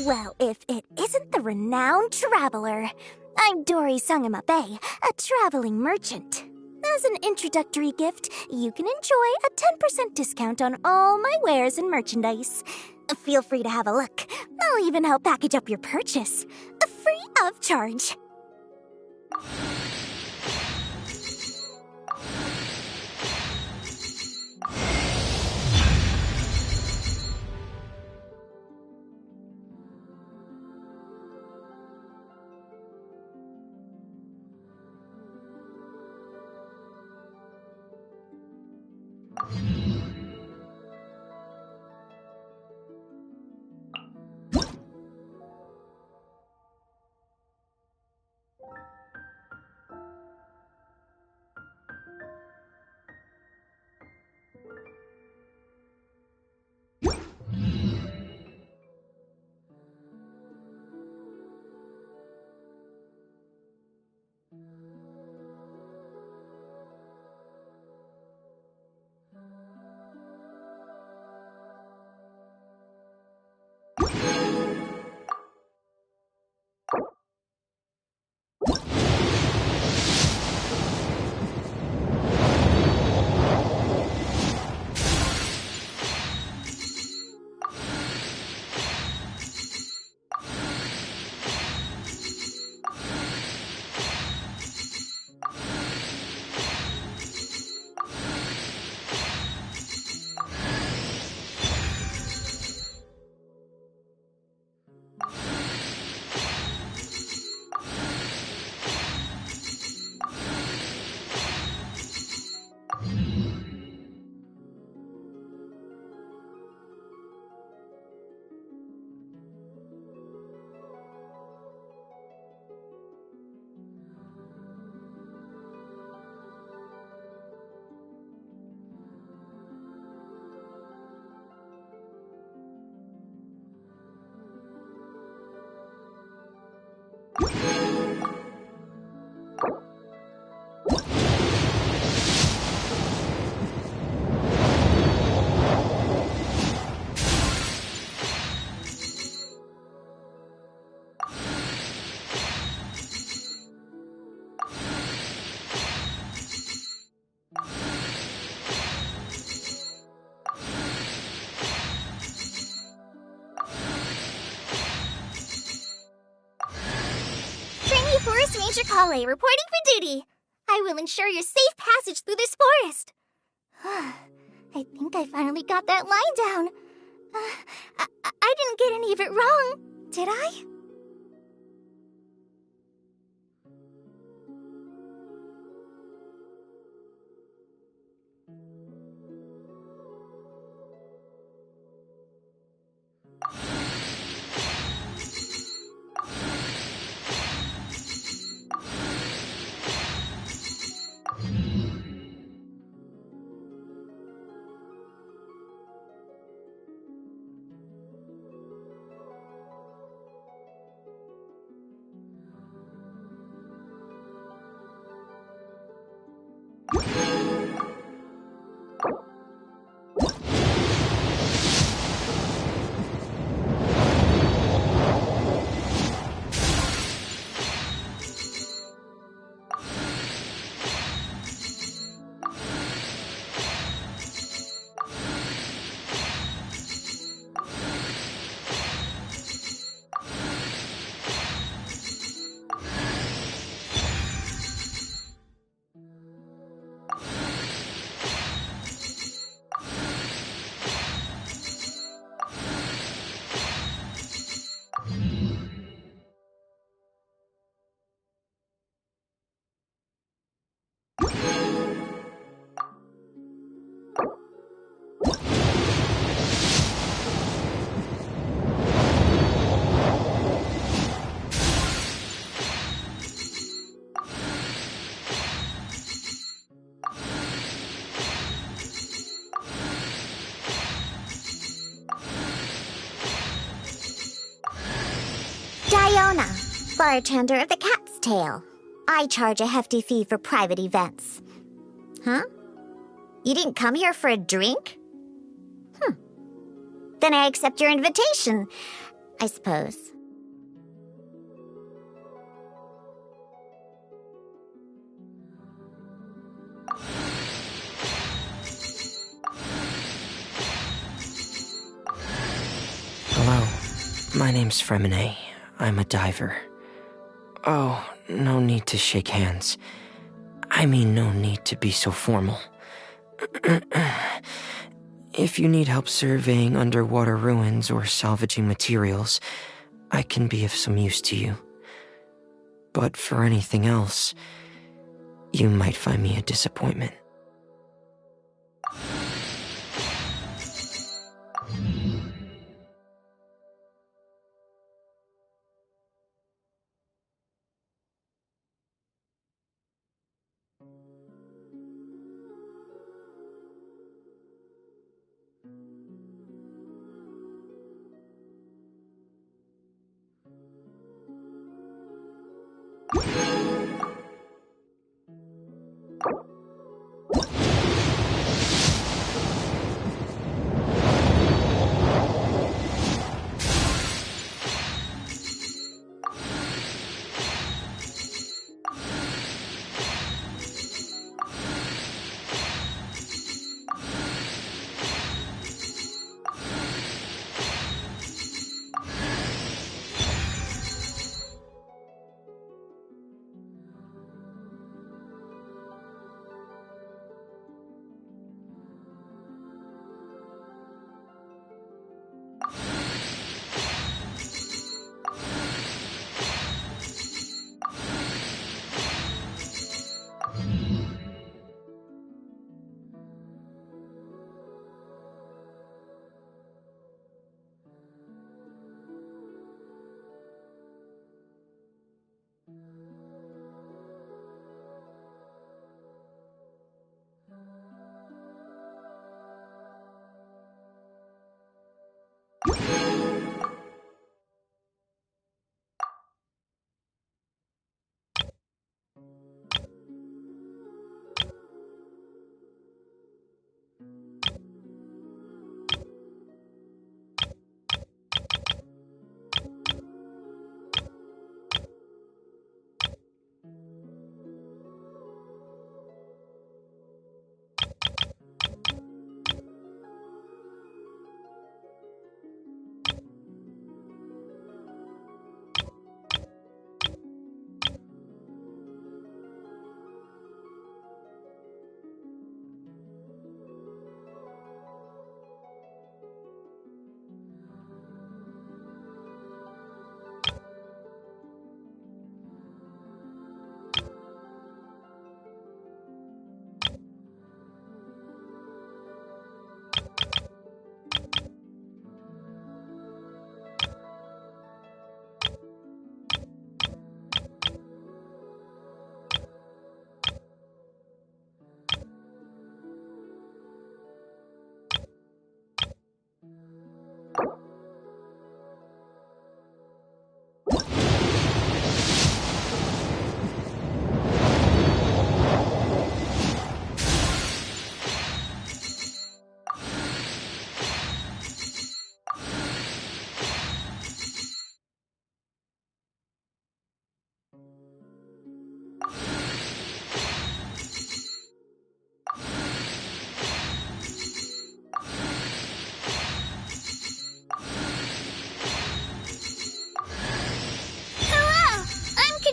Well, if it isn't the renowned traveler. I'm Dory Sangamabe, a traveling merchant. As an introductory gift, you can enjoy a 10% discount on all my wares and merchandise. Feel free to have a look. I'll even help package up your purchase. Free of charge. Forest Ranger Kale reporting for duty. I will ensure your safe passage through this forest. I think I finally got that line down. I didn't get any of it wrong, did I? Fiona, bartender of the Cat's Tail. I charge a hefty fee for private events. Huh? You didn't come here for a drink? Then I accept your invitation, I suppose. Hello, my name's Fremine. I'm a diver. Oh, no need to shake hands. I mean, no need to be so formal. If you need help surveying underwater ruins or salvaging materials, I can be of some use to you. But for anything else, you might find me a disappointment.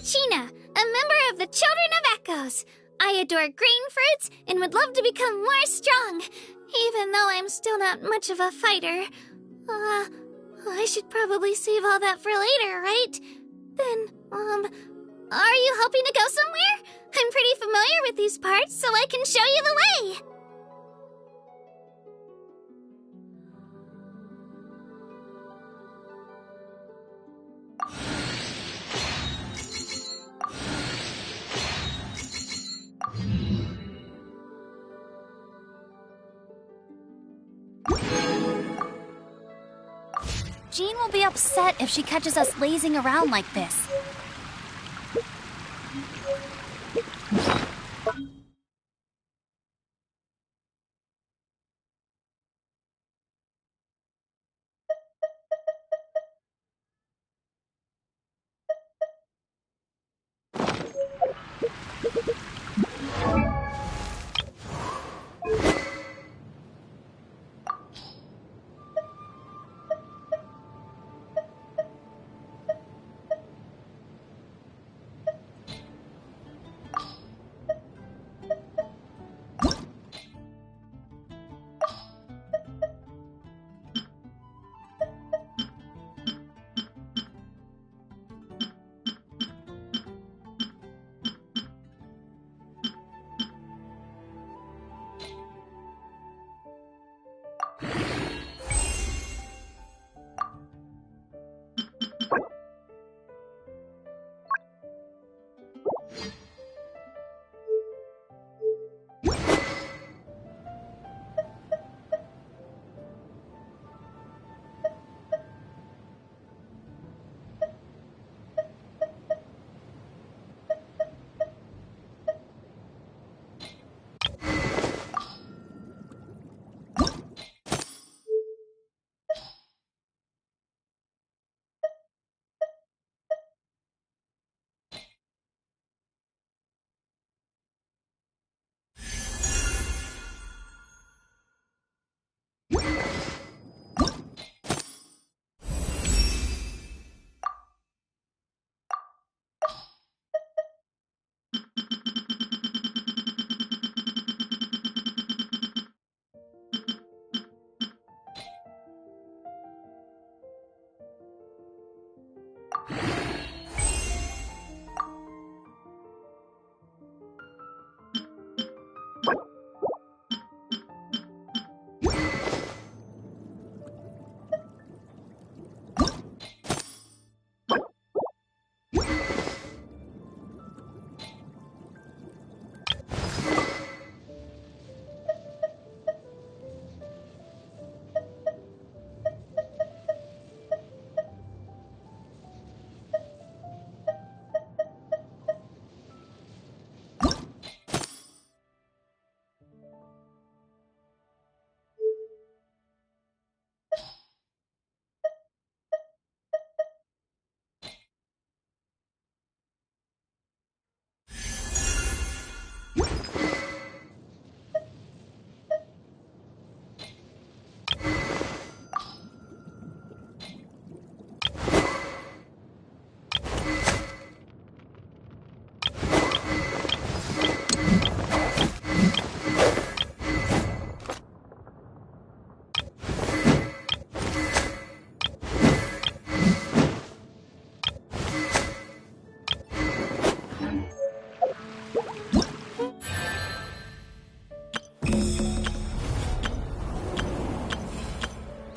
Sheena, a member of the Children of Echoes. I adore green fruits and would love to become more strong, even though I'm still not much of a fighter. I should probably save all that for later, right? Then, are you hoping to go somewhere? I'm pretty familiar with these parts, so I can show you the way. Jean will be upset if she catches us lazing around like this.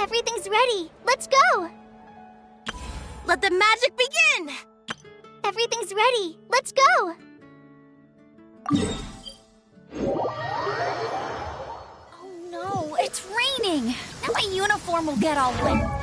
Everything's ready. Let's go. Let the magic begin! Everything's ready. Let's go. Oh no, it's raining! Now my uniform will get all wet.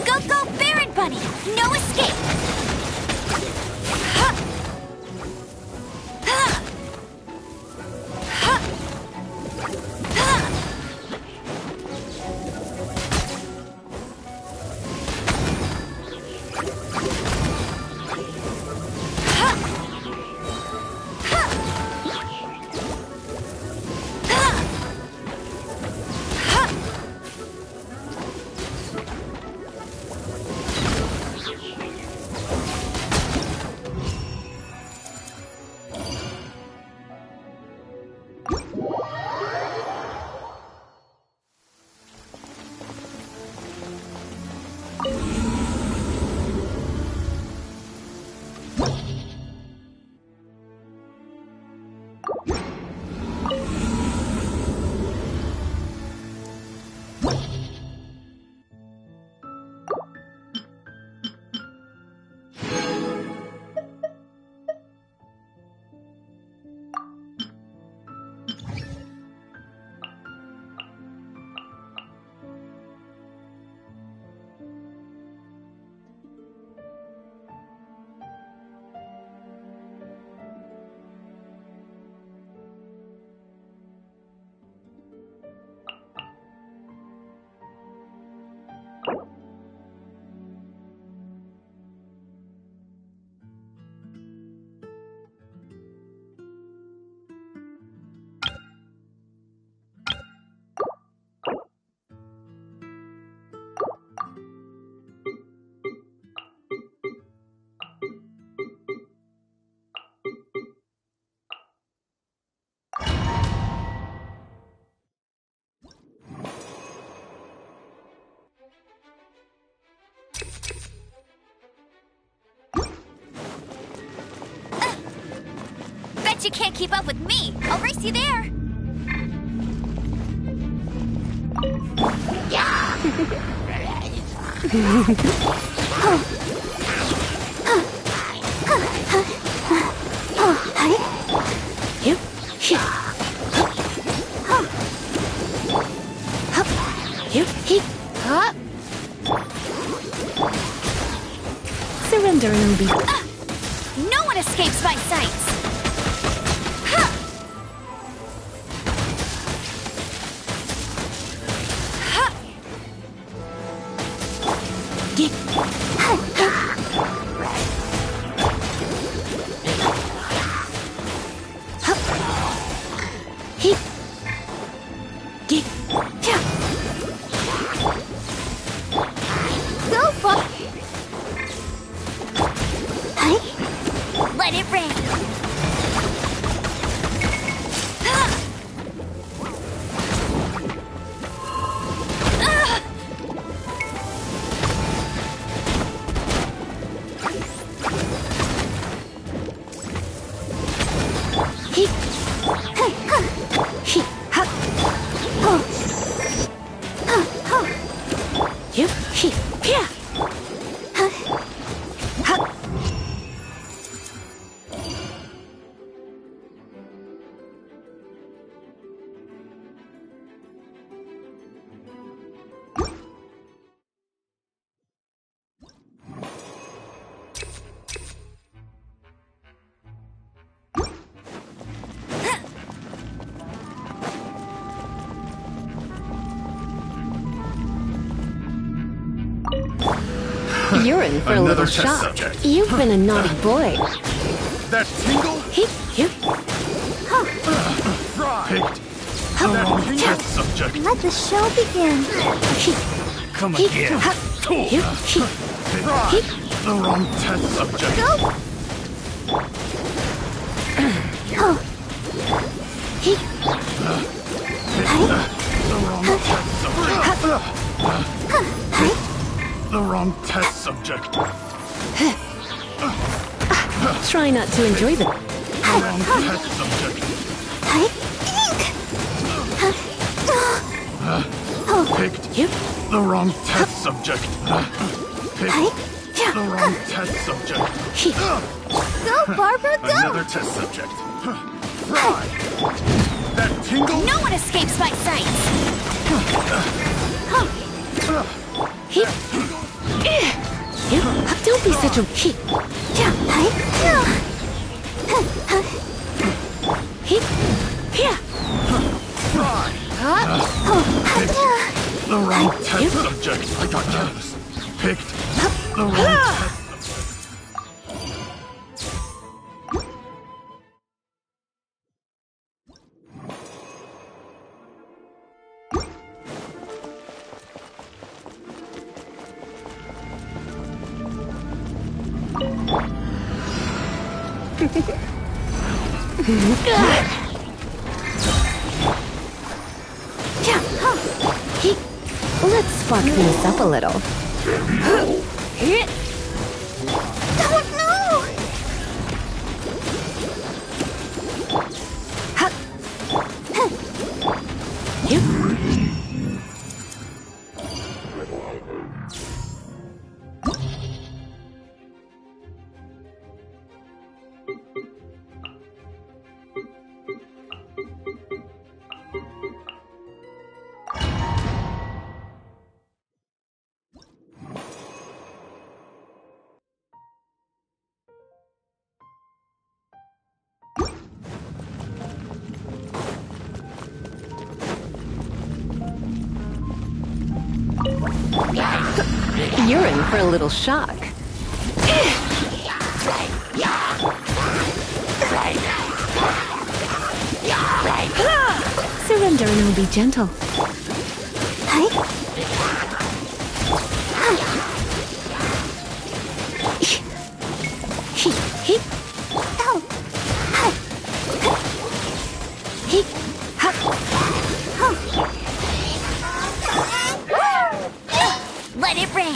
Go, go, Baron Bunny! No escape! Ha! Ha! Ha! Ha! Bet you can't keep up with me. I'll race you there. Surrender and it'll be... No one escapes my sights. Ha! Ha! Get... Go, Bob! Let it rain. You're in for a Another little test shock. subject. You've been a naughty boy. That tingle? Right. That test subject. Let the show begin. Come again. Right. The wrong test subject. Go! The wrong test subject. Try not to enjoy the... The wrong test subject. Picked the wrong test subject. Picked the wrong test subject. Go, Barbara, go! Another test subject. Right. That tingle? No one escapes my sights. That tingle? such a heat. The wrong test subject. I got careless. Picked the wrong test. Let's spark things up a little. Oh no! You're in for a little shock. Surrender and I'll be gentle. Let it rain!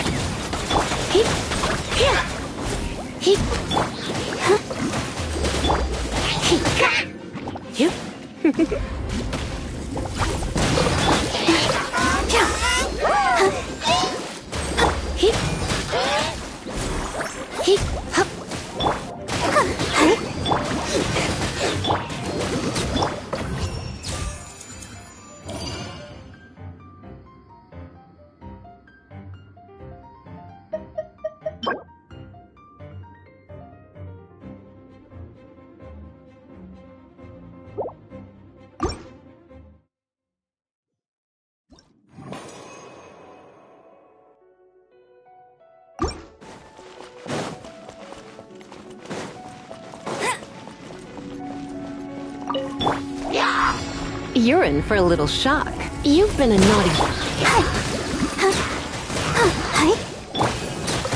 You're in for a little shock. You've been a naughty...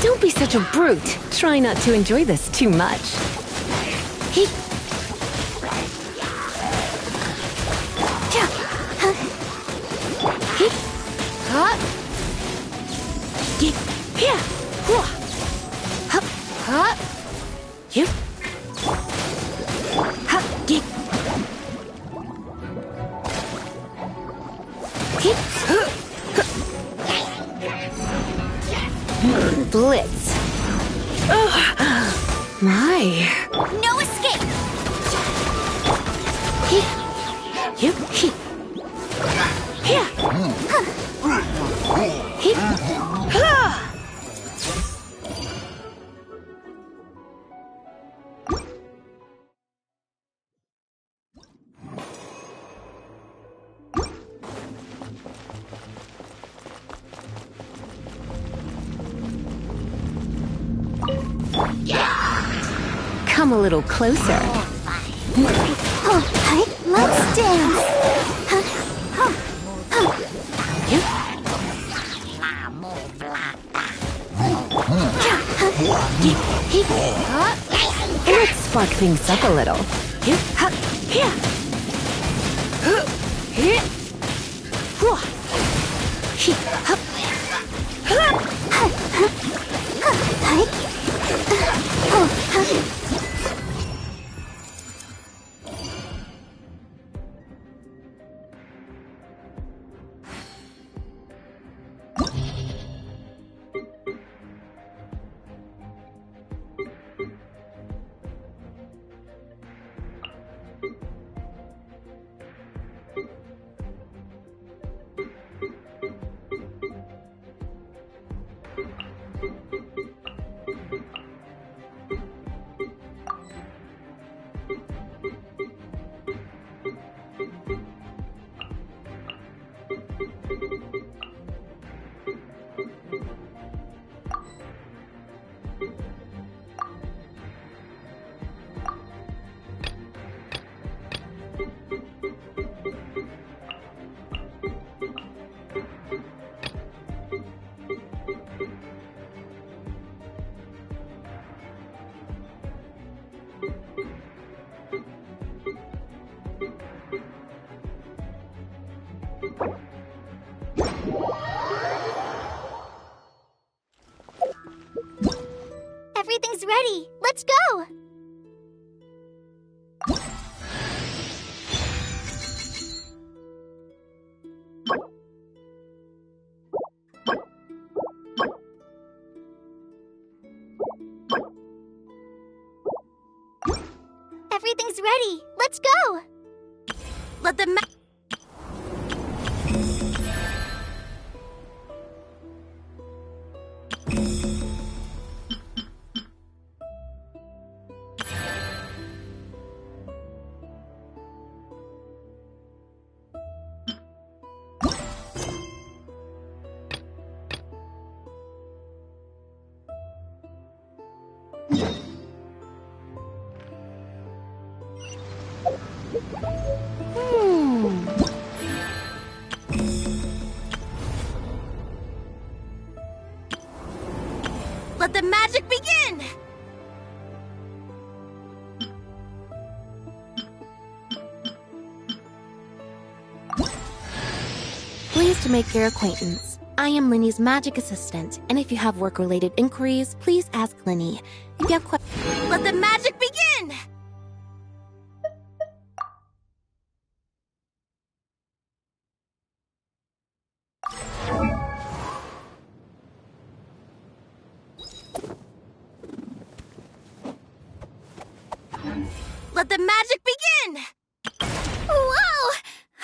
Don't be such a brute. Try not to enjoy this too much. Blitz. My. No escape! Come a little closer. Let's dance. Let's spark things up a little. Everything's ready. Let's go! Everything's ready. Let's go! Let the Let the magic begin! Pleased to make your acquaintance. I am Linny's magic assistant, and if you have work-related inquiries, please ask Linny. If you have questions, Let the magic begin! Let the magic begin! Wow!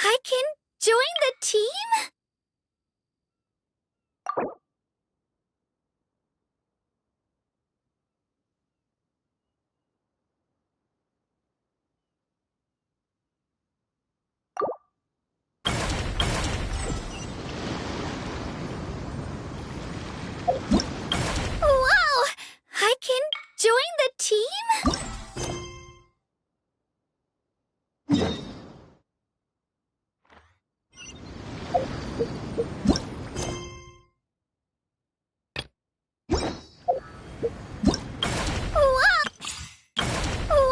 I can join the team? Wow! I can join the team? Wow! Wow!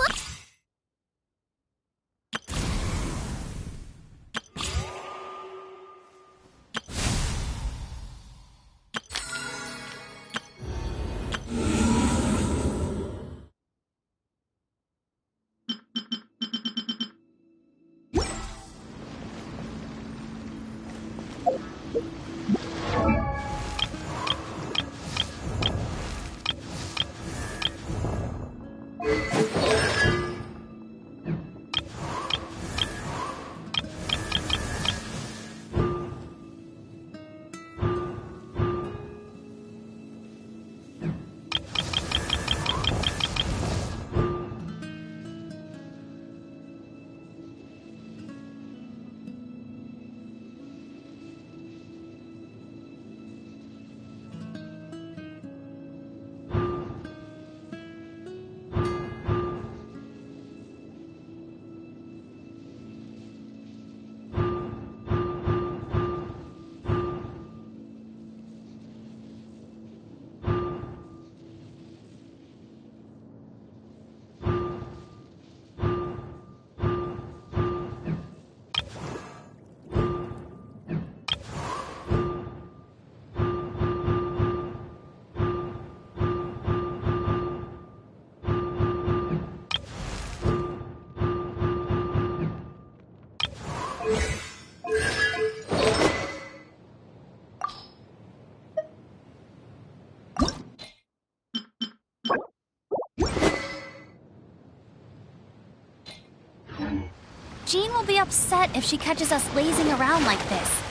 Jean will be upset if she catches us lazing around like this.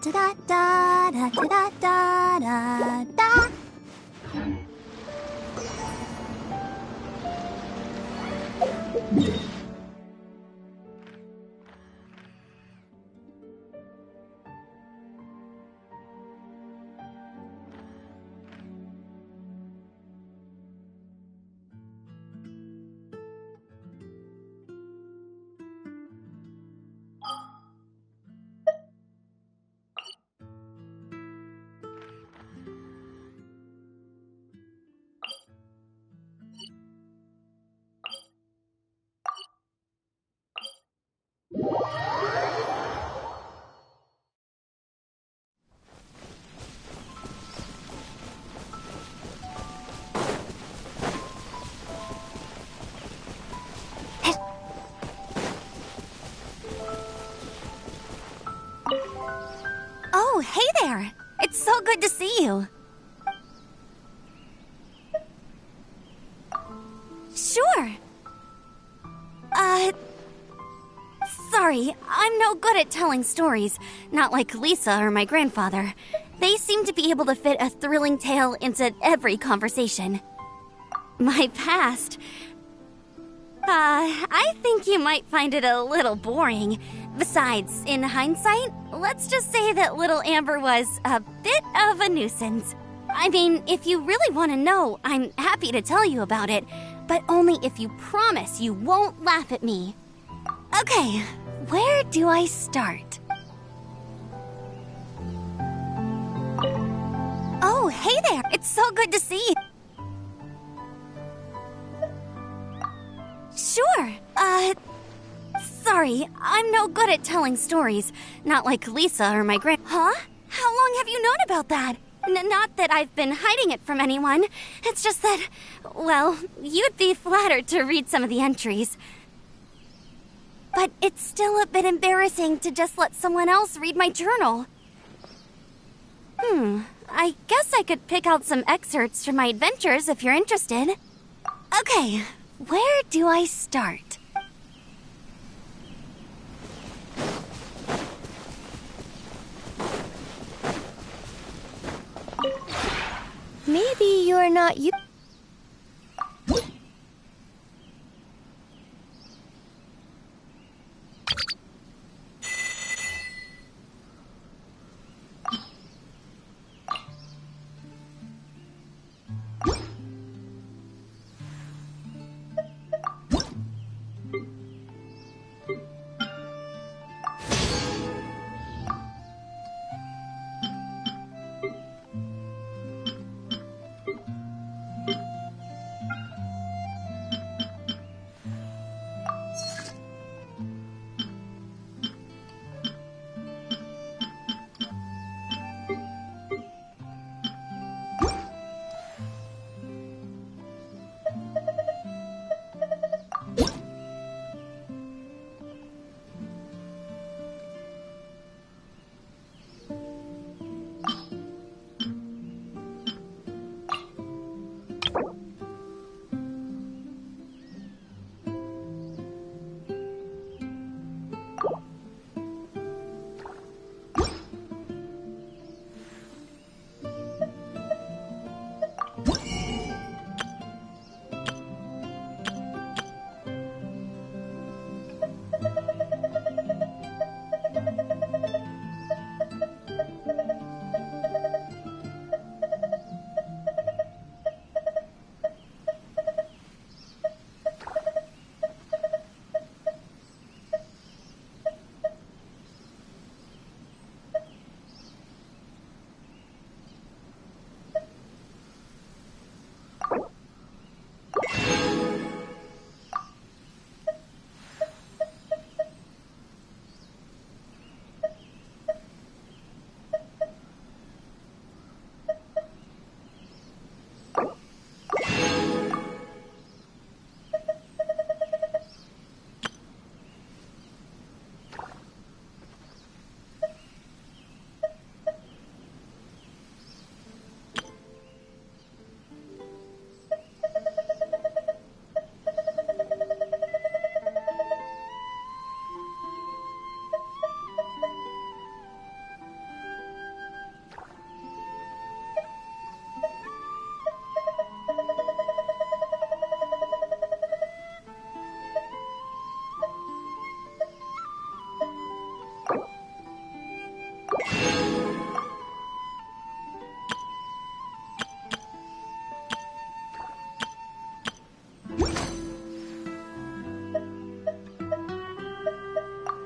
da da da da da da da. Oh, hey there! It's so good to see you. Sure. Sorry, I'm no good at telling stories, not like Lisa or my grandfather. They seem to be able to fit a thrilling tale into every conversation. My past... I think you might find it a little boring. Besides, in hindsight, let's just say that little Amber was a bit of a nuisance. I mean, if you really want to know, I'm happy to tell you about it, but only if you promise you won't laugh at me. Okay, where do I start? Oh, hey there! It's so good to see you. Sure. Sorry, I'm no good at telling stories, not like Lisa or my Huh? How long have you known about that? Not that I've been hiding it from anyone. It's just that, well, you'd be flattered to read some of the entries. But it's still a bit embarrassing to just let someone else read my journal. I guess I could pick out some excerpts from my adventures if you're interested. Okay, where do I start? Maybe you're not you.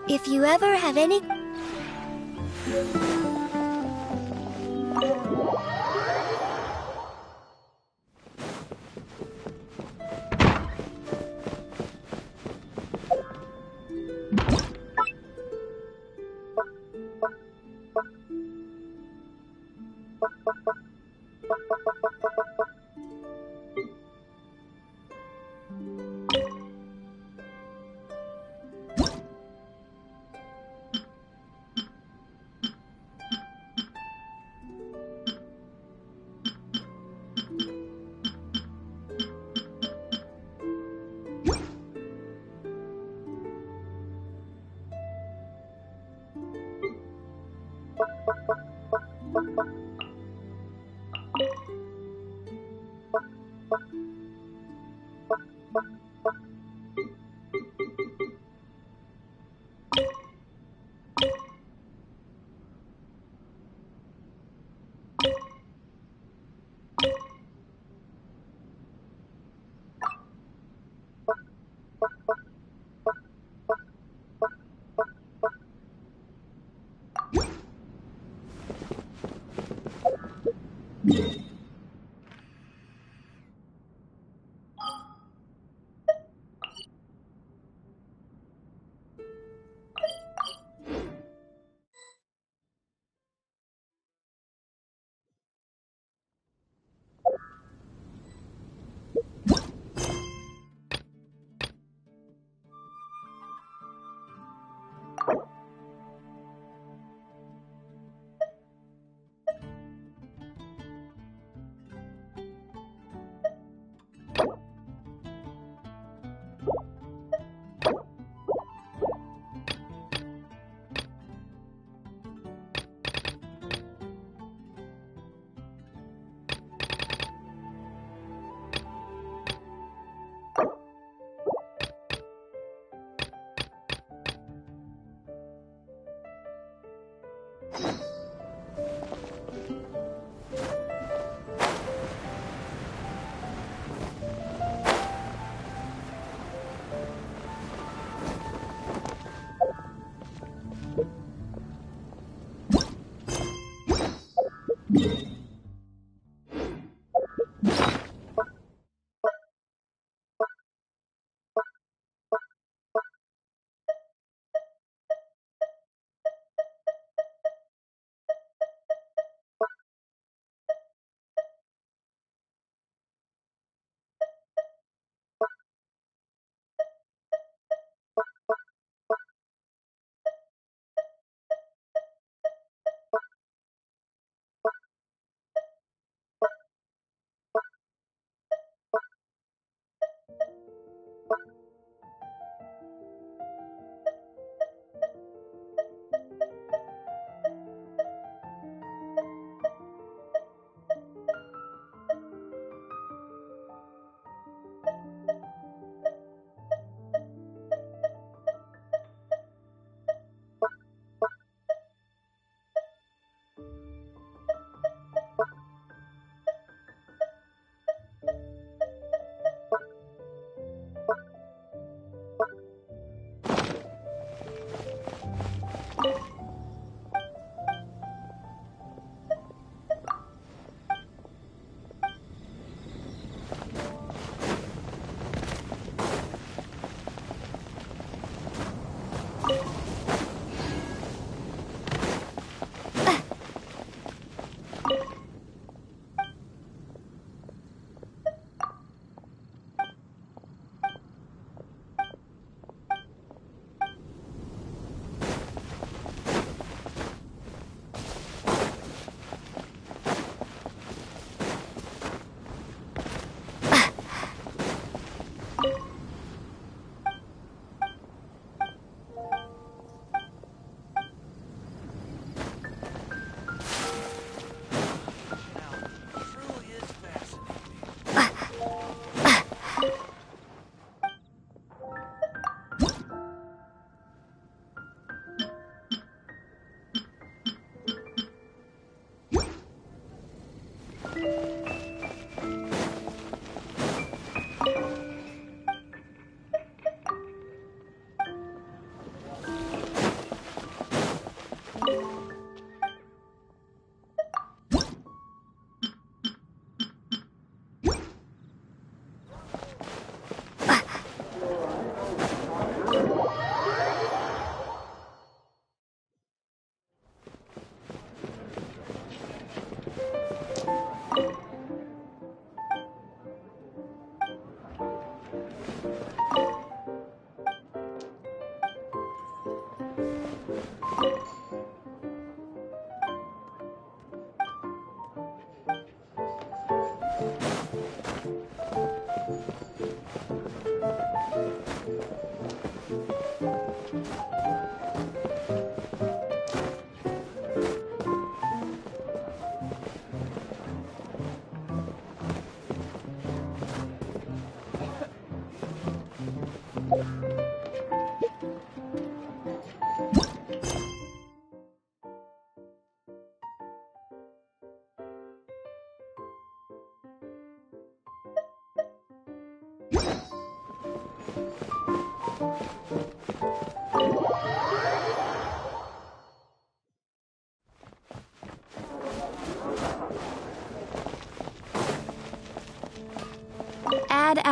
If you ever have any...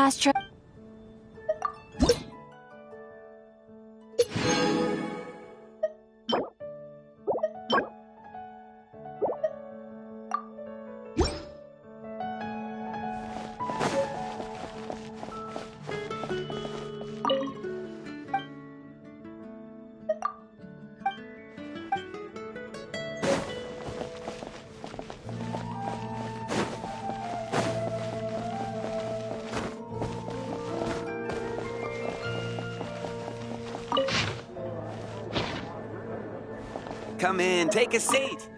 fast travel. Come in, take a seat.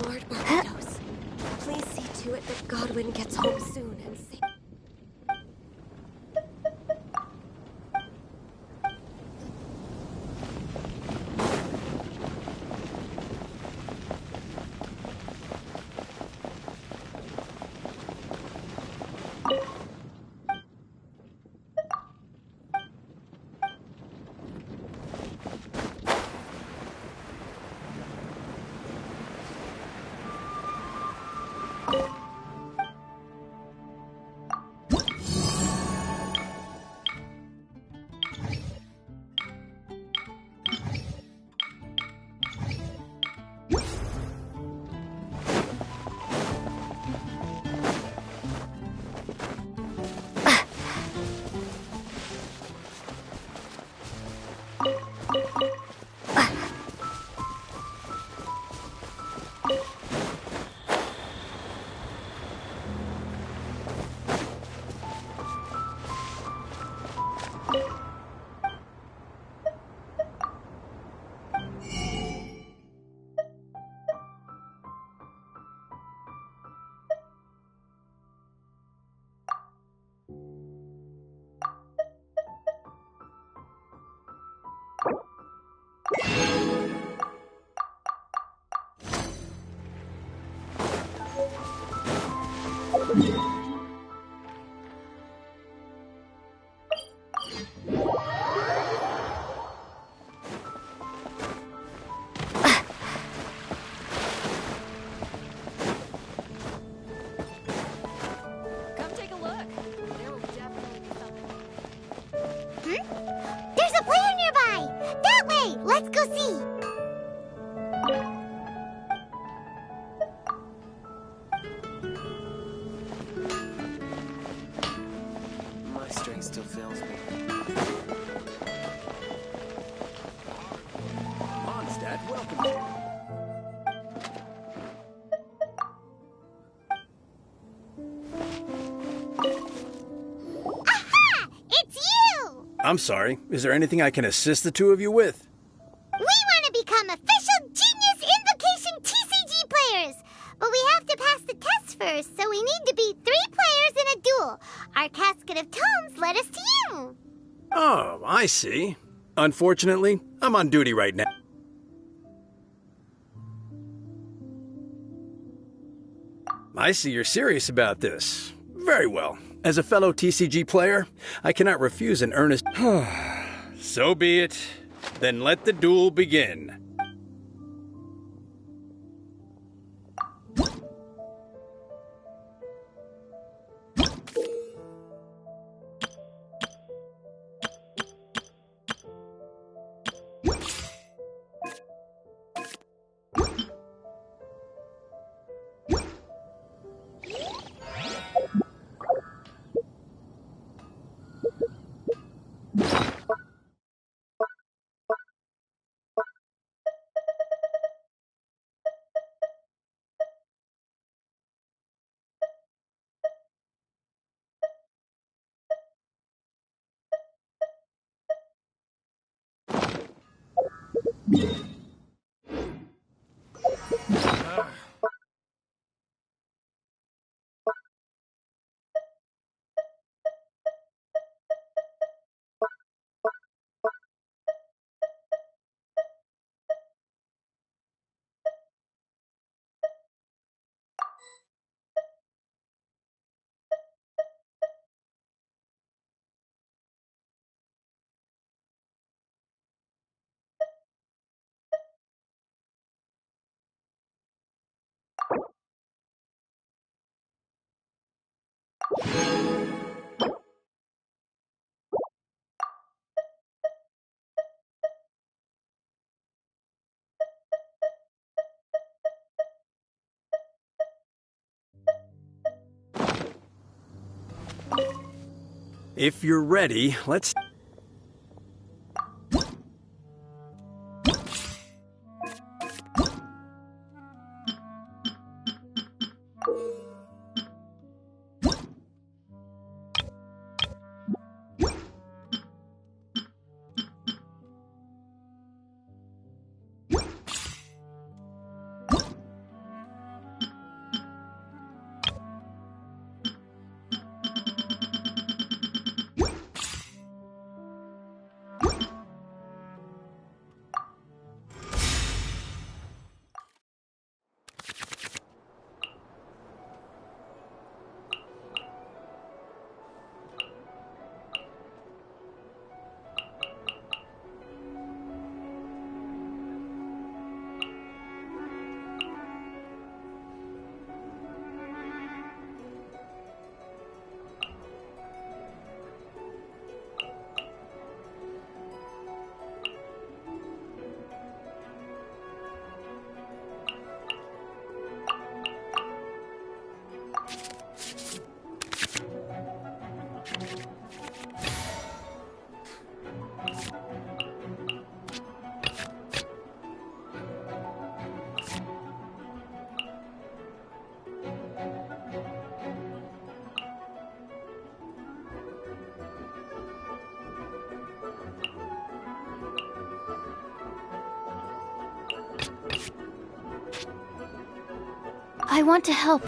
Lord Barbados, please see to it that Godwin gets home soon and safe. There's a player nearby! That way! Let's go see! My strength still fails me. Mondstadt, welcome to you. Aha! It's you! I'm sorry. Is there anything I can assist the two of you with? But we have to pass the test first, so we need to beat 3 players in a duel. Our casket of tomes led us to you. Oh, I see. Unfortunately, I'm on duty right now. I see you're serious about this. Very well. As a fellow TCG player, I cannot refuse an earnest... So be it. Then let the duel begin. If you're ready, let's... I want to help.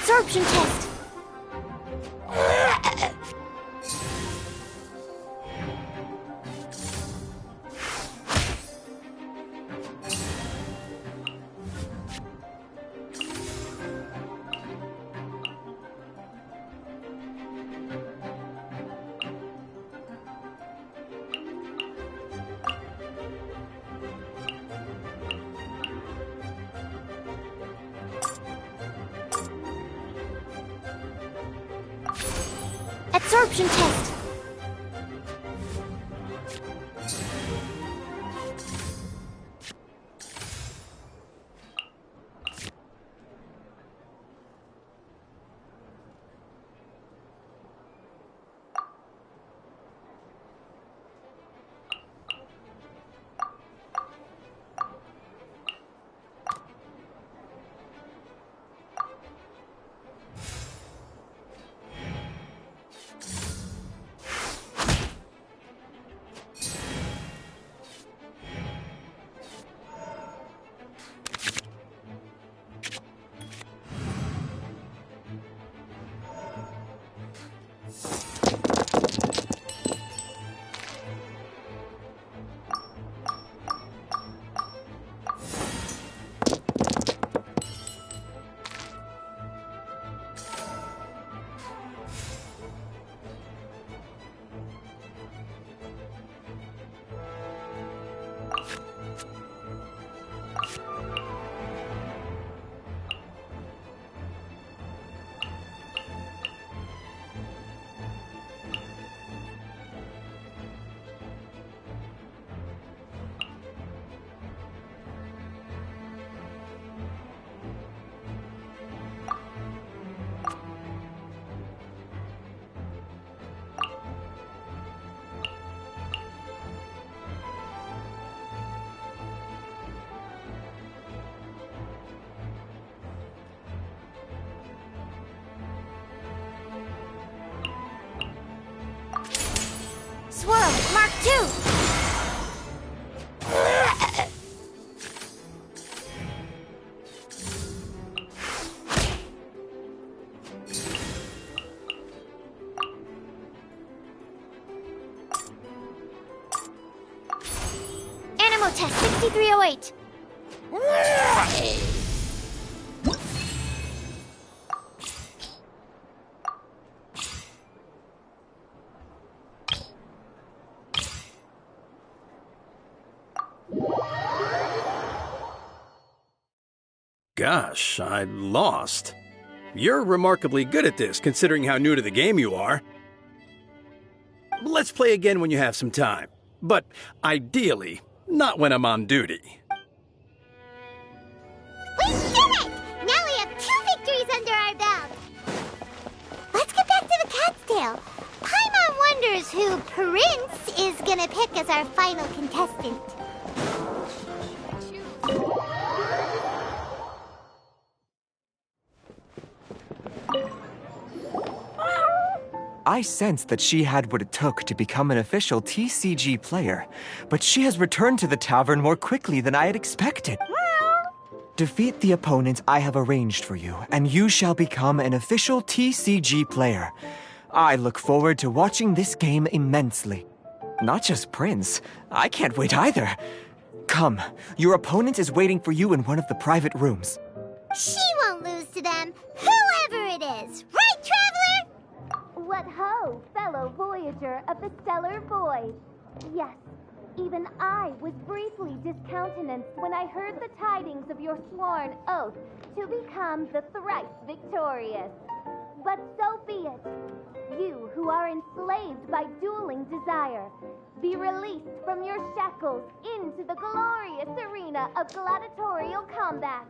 Absorption test. Absorption test. Swirl, Mark 2! Animal test 6308. Gosh, I lost. You're remarkably good at this, considering how new to the game you are. Let's play again when you have some time. But ideally, not when I'm on duty. We did it! Now we have 2 victories under our belt. Let's get back to the cat's tail. Paimon wonders who Prince is gonna pick as our final contestant. I sensed that she had what it took to become an official TCG player, but she has returned to the tavern more quickly than I had expected. Defeat the opponent I have arranged for you, and you shall become an official TCG player. I look forward to watching this game immensely. Not just Prince, I can't wait either. Come, your opponent is waiting for you in one of the private rooms. She won't lose to them, whoever it is. Right, Traveler? What ho, fellow voyager of the stellar void. Yes, even I was briefly discountenanced when I heard the tidings of your sworn oath to become the thrice victorious. But so be it. You who are enslaved by dueling desire, be released from your shackles into the glorious arena of gladiatorial combat.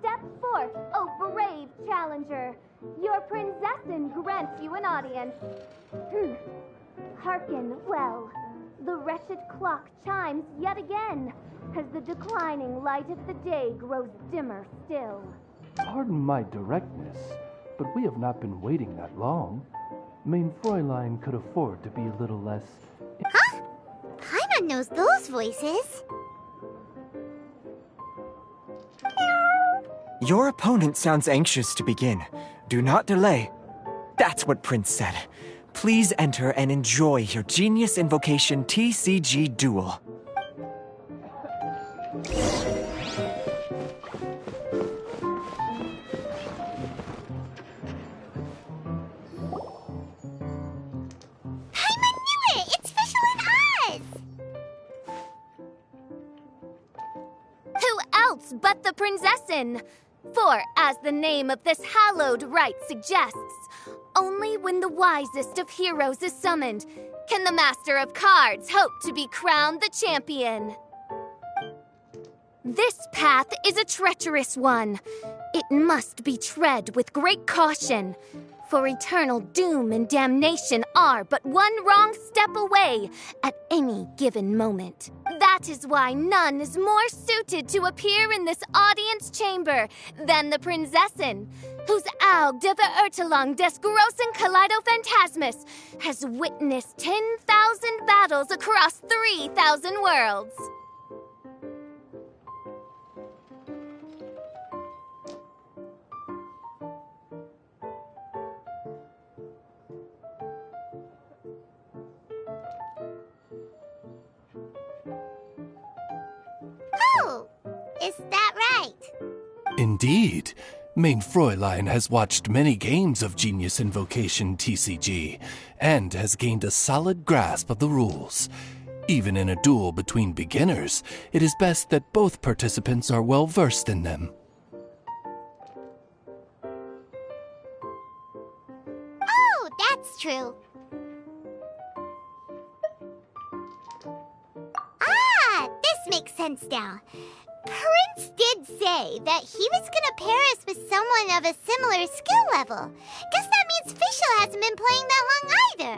Step forth, O brave challenger. Your prinzessin grants you an audience. Hearken well. The wretched clock chimes yet again, as the declining light of the day grows dimmer still. Pardon my directness, but we have not been waiting that long. Mein Fräulein could afford to be a little less... Huh? Paimon knows those voices. Your opponent sounds anxious to begin. Do not delay. That's what Prince said. Please enter and enjoy your Genius Invocation TCG duel. But the Princessin! For, as the name of this hallowed rite suggests, only when the wisest of heroes is summoned can the Master of Cards hope to be crowned the champion. This path is a treacherous one. It must be tread with great caution, for eternal doom and damnation are but one wrong step away at any given moment. That is why none is more suited to appear in this audience chamber than the Princessin, whose Aug de Verurtelung des großen Kaleido-Phantasmus has witnessed 10,000 battles across 3,000 worlds. Oh, is that right? Indeed. Main Fräulein has watched many games of Genius Invocation TCG, and has gained a solid grasp of the rules. Even in a duel between beginners, it is best that both participants are well versed in them. Oh, that's true. This makes sense now. Prince did say that he was gonna pair us with someone of a similar skill level. Guess that means Fischl hasn't been playing that long either.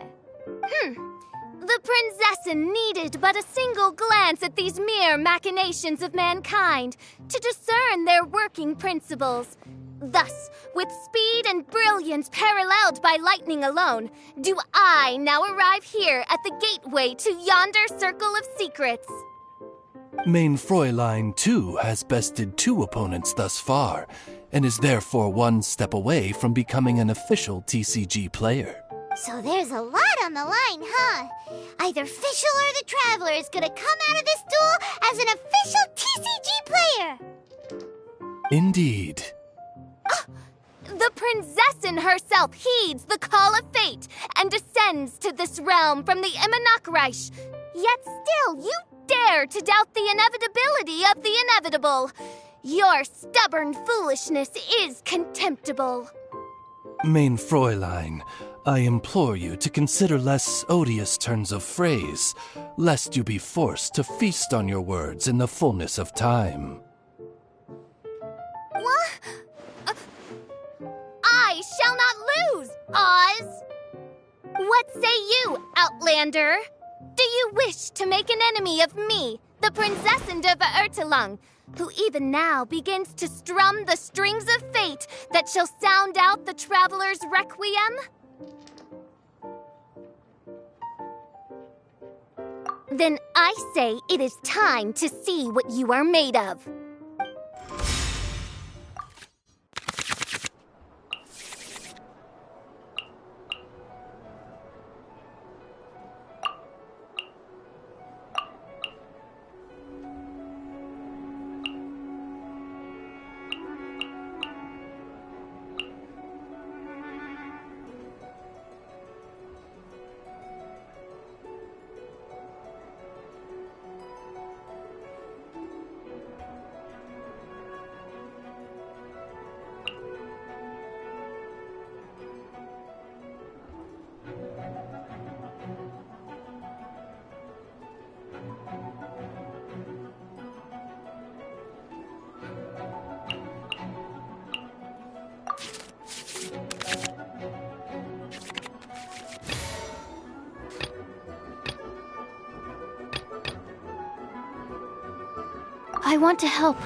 The Princessin needed but a single glance at these mere machinations of mankind to discern their working principles. Thus, with speed and brilliance paralleled by lightning alone, do I now arrive here at the gateway to yonder circle of secrets. Main Fräulein, too, has bested 2 opponents thus far, and is therefore one step away from becoming an official TCG player. So there's a lot on the line, huh? Either Fischl or the Traveler is gonna come out of this duel as an official TCG player! Indeed. The Princessin herself heeds the call of fate and descends to this realm from the Immanakreich. Yet still, you dare to doubt the inevitability of the inevitable. Your stubborn foolishness is contemptible. Main Fräulein, I implore you to consider less odious turns of phrase, lest you be forced to feast on your words in the fullness of time. What? I shall not lose, Oz! What say you, Outlander? Do you wish to make an enemy of me, the Princessin de Verurtelung, who even now begins to strum the strings of fate that shall sound out the Traveler's Requiem? Then I say it is time to see what you are made of. I want to help.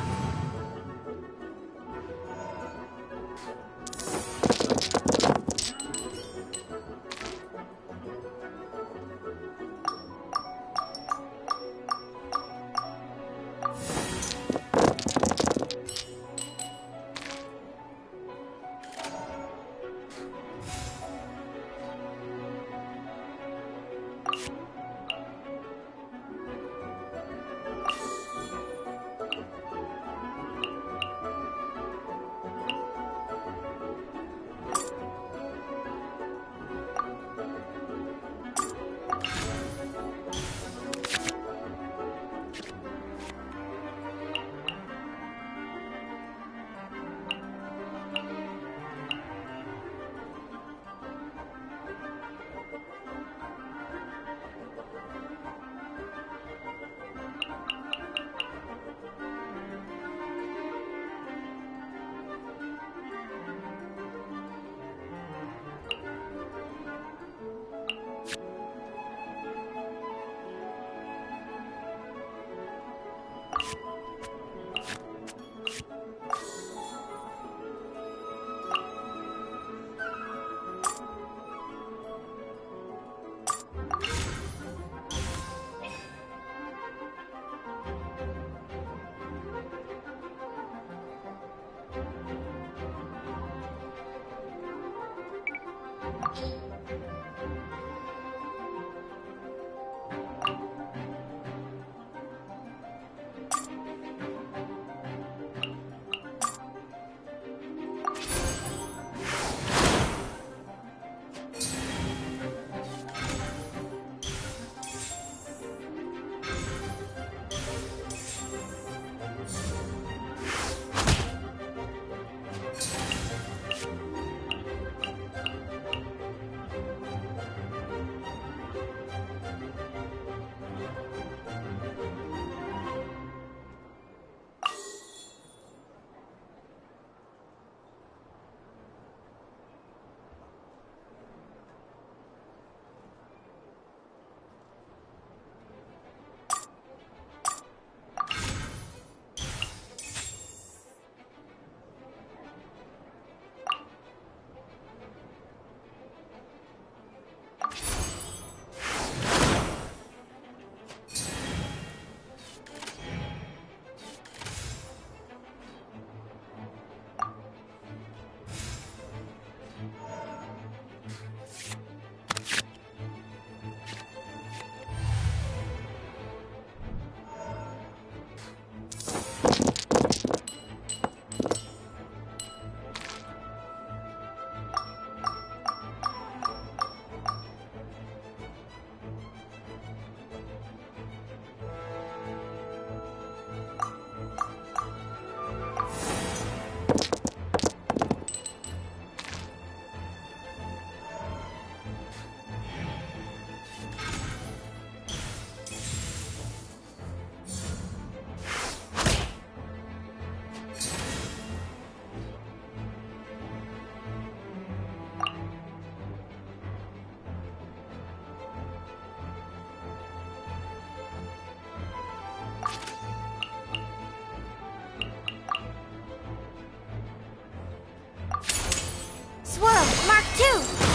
Swirl, Mark II!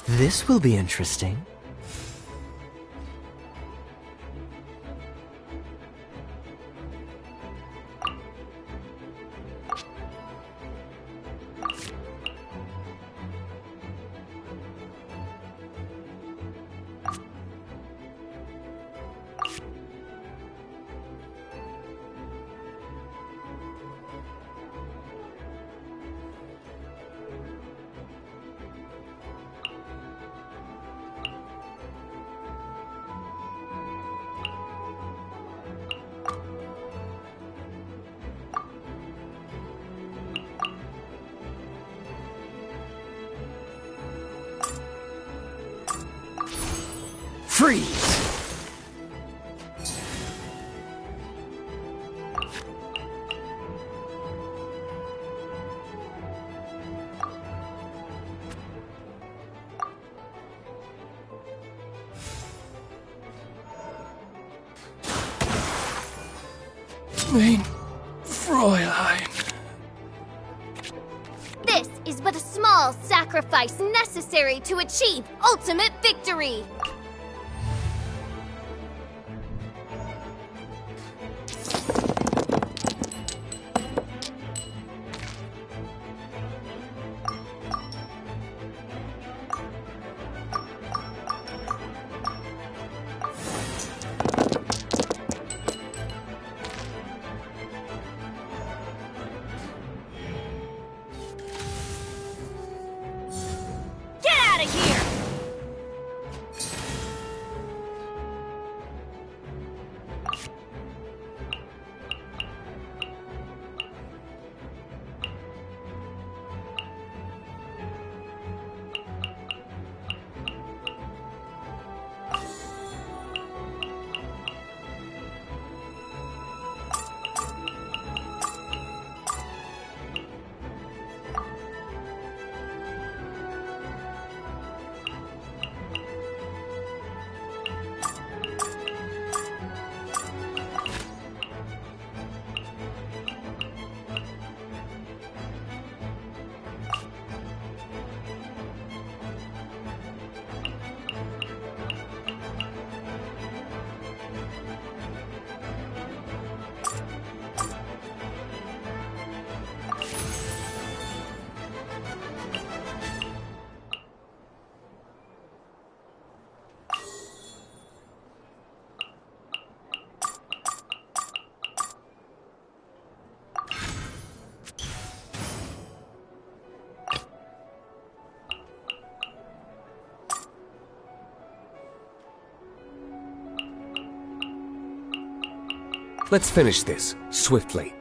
This will be interesting. Freeze! Mein Fräulein. This is but a small sacrifice necessary to achieve ultimate victory. Let's finish this, swiftly.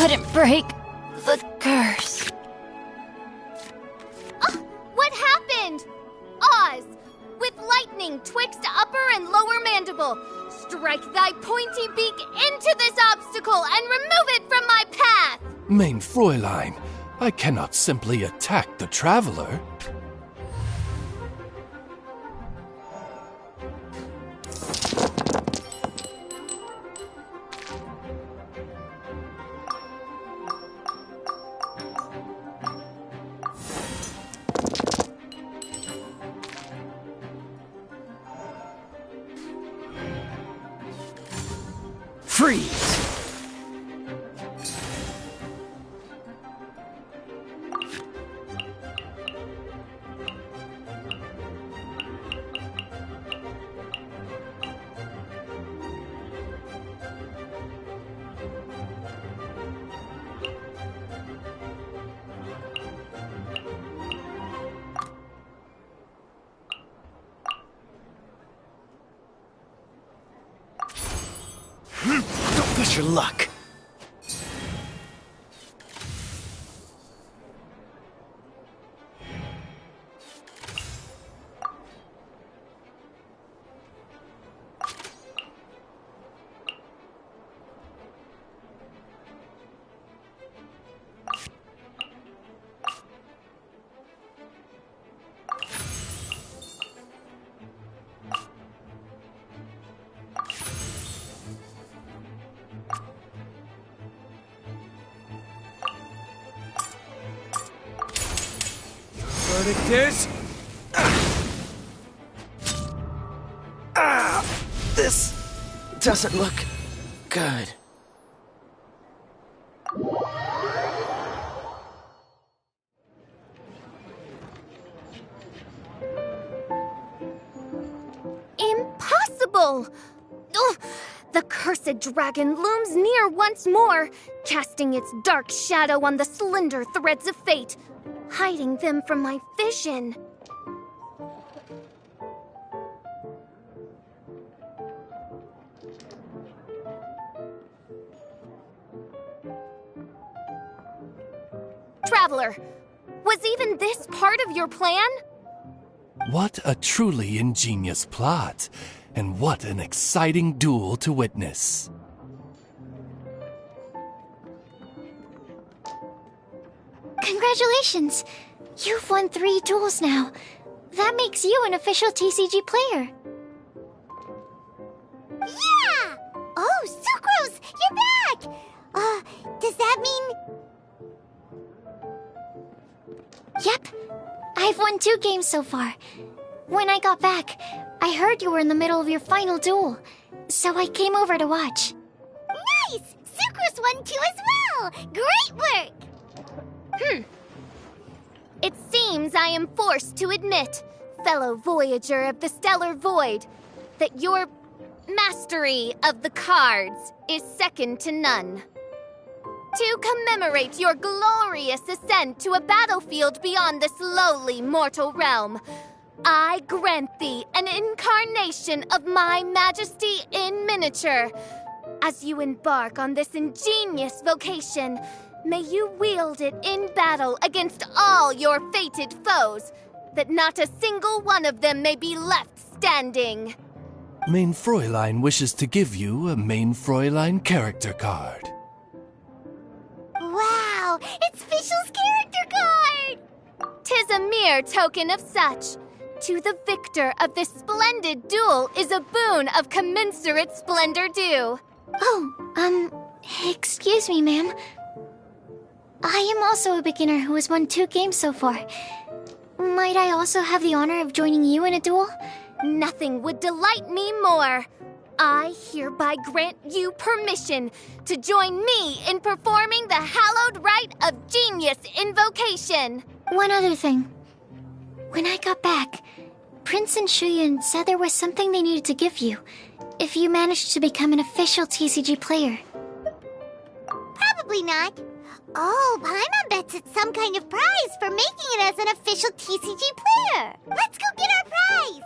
couldn't break the curse. What happened? Oz, with lightning twixt upper and lower mandible, strike thy pointy beak into this obstacle and remove it from my path! Mein Fräulein, I cannot simply attack the traveler. Freeze! Don't push your luck. Verdict is... this doesn't look good. Impossible! Ugh, the cursed dragon looms near once more, casting its dark shadow on the slender threads of fate, hiding them from my vision. Traveler, was even this part of your plan? What a truly ingenious plot, and what an exciting duel to witness. Congratulations! You've won 3 duels now. That makes you an official TCG player. Yeah! Oh, Sucrose, you're back! Does that mean... Yep. I've won 2 games so far. When I got back, I heard you were in the middle of your final duel, so I came over to watch. Nice! Sucrose won 2 as well! Great work! It seems I am forced to admit, fellow voyager of the stellar void, that your mastery of the cards is second to none. To commemorate your glorious ascent to a battlefield beyond this lowly mortal realm, I grant thee an incarnation of my majesty in miniature. As you embark on this ingenious vocation, may you wield it in battle against all your fated foes, that not a single one of them may be left standing. Mein Fräulein wishes to give you a Mein Fräulein character card. Wow, it's Fischl's character card! 'Tis a mere token of such. To the victor of this splendid duel is a boon of commensurate splendor due. Oh, excuse me, ma'am. I am also a beginner who has won 2 games so far. Might I also have the honor of joining you in a duel? Nothing would delight me more. I hereby grant you permission to join me in performing the hallowed rite of genius invocation. One other thing. When I got back, Prince and Shuyan said there was something they needed to give you if you managed to become an official TCG player. Probably not. Oh, Paimon bets it's some kind of prize for making it as an official TCG player. Let's go get our prize!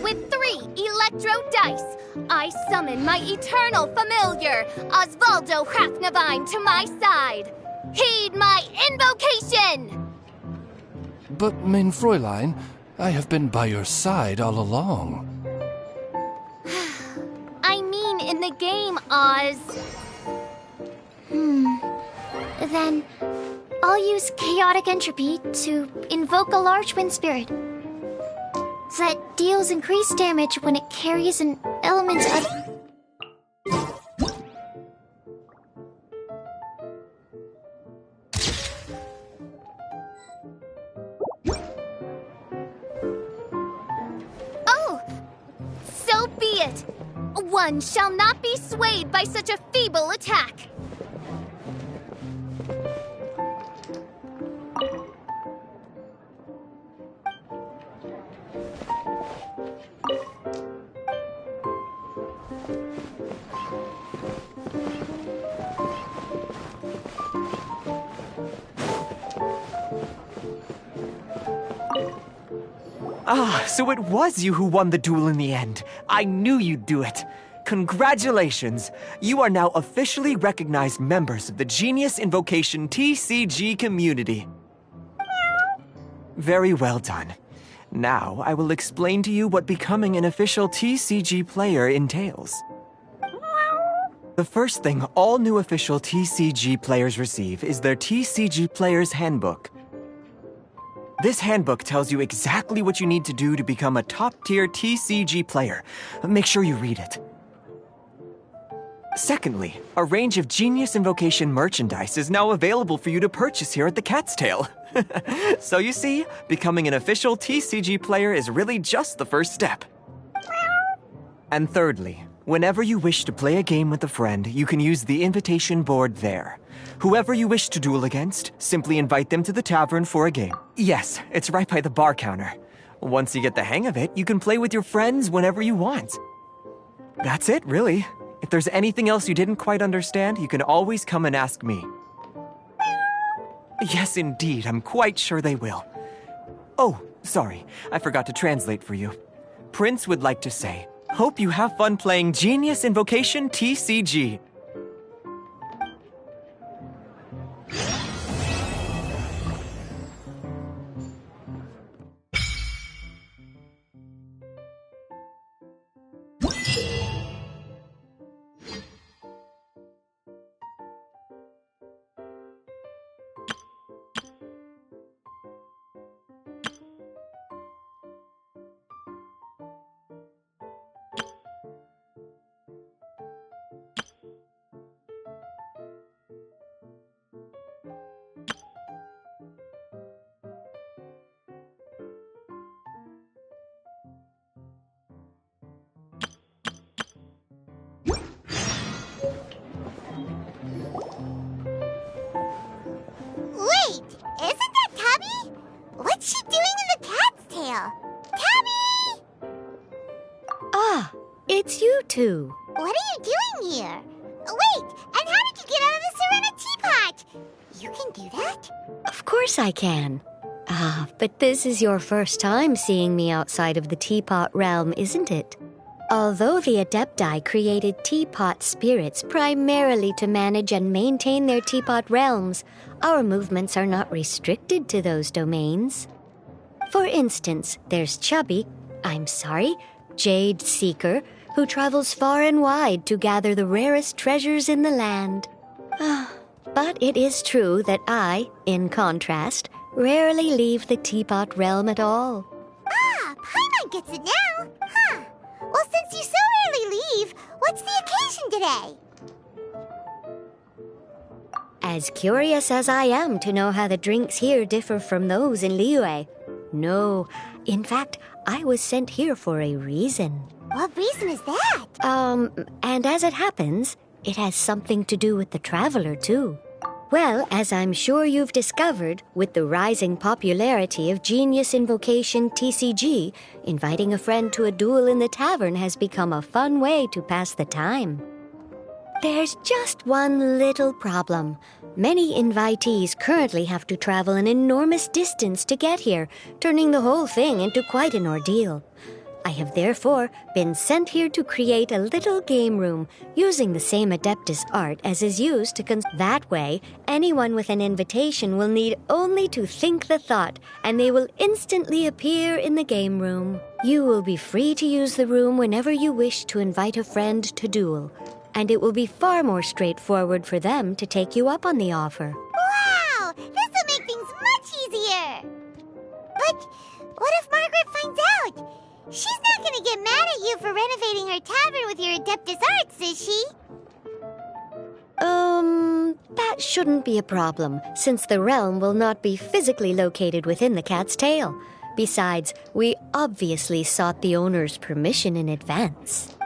With 3 3 Electro Dice. I summon my eternal familiar, Osvaldo Hrafnavine, to my side. Heed my invocation! But, mein Fräulein, I have been by your side all along. I mean in the game, Oz. Then, I'll use Chaotic Entropy to invoke a large wind spirit. That deals increased damage when it carries an element of... Oh! So be it! One shall not be swayed by such a feeble attack. Ah, so it was you who won the duel in the end. I knew you'd do it. Congratulations! You are now officially recognized members of the Genius Invocation TCG community. Very well done. Now, I will explain to you what becoming an official TCG player entails. The first thing all new official TCG players receive is their TCG Player's Handbook. This handbook tells you exactly what you need to do to become a top-tier TCG player. Make sure you read it. Secondly, a range of Genius Invocation merchandise is now available for you to purchase here at the Cat's Tail. So you see, becoming an official TCG player is really just the first step. And thirdly, whenever you wish to play a game with a friend, you can use the invitation board there. Whoever you wish to duel against, simply invite them to the tavern for a game. Yes, it's right by the bar counter. Once you get the hang of it, you can play with your friends whenever you want. That's it, really. If there's anything else you didn't quite understand, you can always come and ask me. Yes, indeed, I'm quite sure they will. Oh, sorry, I forgot to translate for you. Prince would like to say, hope you have fun playing Genius Invocation TCG. What's she doing in the cat's tail? Tabby! Ah, it's you two. What are you doing here? Wait, and how did you get out of the Serena teapot? You can do that? Of course I can. Ah, but this is your first time seeing me outside of the teapot realm, isn't it? Although the Adepti created teapot spirits primarily to manage and maintain their teapot realms, our movements are not restricted to those domains. For instance, there's Jade Seeker, who travels far and wide to gather the rarest treasures in the land. But it is true that I, in contrast, rarely leave the teapot realm at all. Ah, Paimon gets it now. Huh. Well, since you so rarely leave, what's the occasion today? As curious as I am to know how the drinks here differ from those in Liyue. No, in fact, I was sent here for a reason. What reason is that? And as it happens, it has something to do with the Traveler, too. Well, as I'm sure you've discovered, with the rising popularity of Genius Invocation TCG, inviting a friend to a duel in the tavern has become a fun way to pass the time. There's just one little problem. Many invitees currently have to travel an enormous distance to get here, turning the whole thing into quite an ordeal. I have therefore been sent here to create a little game room using the same Adeptus art as is used to that way, anyone with an invitation will need only to think the thought, and they will instantly appear in the game room. You will be free to use the room whenever you wish to invite a friend to duel, and it will be far more straightforward for them to take you up on the offer. Wow! This will make things much easier! But what if Margaret finds out? She's not gonna get mad at you for renovating her tavern with your Adeptus arts, is she? That shouldn't be a problem, since the realm will not be physically located within the cat's tail. Besides, we obviously sought the owner's permission in advance.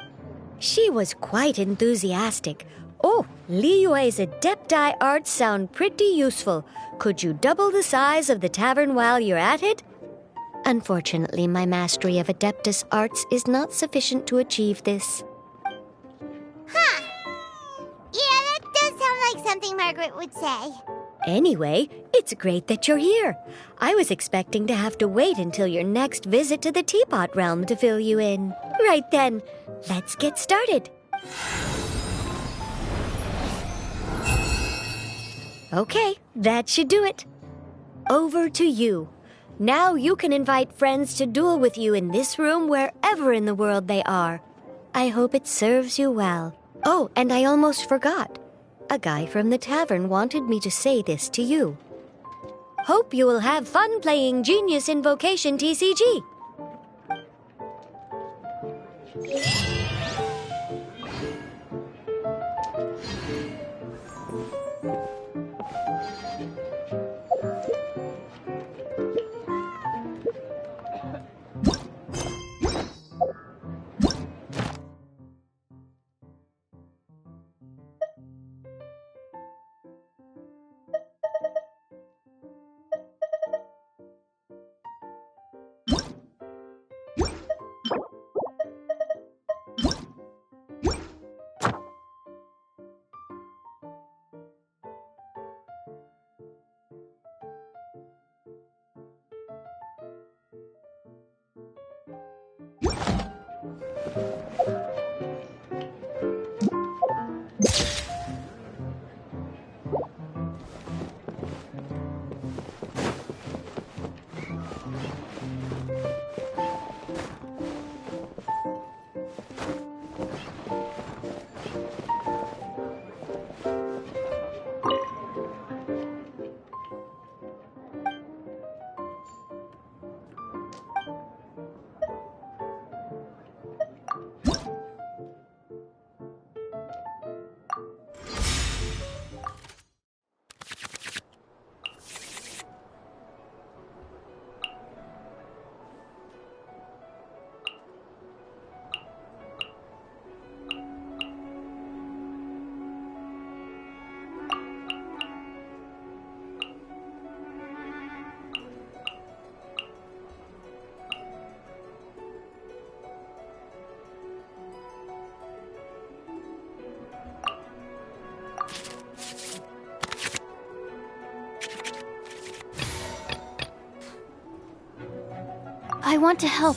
She was quite enthusiastic. Oh, Liyue's Adepti arts sound pretty useful. Could you double the size of the tavern while you're at it? Unfortunately, my mastery of Adeptus arts is not sufficient to achieve this. Huh. Yeah, that does sound like something Margaret would say. Anyway, it's great that you're here. I was expecting to have to wait until your next visit to the Teapot Realm to fill you in. Right then, let's get started. Okay, that should do it. Over to you. Now you can invite friends to duel with you in this room wherever in the world they are. I hope it serves you well. Oh, and I almost forgot. A guy from the tavern wanted me to say this to you. Hope you will have fun playing Genius Invocation TCG. I want to help.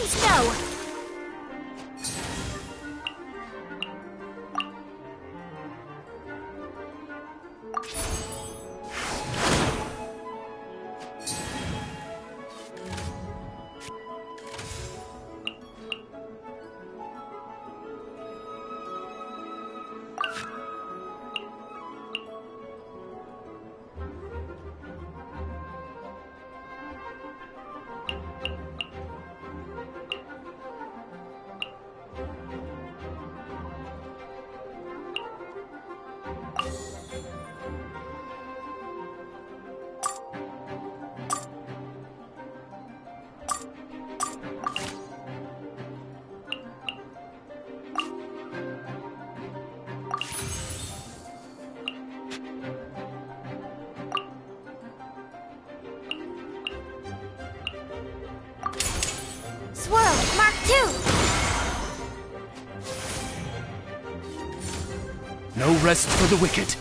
falling snow! Swirl, Mark 2! No rest for the wicked.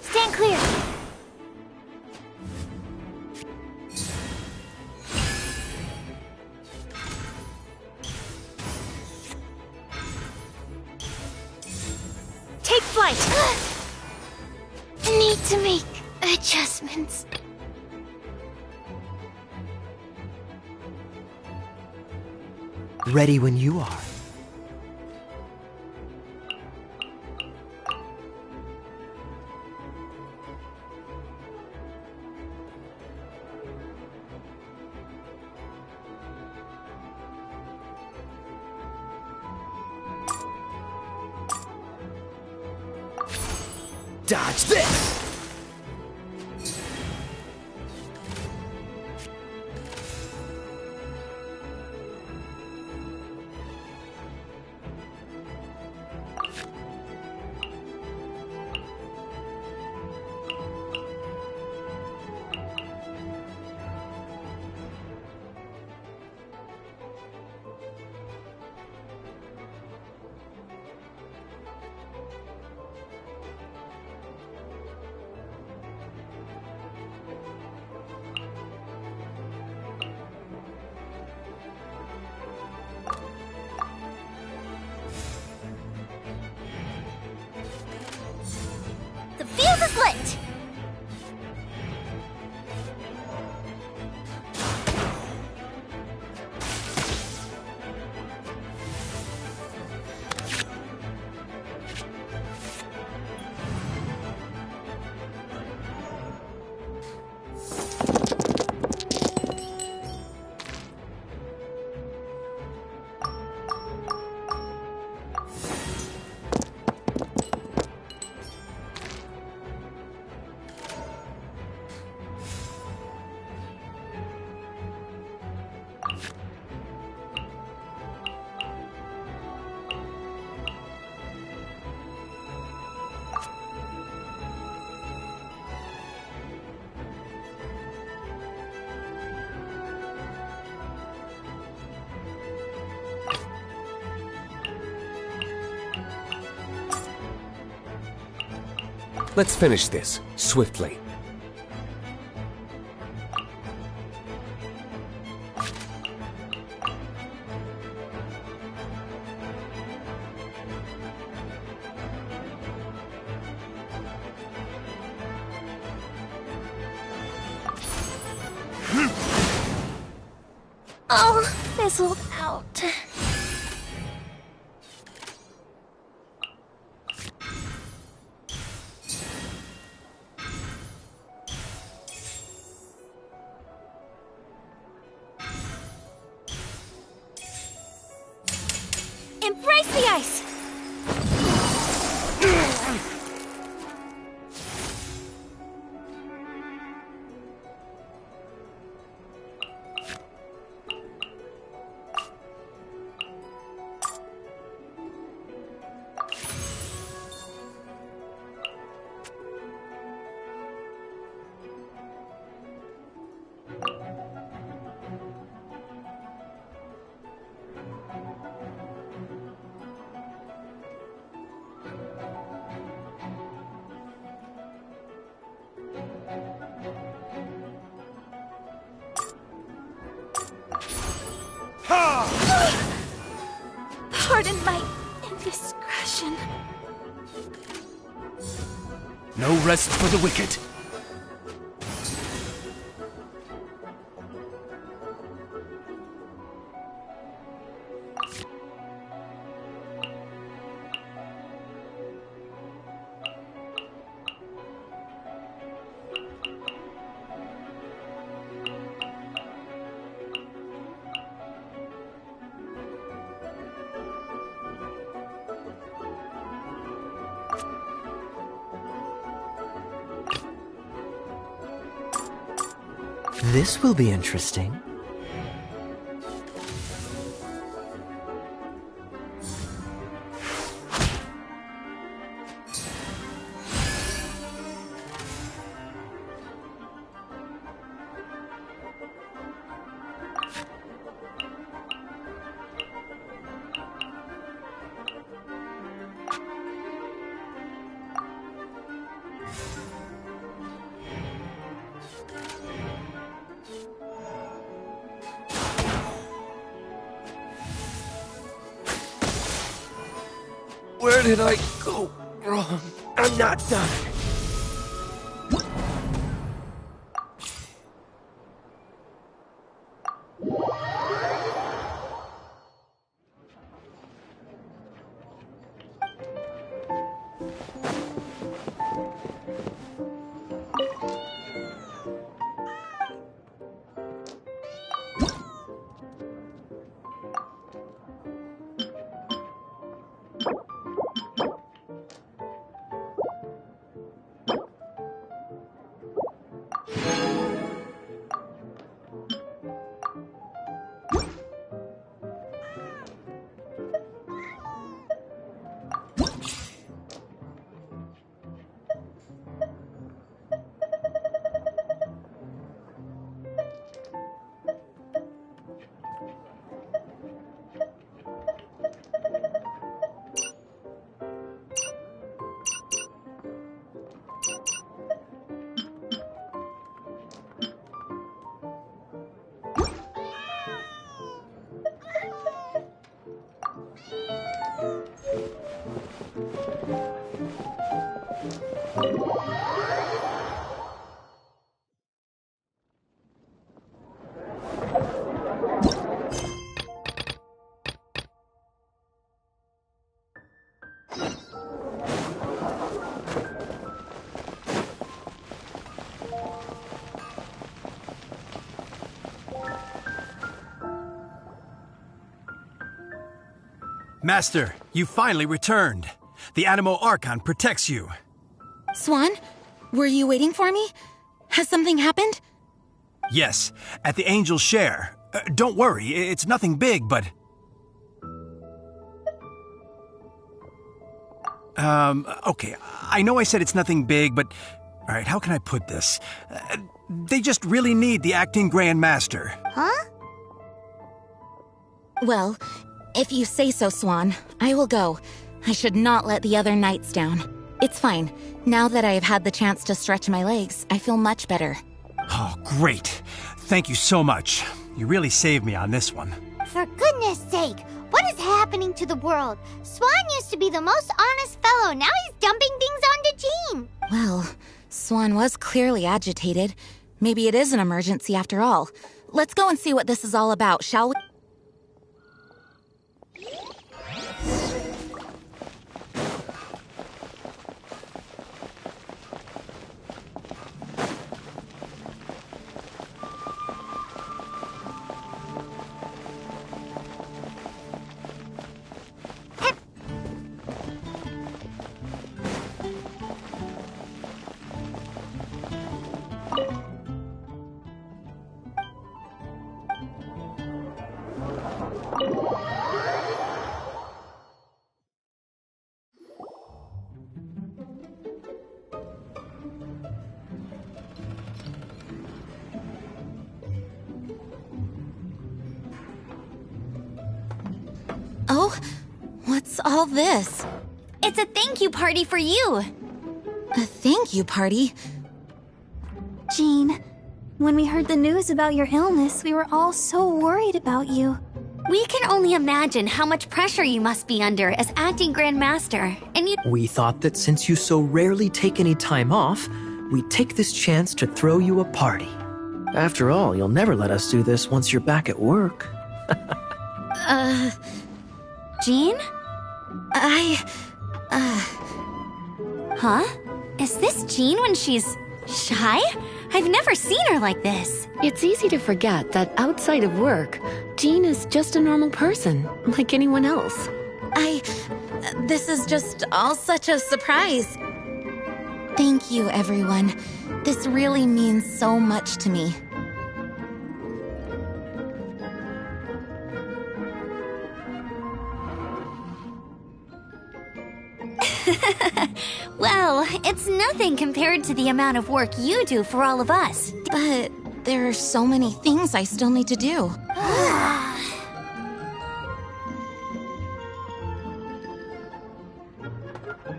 Stand clear! Take flight! Need to make adjustments. Ready when you are. Dodge this! Let's finish this, swiftly. Oh, fizzled out. Embrace the ice! Pardon my indiscretion. No rest for the wicked. This will be interesting. Where did I go wrong? I'm not done. Master, you finally returned. The Animo Archon protects you. Swan, were you waiting for me? Has something happened? Yes, at the Angel's Share. Don't worry, it's nothing big, but... Okay, I know I said it's nothing big, but... Alright, how can I put this? They just really need the acting Grand Master. Huh? Well, if you say so, Swan, I will go. I should not let the other knights down. It's fine. Now that I have had the chance to stretch my legs, I feel much better. Oh, great. Thank you so much. You really saved me on this one. For goodness sake, what is happening to the world? Swan used to be the most honest fellow. Now he's dumping things onto Jean. Well, Swan was clearly agitated. Maybe it is an emergency after all. Let's go and see what this is all about, shall we? Oh, what's all this? It's a thank you party for you. A thank you party? Jean, when we heard the news about your illness, we were all so worried about you. We can only imagine how much pressure you must be under as acting Grand Master, and you— We thought that since you so rarely take any time off, we'd take this chance to throw you a party. After all, you'll never let us do this once you're back at work. Jean? Huh? Is this Jean when she's shy? I've never seen her like this. It's easy to forget that outside of work, Jean is just a normal person, like anyone else. This is just all such a surprise. Thank you, everyone. This really means so much to me. Well, it's nothing compared to the amount of work you do for all of us. But there are so many things I still need to do.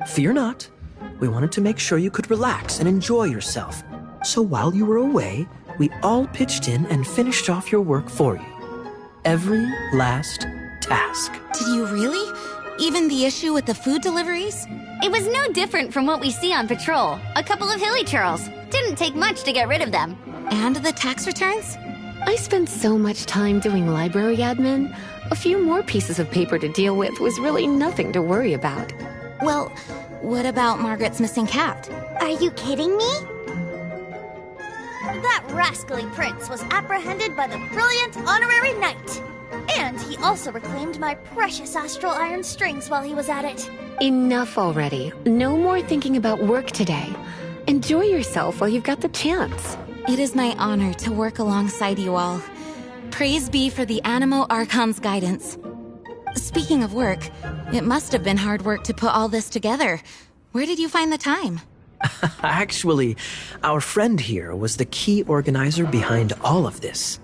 Fear not. We wanted to make sure you could relax and enjoy yourself. So while you were away, we all pitched in and finished off your work for you. Every last task. Did you really? Even the issue with the food deliveries? It was no different from what we see on patrol. A couple of hilly churls. Didn't take much to get rid of them. And the tax returns? I spent so much time doing library admin. A few more pieces of paper to deal with was really nothing to worry about. Well, what about Margaret's missing cat? Are you kidding me? That rascally prince was apprehended by the brilliant honorary knight. And he also reclaimed my precious astral iron strings while he was at it. Enough already. No more thinking about work today. Enjoy yourself while you've got the chance. It is my honor to work alongside you all. Praise be for the Animo Archon's guidance. Speaking of work, it must have been hard work to put all this together. Where did you find the time? Actually, our friend here was the key organizer behind all of this.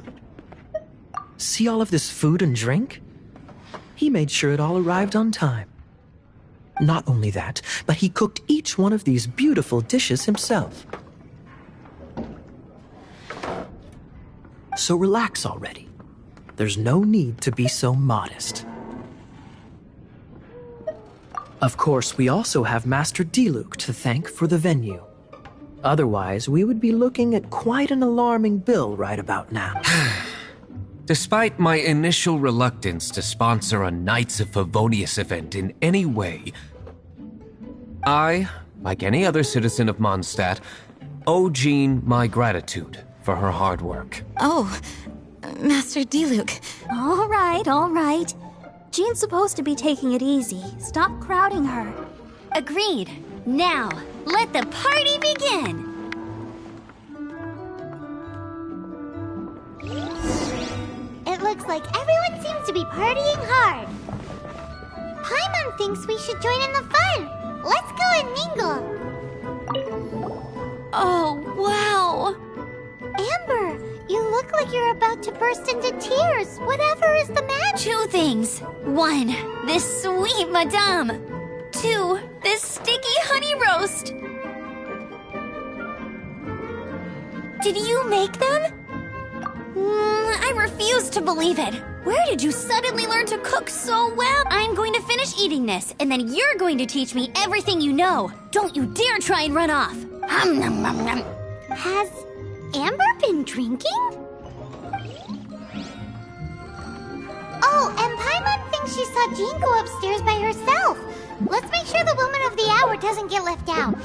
See all of this food and drink? He made sure it all arrived on time. Not only that, but he cooked each one of these beautiful dishes himself. So relax already. There's no need to be so modest. Of course, we also have Master Diluc to thank for the venue. Otherwise, we would be looking at quite an alarming bill right about now. Despite my initial reluctance to sponsor a Knights of Favonius event in any way, I, like any other citizen of Mondstadt, owe Jean my gratitude for her hard work. Oh, Master Diluc. All right. Jean's supposed to be taking it easy. Stop crowding her. Agreed. Now, let the party begin! It looks like everyone seems to be partying hard. Paimon thinks we should join in the fun. Let's go and mingle. Oh, wow. Amber, you look like you're about to burst into tears. Whatever is the matter? 2 things. 1, this sweet madame. 2, this sticky honey Did you make them? I refuse to believe it. Where did you suddenly learn to cook so well? I'm going to finish eating this, and then you're going to teach me everything you know. Don't you dare try and run off. Has Amber been drinking? Oh, and Paimon thinks she saw Jean go upstairs by herself. Let's make sure the woman of the hour doesn't get left out.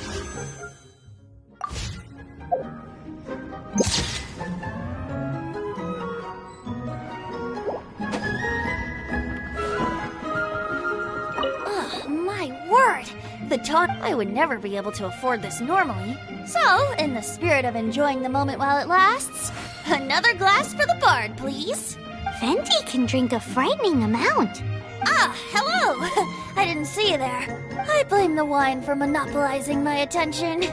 My word! The talk I would never be able to afford this normally. So, in the spirit of enjoying the moment while it lasts, another glass for the bard, please. Venti can drink a frightening amount. Ah, hello! I didn't see you there. I blame the wine for monopolizing my attention.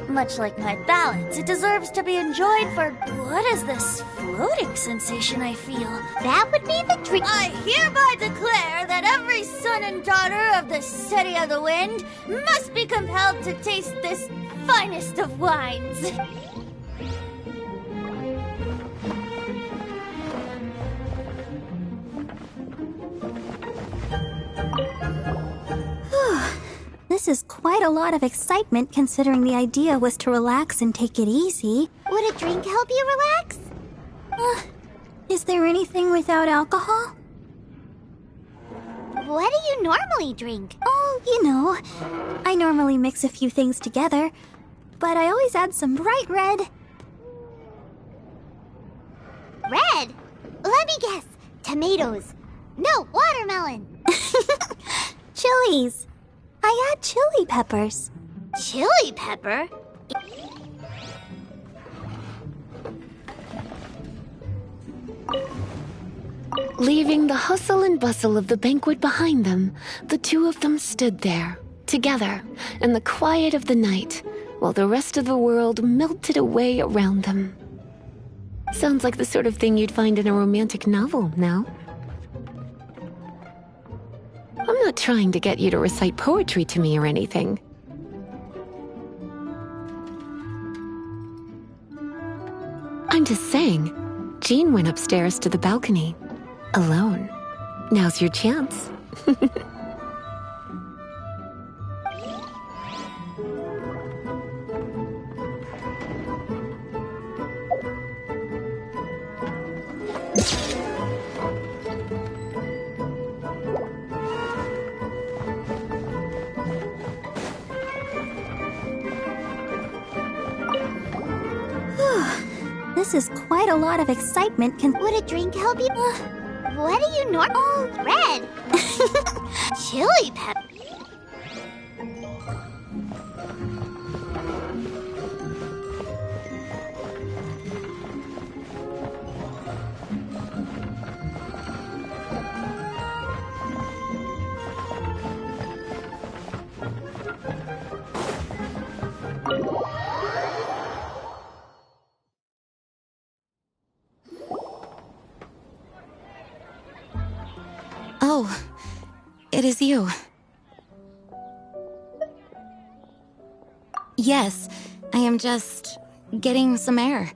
Much like my ballads, it deserves to be enjoyed for what is this floating sensation I feel? That would be the drink. I hereby declare that every son and daughter of the City of the Wind must be compelled to taste this finest of wines. This is quite a lot of excitement considering the idea was to relax and take it easy. Would a drink help you relax? Is there anything without alcohol? What do you normally drink? Oh, you know, I normally mix a few things together, but I always add some bright red. Red? Let me guess. Tomatoes. No, watermelon. Chilies. I add chili peppers. Chili pepper? Leaving the hustle and bustle of the banquet behind them, the two of them stood there, together, in the quiet of the night, while the rest of the world melted away around them. Sounds like the sort of thing you'd find in a romantic novel, now. I'm not trying to get you to recite poetry to me or anything. I'm just saying, Jean went upstairs to the balcony, alone. Now's your chance. This is quite a lot of excitement. Would a drink help you? What do you Oh, red. Chili pepper. Oh, it is you. Yes, I am just getting some air.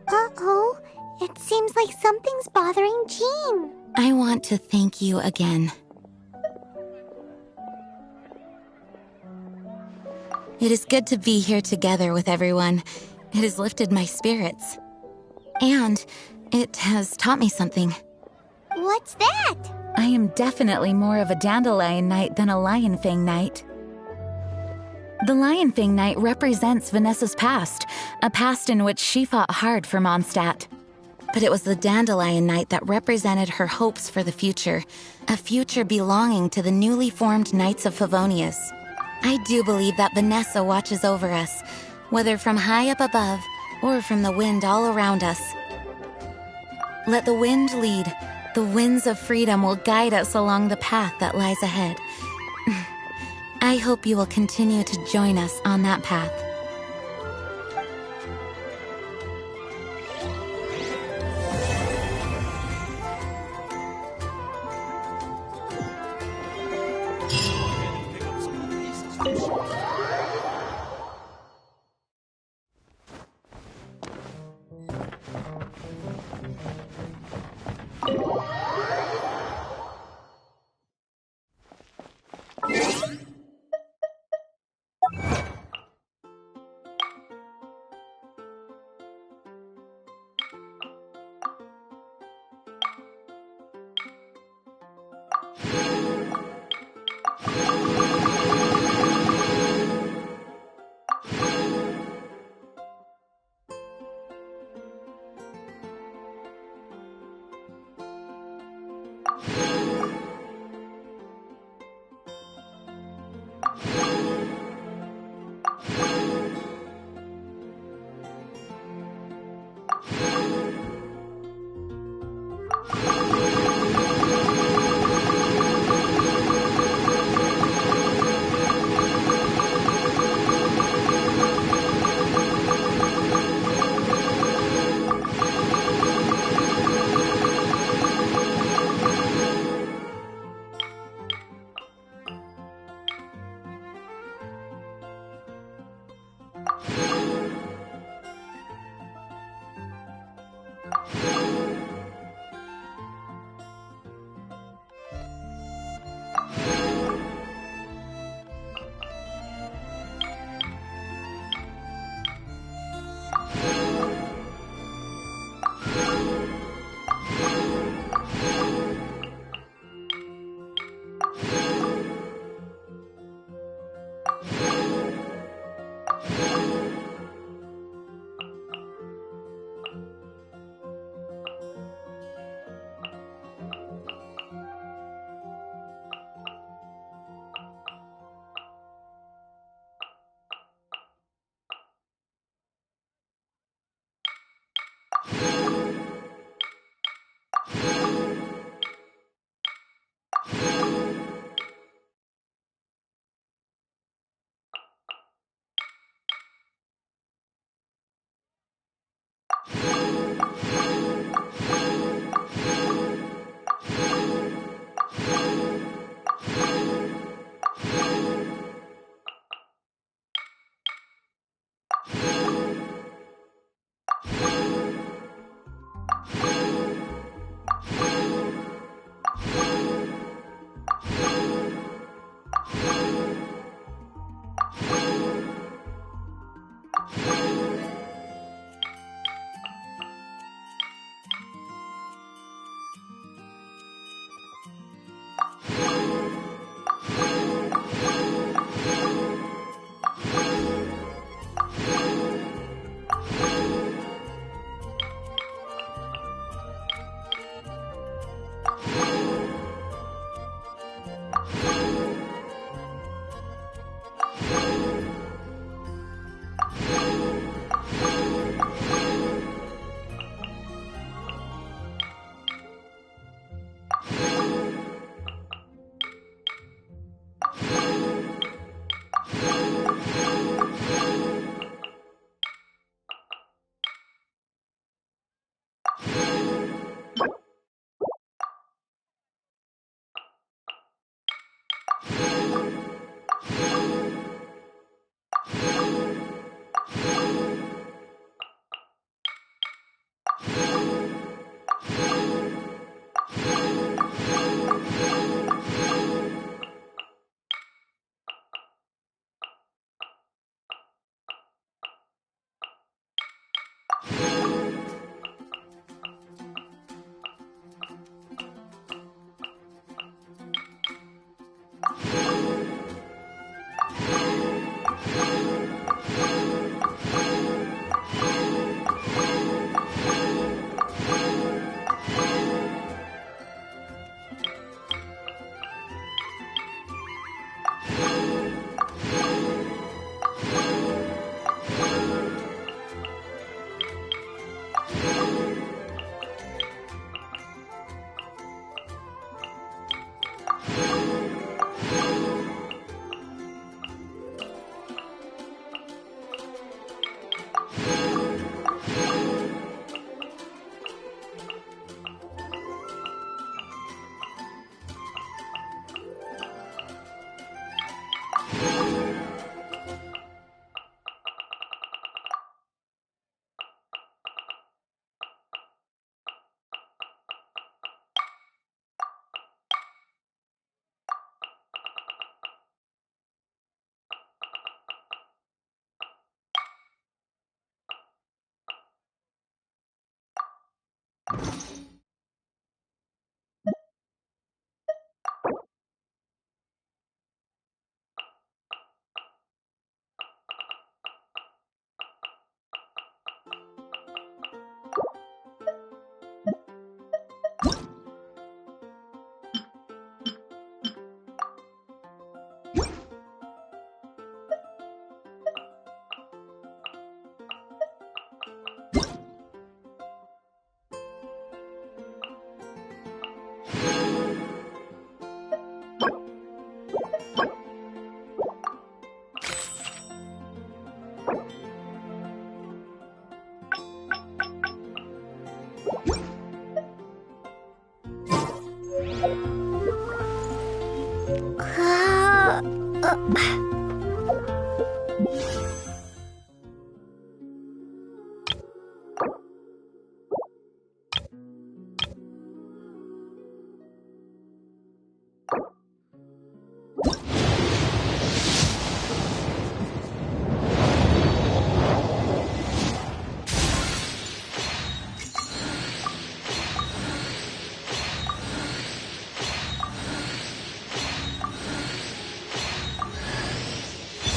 Uh-oh, it seems like something's bothering Jean. I want to thank you again. It is good to be here together with everyone. It has lifted my spirits. And it has taught me something. What's that? I am definitely more of a Dandelion Knight than a Lion Fang Knight. The Lion Fang Knight represents Vanessa's past, a past in which she fought hard for Mondstadt. But it was the Dandelion Knight that represented her hopes for the future, a future belonging to the newly formed Knights of Favonius. I do believe that Vanessa watches over us, whether from high up above or from the wind all around us. Let the wind lead. The winds of freedom will guide us along the path that lies ahead. I hope you will continue to join us on that path.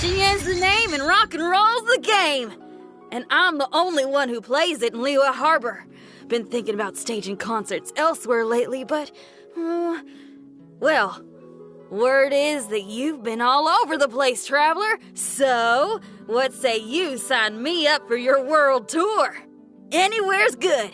Xian's the name and rock and roll's the game. And I'm the only one who plays it in Liyue Harbor. Been thinking about staging concerts elsewhere lately, but... well, word is that you've been all over the place, traveler. So, what say you sign me up for your world tour? Anywhere's good.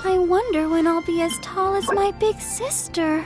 I wonder when I'll be as tall as my big sister.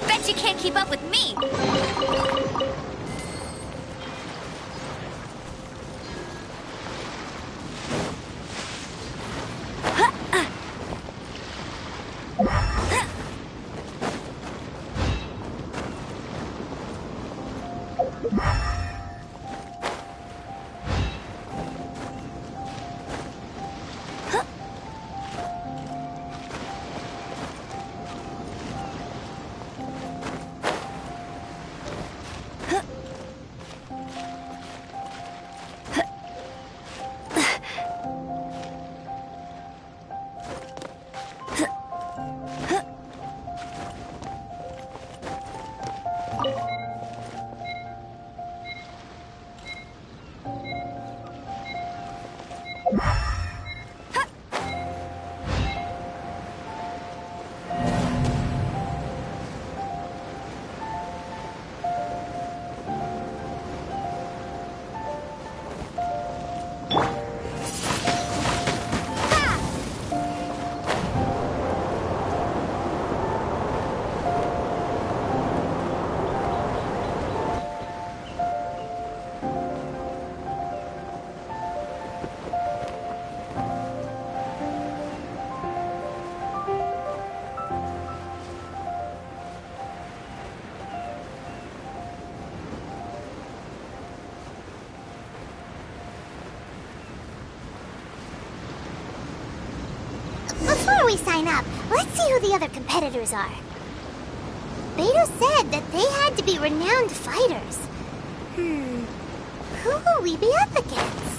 Bet you can't keep up with me! Before we sign up, let's see who the other competitors are. Beto said that they had to be renowned fighters. Who will we be up against?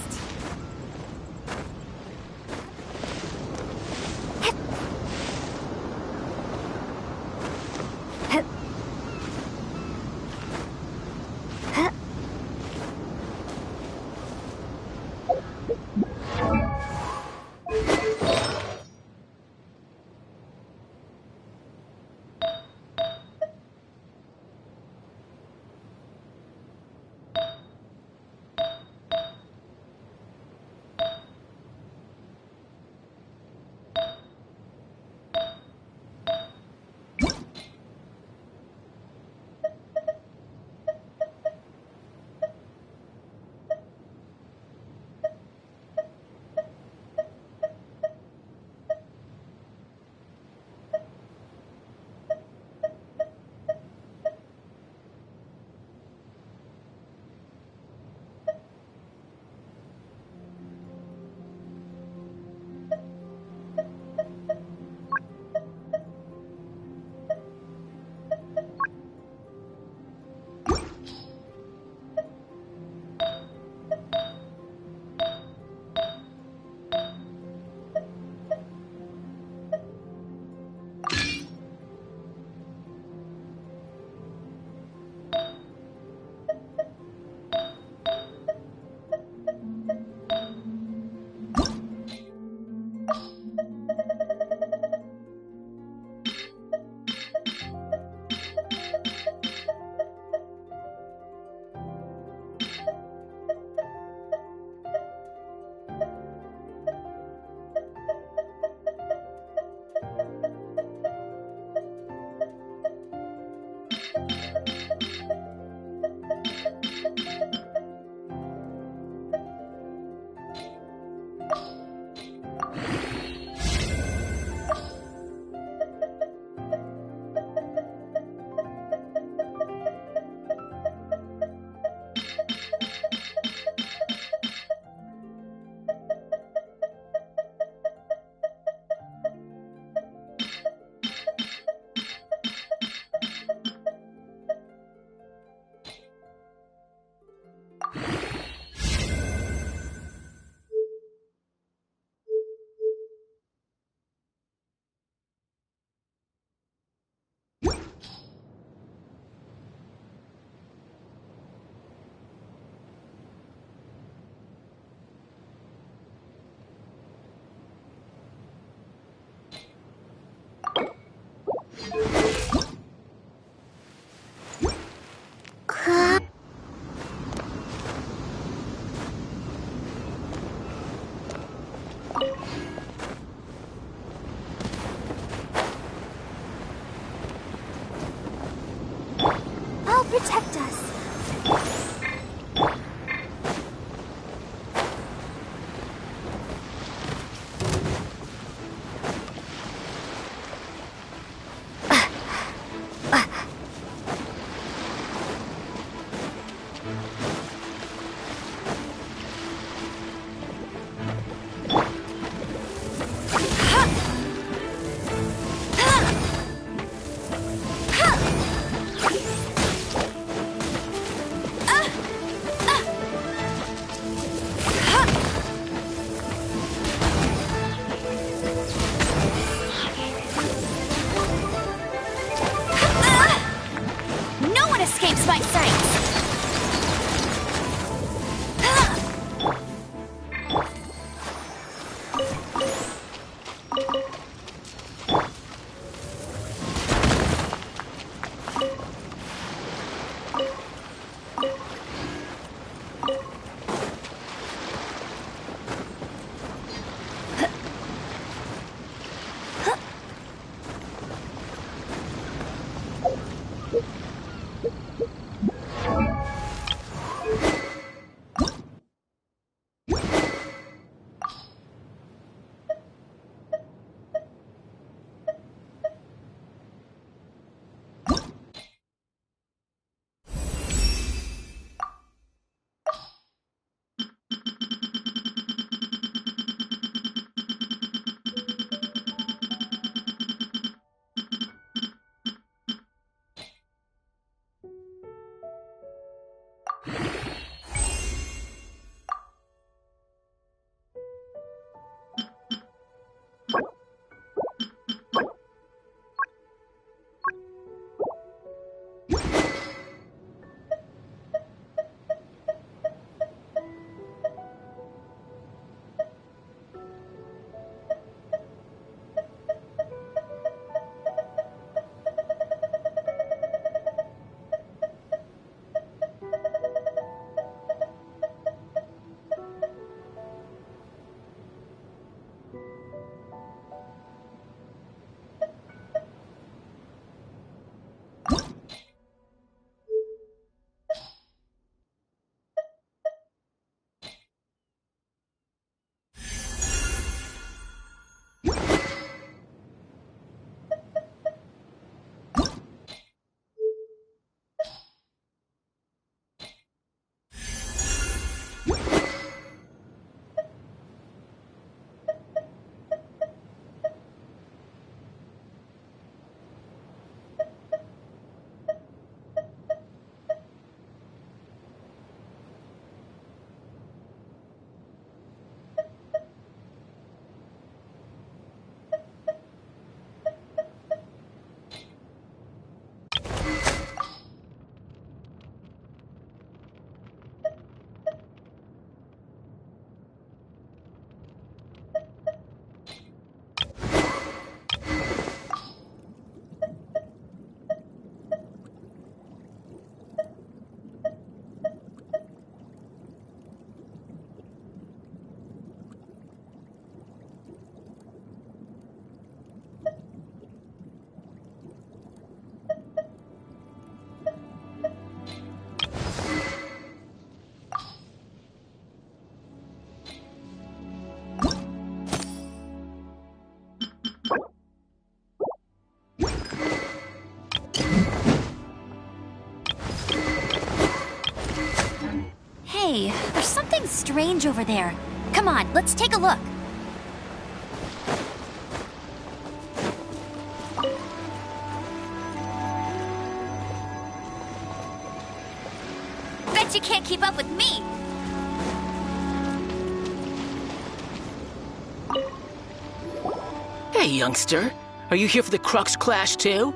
something strange over there. Come on, let's take a look. Bet you can't keep up with me. Hey, youngster. Are you here for the Crux Clash, too?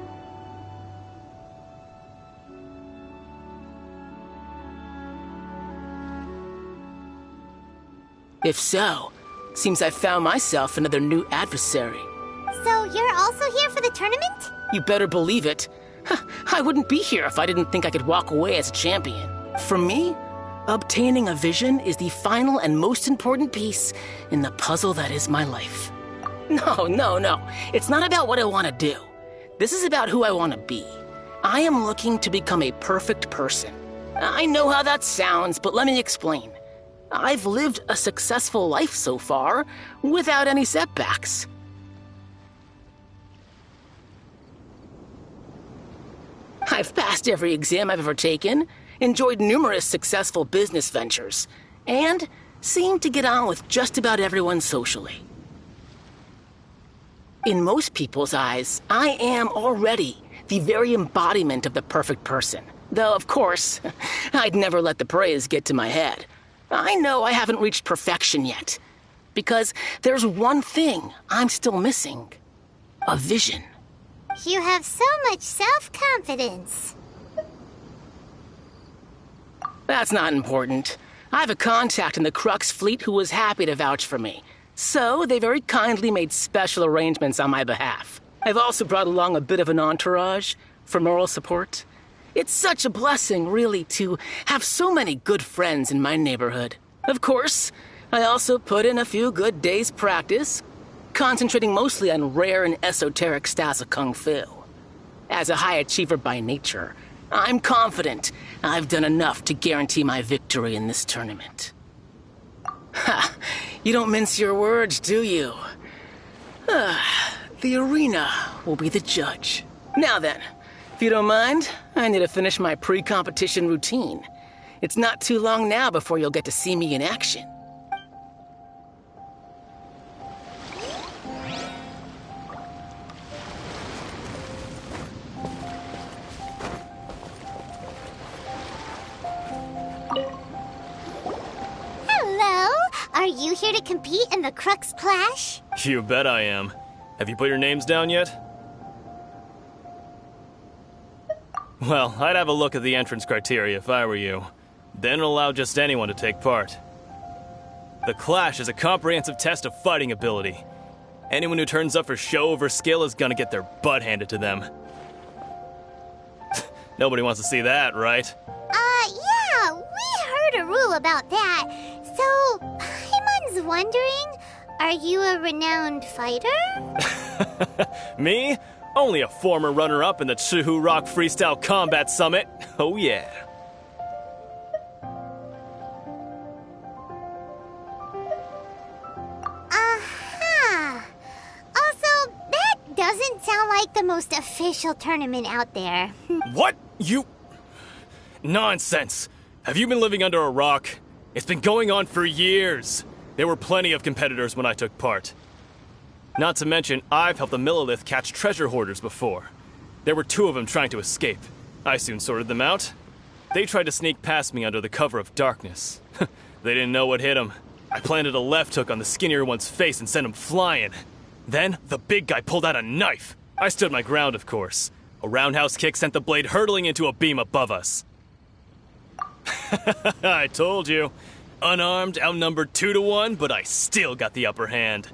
If so, seems I found myself another new adversary. So you're also here for the tournament? You better believe it. I wouldn't be here if I didn't think I could walk away as a champion. For me, obtaining a vision is the final and most important piece in the puzzle that is my life. No. It's not about what I want to do. This is about who I want to be. I am looking to become a perfect person. I know how that sounds, but let me explain. I've lived a successful life so far, without any setbacks. I've passed every exam I've ever taken, enjoyed numerous successful business ventures, and seemed to get on with just about everyone socially. In most people's eyes, I am already the very embodiment of the perfect person. Though, of course, I'd never let the praise get to my head. I know I haven't reached perfection yet, because there's one thing I'm still missing. A vision. You have so much self-confidence. That's not important. I have a contact in the Crux fleet who was happy to vouch for me. So they very kindly made special arrangements on my behalf. I've also brought along a bit of an entourage for moral support. It's such a blessing, really, to have so many good friends in my neighborhood. Of course, I also put in a few good days' practice, concentrating mostly on rare and esoteric styles of Kung Fu. As a high achiever by nature, I'm confident I've done enough to guarantee my victory in this tournament. Ha! You don't mince your words, do you? The arena will be the judge. Now then, if you don't mind, I need to finish my pre-competition routine. It's not too long now before you'll get to see me in action. Hello? Are you here to compete in the Crux Clash? You bet I am. Have you put your names down yet? Well, I'd have a look at the entrance criteria if I were you. Then allow just anyone to take part. The Clash is a comprehensive test of fighting ability. Anyone who turns up for show over skill is gonna get their butt handed to them. Nobody wants to see that, right? Yeah, we heard a rule about that. So, Paimon's wondering, are you a renowned fighter? Me? Only a former runner-up in the Chihu Rock Freestyle Combat Summit. Oh yeah. Aha! Also, that doesn't sound like the most official tournament out there. What? You... Nonsense. Have you been living under a rock? It's been going on for years. There were plenty of competitors when I took part. Not to mention, I've helped the Millilith catch treasure hoarders before. There were 2 of them trying to escape. I soon sorted them out. They tried to sneak past me under the cover of darkness. They didn't know what hit them. I planted a left hook on the skinnier one's face and sent him flying. Then, the big guy pulled out a knife. I stood my ground, of course. A roundhouse kick sent the blade hurtling into a beam above us. I told you. Unarmed, outnumbered 2-1, but I still got the upper hand.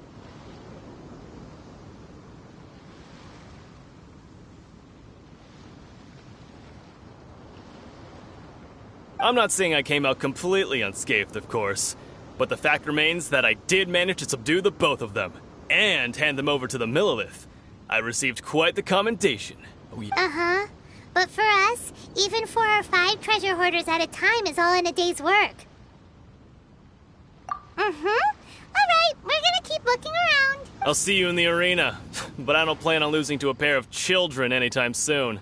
I'm not saying I came out completely unscathed, of course, but the fact remains that I did manage to subdue the both of them, and hand them over to the Millilith. I received quite the commendation. Oh, yeah. Uh-huh. But for us, even 4 or 5 treasure hoarders at a time is all in a day's work. Alright, we're gonna keep looking around. I'll see you in the arena, but I don't plan on losing to a pair of children anytime soon.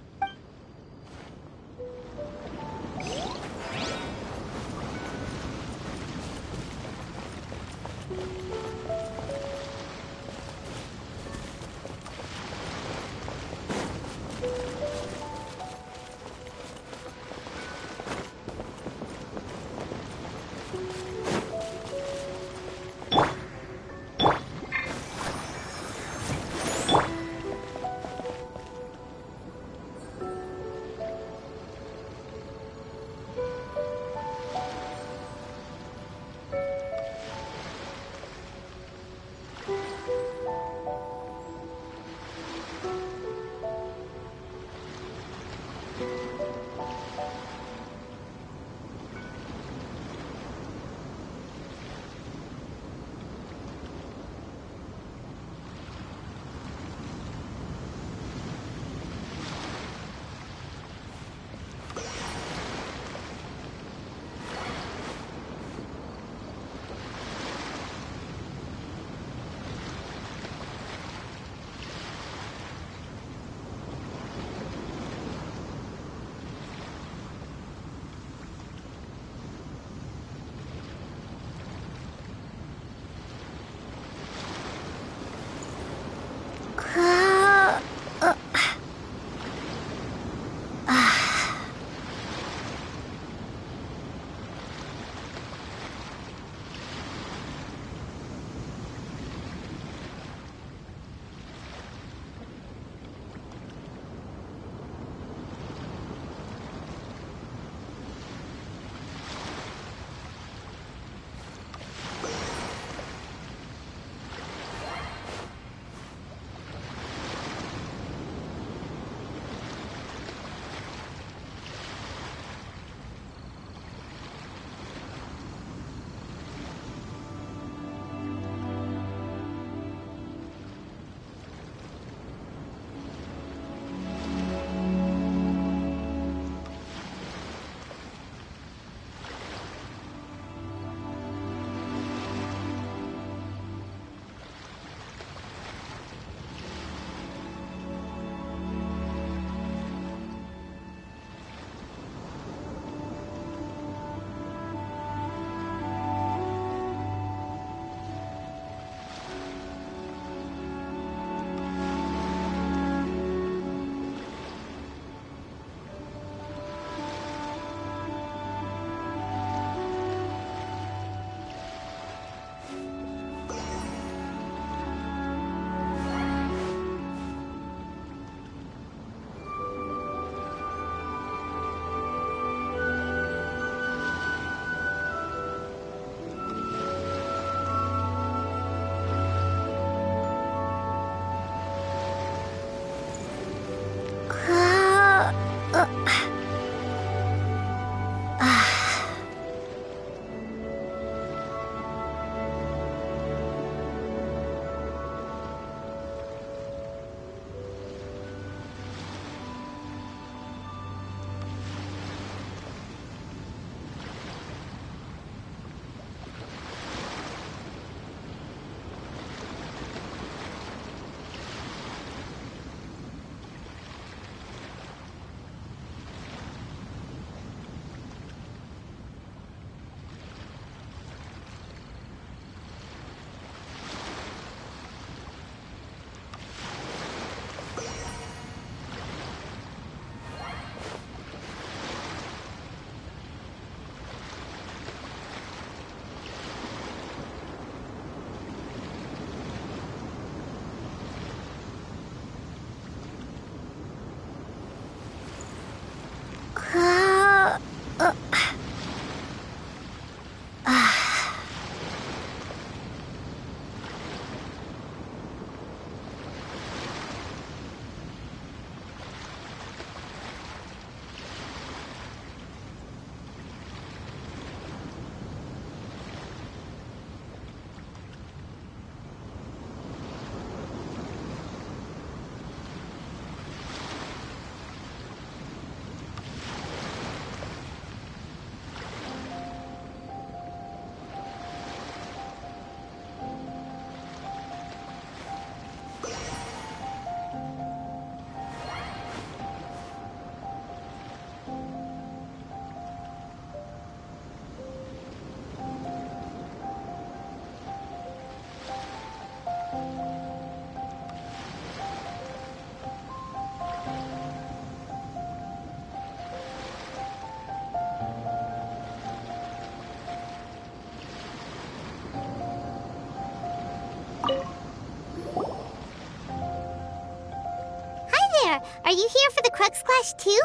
Are you here for the Crux Clash too?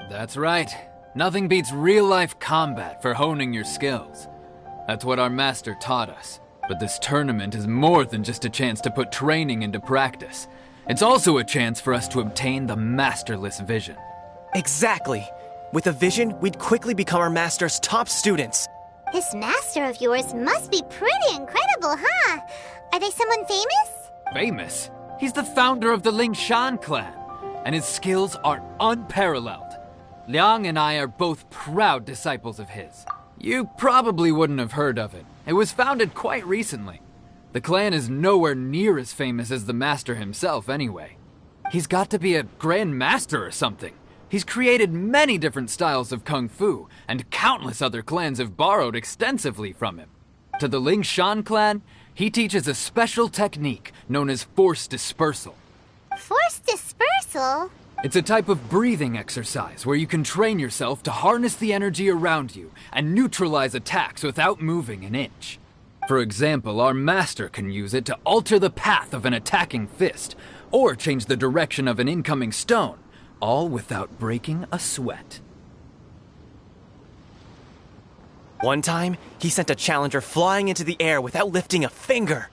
That's right. Nothing beats real-life combat for honing your skills. That's what our master taught us. But this tournament is more than just a chance to put training into practice. It's also a chance for us to obtain the masterless vision. Exactly. With a vision, we'd quickly become our master's top students. This master of yours must be pretty incredible, huh? Are they someone famous? Famous? He's the founder of the Lingshan clan, and his skills are unparalleled. Liang and I are both proud disciples of his. You probably wouldn't have heard of it. It was founded quite recently. The clan is nowhere near as famous as the master himself anyway. He's got to be a grand master or something. He's created many different styles of kung fu, and countless other clans have borrowed extensively from him. To the Lingshan clan, he teaches a special technique known as force dispersal. Force dispersal? It's a type of breathing exercise where you can train yourself to harness the energy around you and neutralize attacks without moving an inch. For example, our master can use it to alter the path of an attacking fist, or change the direction of an incoming stone, all without breaking a sweat. One time, he sent a challenger flying into the air without lifting a finger.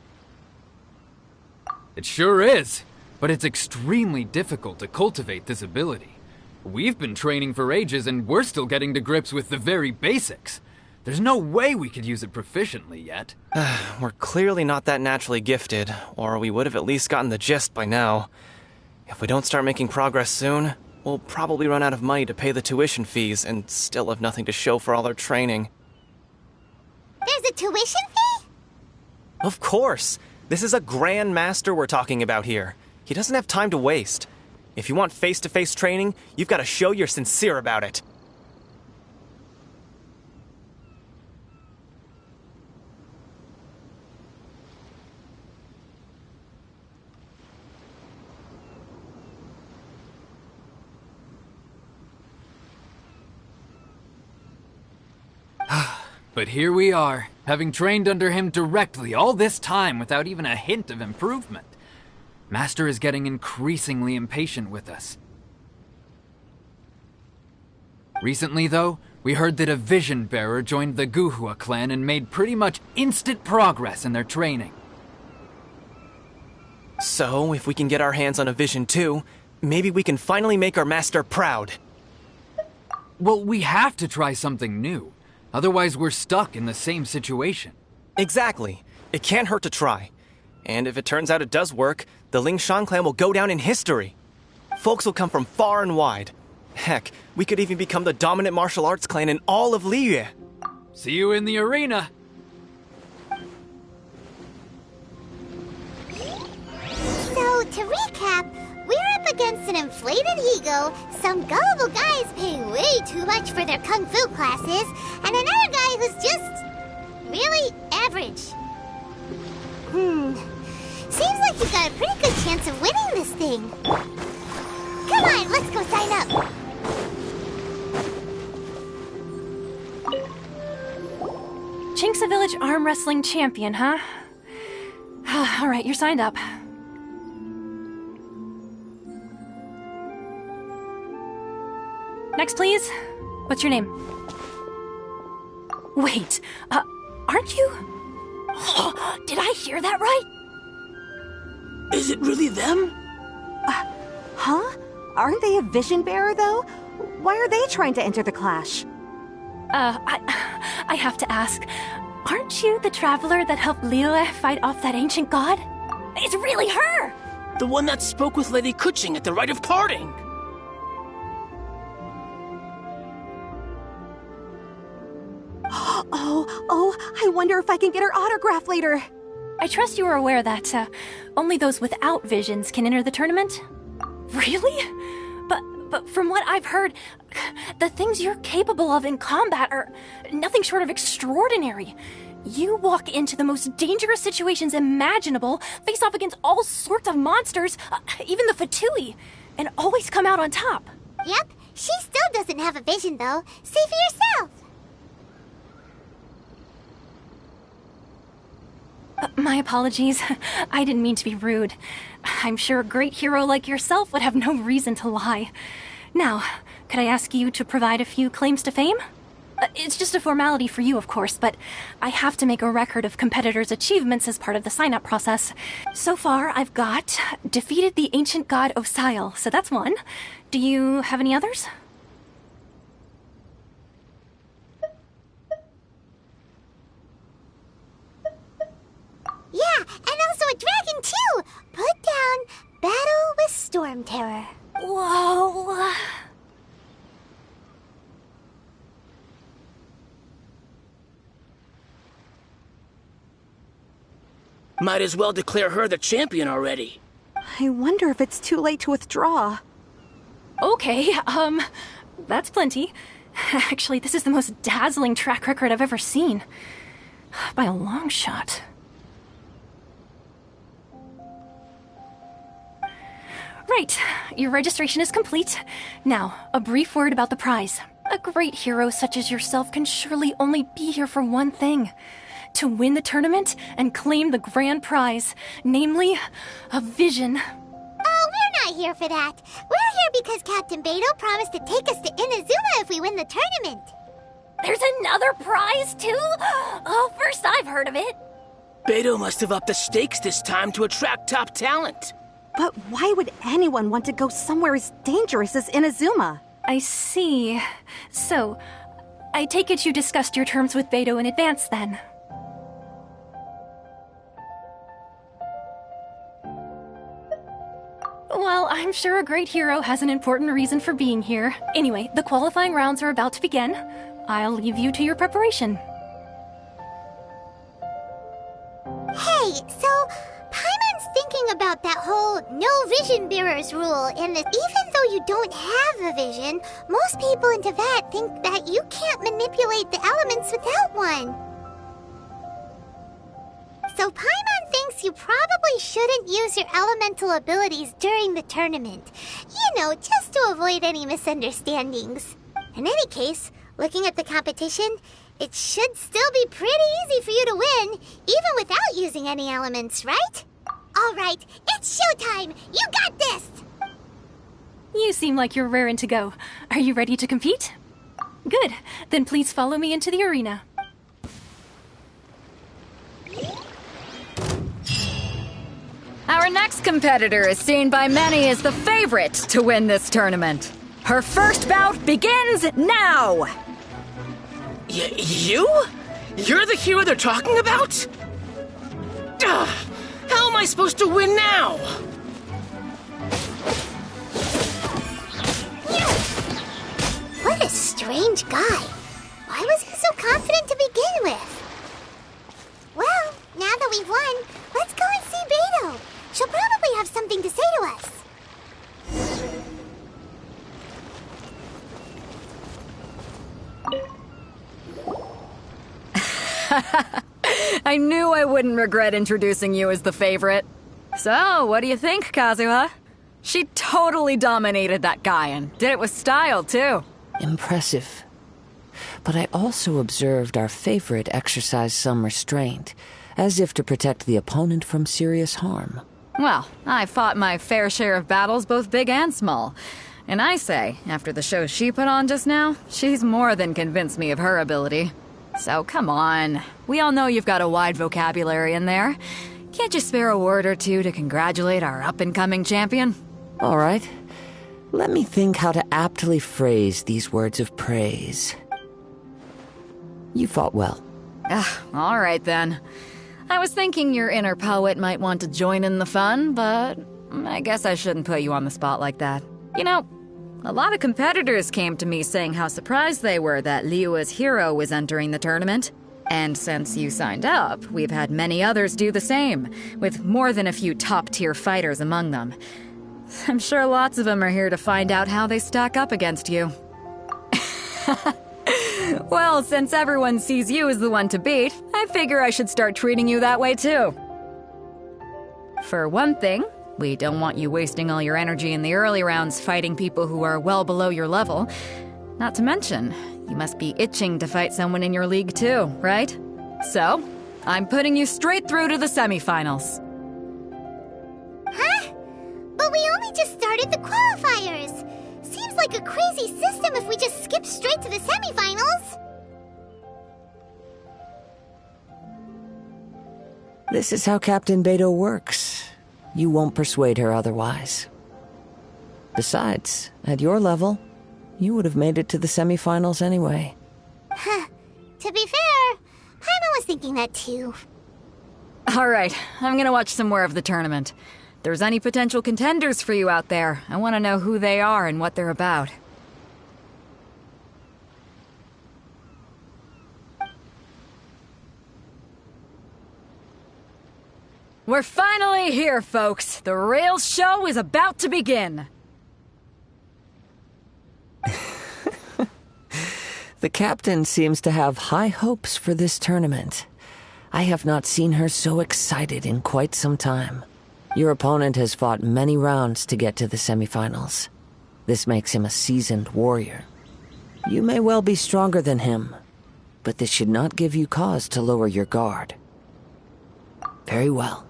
It sure is. But it's extremely difficult to cultivate this ability. We've been training for ages and we're still getting to grips with the very basics. There's no way we could use it proficiently yet. We're clearly not that naturally gifted, or we would have at least gotten the gist by now. If we don't start making progress soon, we'll probably run out of money to pay the tuition fees and still have nothing to show for all our training. There's a tuition fee? Of course! This is a grand master we're talking about here. He doesn't have time to waste. If you want face-to-face training, you've got to show you're sincere about it. But here we are, having trained under him directly all this time without even a hint of improvement. Master is getting increasingly impatient with us. Recently, though, we heard that a vision bearer joined the Guhua clan and made pretty much instant progress in their training. So, if we can get our hands on a vision too, maybe we can finally make our master proud. Well, we have to try something new. Otherwise, we're stuck in the same situation. Exactly. It can't hurt to try. And if it turns out it does work, the Lingshan clan will go down in history. Folks will come from far and wide. Heck, we could even become the dominant martial arts clan in all of Liyue. See you in the arena. So, to recap, we're up against an inflated ego, some gullible guys paying way too much for their kung fu classes, and another guy who's just really average. Seems like you've got a pretty good chance of winning this thing. Come on, let's go sign up. Chinksa Village Arm Wrestling Champion, huh? All right, you're signed up. Next, please. What's your name? Wait, aren't you? Did I hear that right? Is it really them? Huh? Aren't they a vision bearer, though? Why are they trying to enter the clash? I have to ask, aren't you the traveler that helped Liyue fight off that ancient god? It's really her! The one that spoke with Lady Kuching at the rite of parting! I wonder if I can get her autograph later. I trust you are aware that only those without visions can enter the tournament? Really? But from what I've heard, the things you're capable of in combat are nothing short of extraordinary. You walk into the most dangerous situations imaginable, face off against all sorts of monsters, even the Fatui, and always come out on top. Yep, she still doesn't have a vision, though. See for yourself. My apologies. I didn't mean to be rude. I'm sure a great hero like yourself would have no reason to lie. Now, could I ask you to provide a few claims to fame? It's just a formality for you, of course, but I have to make a record of competitors' achievements as part of the sign-up process. So far, I've got defeated the ancient god Osile, so that's one. Do you have any others? Yeah, and also a dragon too! Put down Battle with Storm Terror. Whoa! Might as well declare her the champion already. I wonder if it's too late to withdraw. Okay, that's plenty. Actually, this is the most dazzling track record I've ever seen. By a long shot. Right, your registration is complete. Now, a brief word about the prize. A great hero such as yourself can surely only be here for one thing. To win the tournament and claim the grand prize, namely, a vision. Oh, we're not here for that. We're here because Captain Beto promised to take us to Inazuma if we win the tournament. There's another prize, too? Oh, first I've heard of it. Beto must have upped the stakes this time to attract top talent. But why would anyone want to go somewhere as dangerous as Inazuma? I see. So, I take it you discussed your terms with Beto in advance, then? Well, I'm sure a great hero has an important reason for being here. Anyway, the qualifying rounds are about to begin. I'll leave you to your preparation. Hey, so Paimon's thinking about that whole no vision bearers rule in this. Even though you don't have a vision, most people in Teyvat think that you can't manipulate the elements without one. So Paimon thinks you probably shouldn't use your elemental abilities during the tournament. You know, just to avoid any misunderstandings. In any case, looking at the competition, it should still be pretty easy for you to win, even without using any elements, right? All right, it's showtime! You got this! You seem like you're raring to go. Are you ready to compete? Good. Then please follow me into the arena. Our next competitor is seen by many as the favorite to win this tournament. Her first bout begins now! You? You're the hero they're talking about? How am I supposed to win now? What a strange guy. Why was he so confident to begin with? Well, now that we've won, let's go and see Beto. She'll probably have something to say to us. I knew I wouldn't regret introducing you as the favorite. So, what do you think, Kazuha? She totally dominated that guy and did it with style, too. Impressive. But I also observed our favorite exercise some restraint, as if to protect the opponent from serious harm. Well, I fought my fair share of battles, both big and small. And I say, after the show she put on just now, she's more than convinced me of her ability. So come on. We all know you've got a wide vocabulary in there. Can't you spare a word or two to congratulate our up-and-coming champion? All right. Let me think how to aptly phrase these words of praise. You fought well. All right then. I was thinking your inner poet might want to join in the fun, but I guess I shouldn't put you on the spot like that. You know, a lot of competitors came to me saying how surprised they were that Liyue's hero was entering the tournament. And since you signed up, we've had many others do the same, with more than a few top-tier fighters among them. I'm sure lots of them are here to find out how they stack up against you. Well, since everyone sees you as the one to beat, I figure I should start treating you that way too. For one thing, we don't want you wasting all your energy in the early rounds fighting people who are well below your level. Not to mention, you must be itching to fight someone in your league too, right? So, I'm putting you straight through to the semifinals. Huh? But we only just started the qualifiers. Seems like a crazy system if we just skip straight to the semifinals. This is how Captain Beto works. You won't persuade her otherwise. Besides, at your level, you would have made it to the semifinals anyway. Huh. To be fair, Paimon was thinking that too. Alright, I'm gonna watch some more of the tournament. If there's any potential contenders for you out there, I want to know who they are and what they're about. We're finally here, folks. The Rails show is about to begin. The captain seems to have high hopes for this tournament. I have not seen her so excited in quite some time. Your opponent has fought many rounds to get to the semifinals. This makes him a seasoned warrior. You may well be stronger than him, but this should not give you cause to lower your guard. Very well.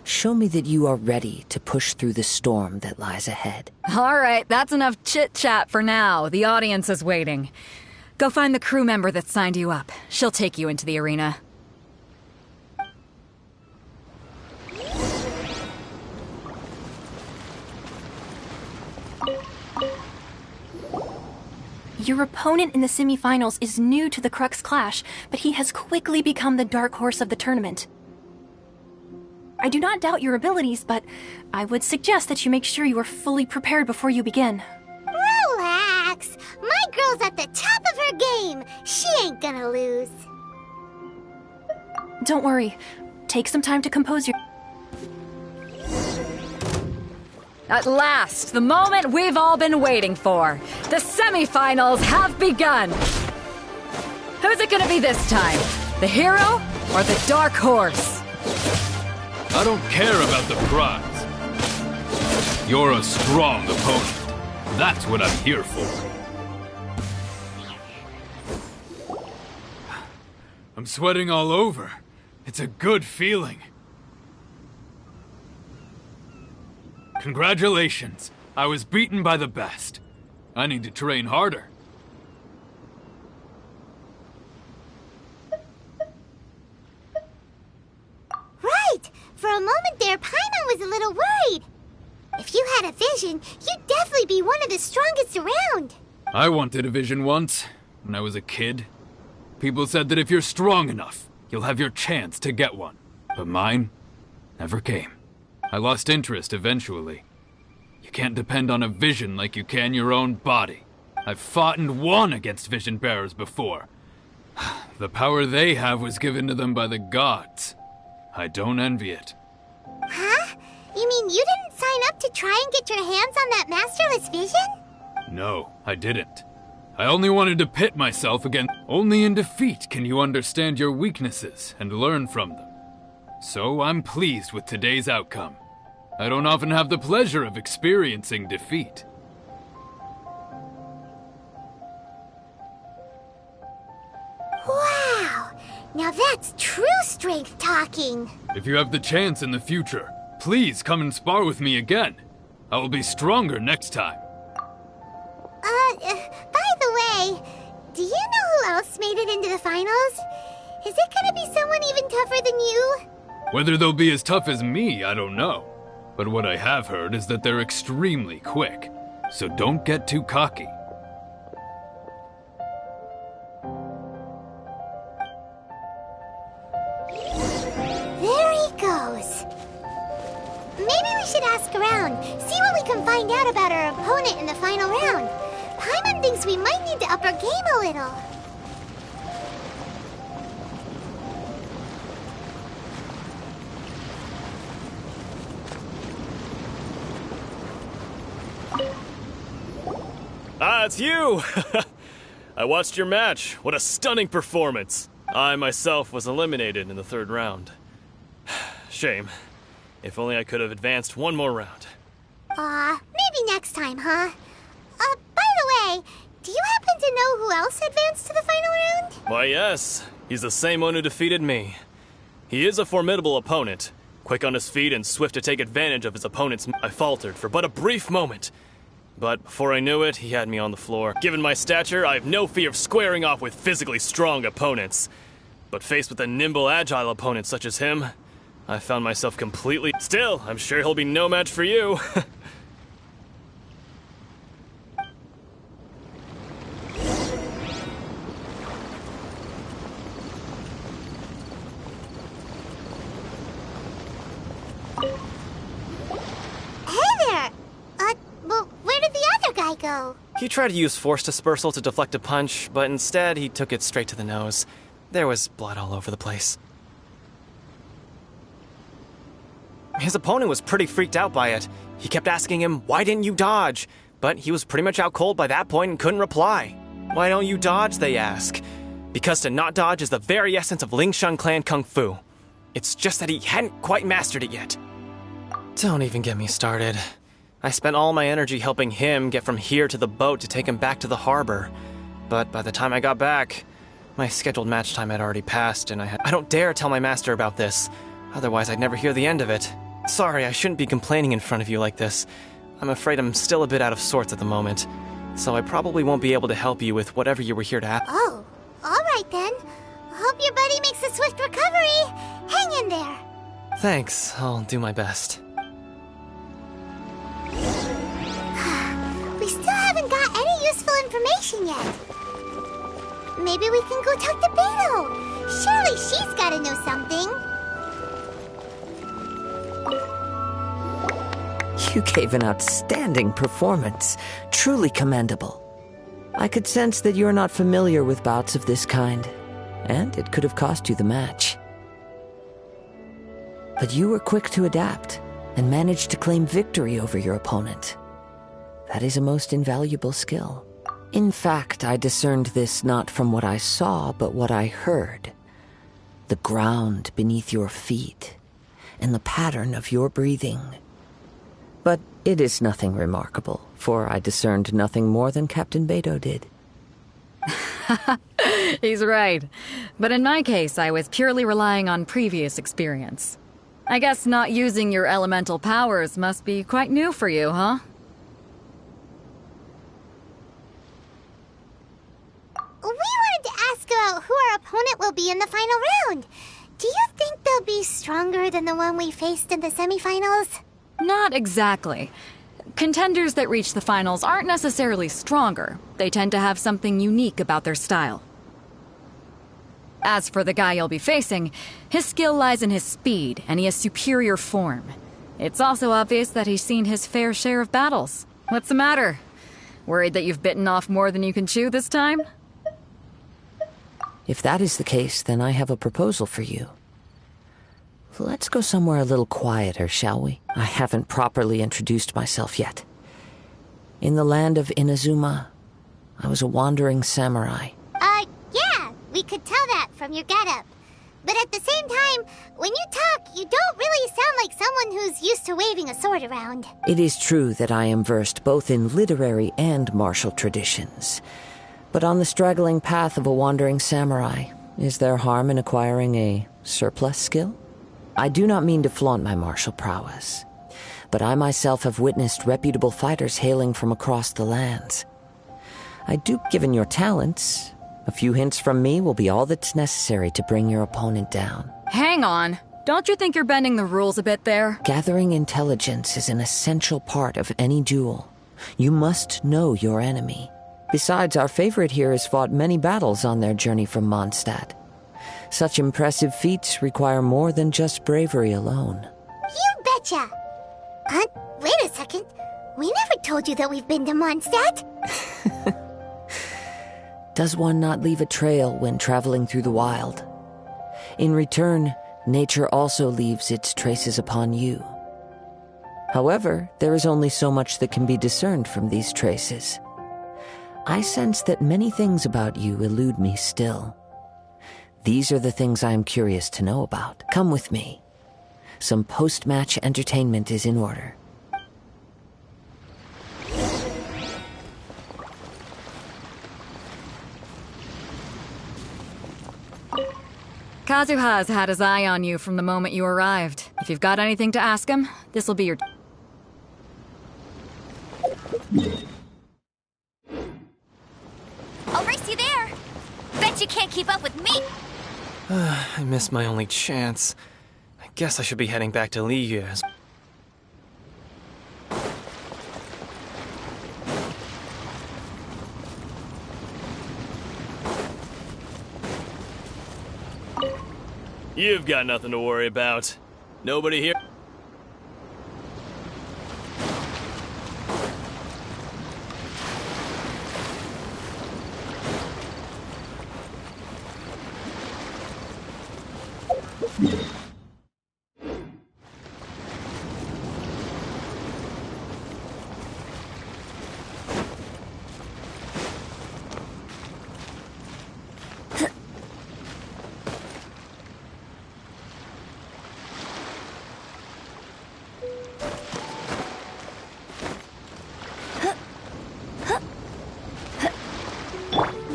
Show me that you are ready to push through the storm that lies ahead. Alright, that's enough chit-chat for now. The audience is waiting. Go find the crew member that signed you up. She'll take you into the arena. Your opponent in the semifinals is new to the Crux Clash, but he has quickly become the dark horse of the tournament. I do not doubt your abilities, but I would suggest that you make sure you are fully prepared before you begin. Relax! My girl's at the top of her game! She ain't gonna lose. Don't worry. Take some time to compose your... At last, the moment we've all been waiting for. The semifinals have begun. Who's it gonna be this time? The hero or the dark horse? I don't care about the prize. You're a strong opponent. That's what I'm here for. I'm sweating all over. It's a good feeling. Congratulations. I was beaten by the best. I need to train harder. Right! For a moment there, Paimon was a little worried. If you had a vision, you'd definitely be one of the strongest around. I wanted a vision once, when I was a kid. People said that if you're strong enough, you'll have your chance to get one. But mine never came. I lost interest eventually. You can't depend on a vision like you can your own body. I've fought and won against vision bearers before. The power they have was given to them by the gods. I don't envy it. Huh? You mean you didn't sign up to try and get your hands on that masterless vision? No, I didn't. I only wanted to pit myself against... Only in defeat can you understand your weaknesses and learn from them. So I'm pleased with today's outcome. I don't often have the pleasure of experiencing defeat. Wow! Now that's true strength talking. If you have the chance in the future, please come and spar with me again. I will be stronger next time. By the way, do you know who else made it into the finals? Is it gonna be someone even tougher than you? Whether they'll be as tough as me, I don't know. But what I have heard is that they're extremely quick. So don't get too cocky. There he goes. Maybe we should ask around, see what we can find out about our opponent in the final round. Paimon thinks we might need to up our game a little. Ah, it's you! I watched your match. What a stunning performance. I myself was eliminated in the third round. Shame. If only I could have advanced one more round. Maybe next time, huh? By the way, do you happen to know who else advanced to the final round? Why, yes. He's the same one who defeated me. He is a formidable opponent, quick on his feet and swift to take advantage of his opponent's. I faltered for but a brief moment. But before I knew it, he had me on the floor. Given my stature, I have no fear of squaring off with physically strong opponents. But faced with a nimble, agile opponent such as him, I found myself completely... Still, I'm sure he'll be no match for you. Go. He tried to use force dispersal to deflect a punch, but instead he took it straight to the nose. There was blood all over the place. His opponent was pretty freaked out by it. He kept asking him, "Why didn't you dodge?" But he was pretty much out cold by that point and couldn't reply. "Why don't you dodge?" they ask. Because to not dodge is the very essence of Lingshan clan kung fu. It's just that he hadn't quite mastered it yet. Don't even get me started. I spent all my energy helping him get from here to the boat to take him back to the harbor. But by the time I got back, my scheduled match time had already passed, and I don't dare tell my master about this. Otherwise, I'd never hear the end of it. Sorry, I shouldn't be complaining in front of you like this. I'm afraid I'm still a bit out of sorts at the moment, so I probably won't be able to help you with whatever you were here to ask. Oh, all right then. Hope your buddy makes a swift recovery. Hang in there. Thanks, I'll do my best. We still haven't got any useful information yet. Maybe we can go talk to Beto. Surely she's gotta know something. You gave an outstanding performance. Truly commendable. I could sense that you're not familiar with bouts of this kind, and it could have cost you the match. But you were quick to adapt and managed to claim victory over your opponent. That is a most invaluable skill. In fact, I discerned this not from what I saw, but what I heard. The ground beneath your feet, and the pattern of your breathing. But it is nothing remarkable, for I discerned nothing more than Captain Beto did. He's right. But in my case, I was purely relying on previous experience. I guess not using your elemental powers must be quite new for you, huh? We wanted to ask about who our opponent will be in the final round. Do you think they'll be stronger than the one we faced in the semifinals? Not exactly. Contenders that reach the finals aren't necessarily stronger. They tend to have something unique about their style. As for the guy you'll be facing, his skill lies in his speed, and he has superior form. It's also obvious that he's seen his fair share of battles. What's the matter? Worried that you've bitten off more than you can chew this time? If that is the case, then I have a proposal for you. Let's go somewhere a little quieter, shall we? I haven't properly introduced myself yet. In the land of Inazuma, I was a wandering samurai. Yeah, we could tell that from your getup. But at the same time, when you talk, you don't really sound like someone who's used to waving a sword around. It is true that I am versed both in literary and martial traditions. But on the straggling path of a wandering samurai, is there harm in acquiring a surplus skill? I do not mean to flaunt my martial prowess, but I myself have witnessed reputable fighters hailing from across the lands. I do, given your talents, a few hints from me will be all that's necessary to bring your opponent down. Hang on. Don't you think you're bending the rules a bit there? Gathering intelligence is an essential part of any duel. You must know your enemy. Besides, our favorite here has fought many battles on their journey from Mondstadt. Such impressive feats require more than just bravery alone. You betcha! Wait a second. We never told you that we've been to Mondstadt. Does one not leave a trail when traveling through the wild? In return, nature also leaves its traces upon you. However, there is only so much that can be discerned from these traces. I sense that many things about you elude me still. These are the things I am curious to know about. Come with me. Some post-match entertainment is in order. Kazuha's had his eye on you from the moment you arrived. If you've got anything to ask him, this'll be your... I'll race you there. Bet you can't keep up with me. I missed my only chance. I guess I should be heading back to Liyue as... You've got nothing to worry about. Nobody here...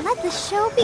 Let the show be...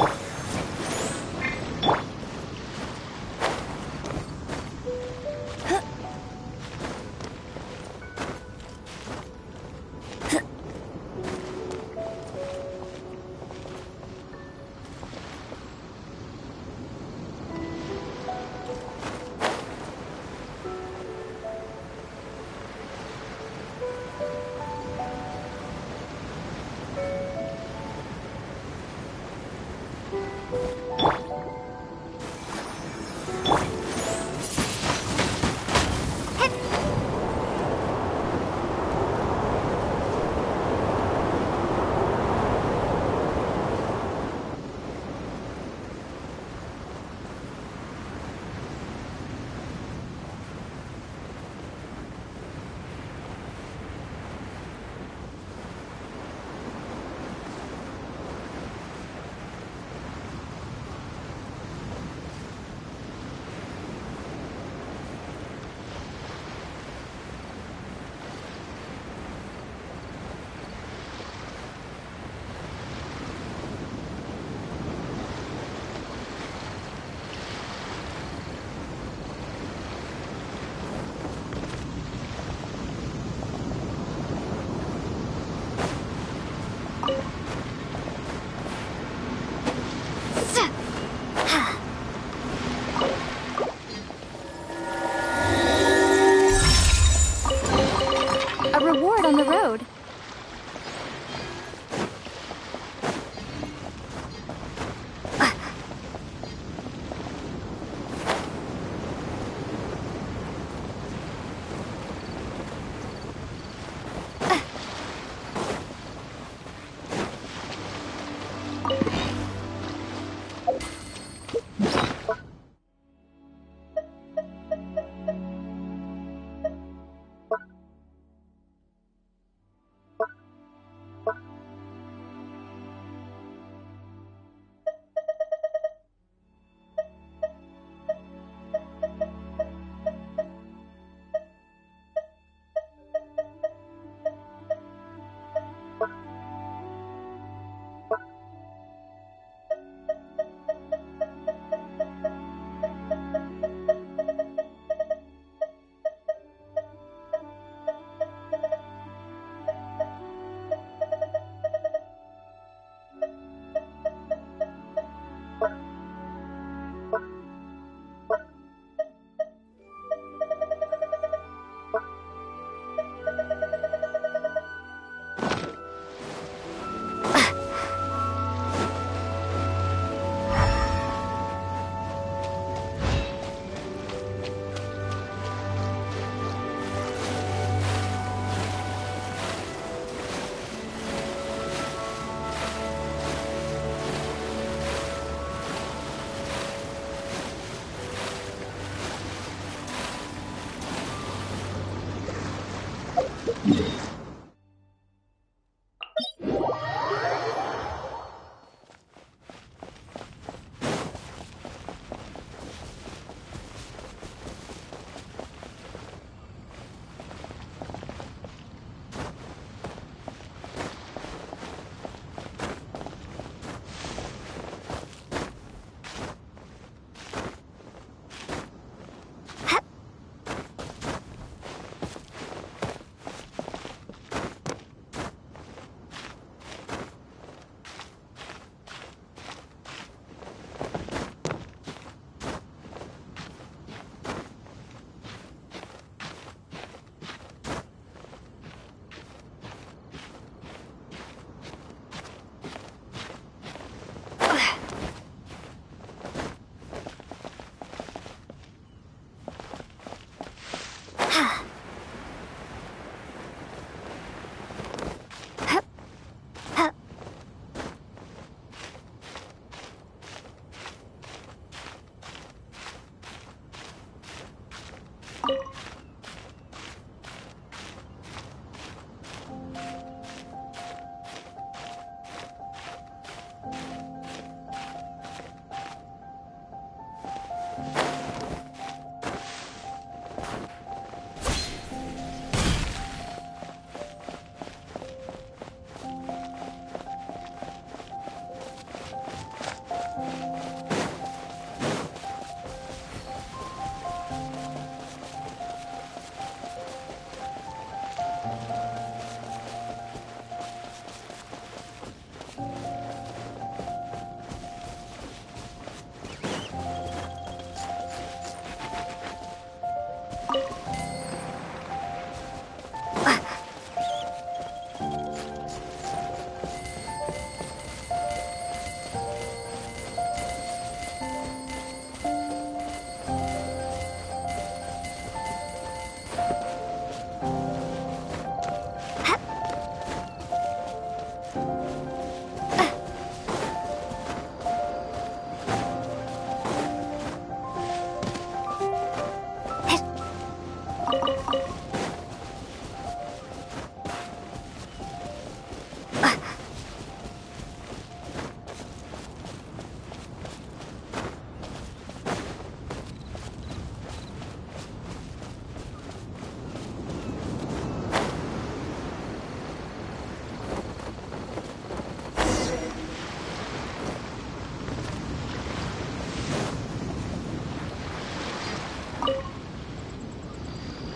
A reward on the road.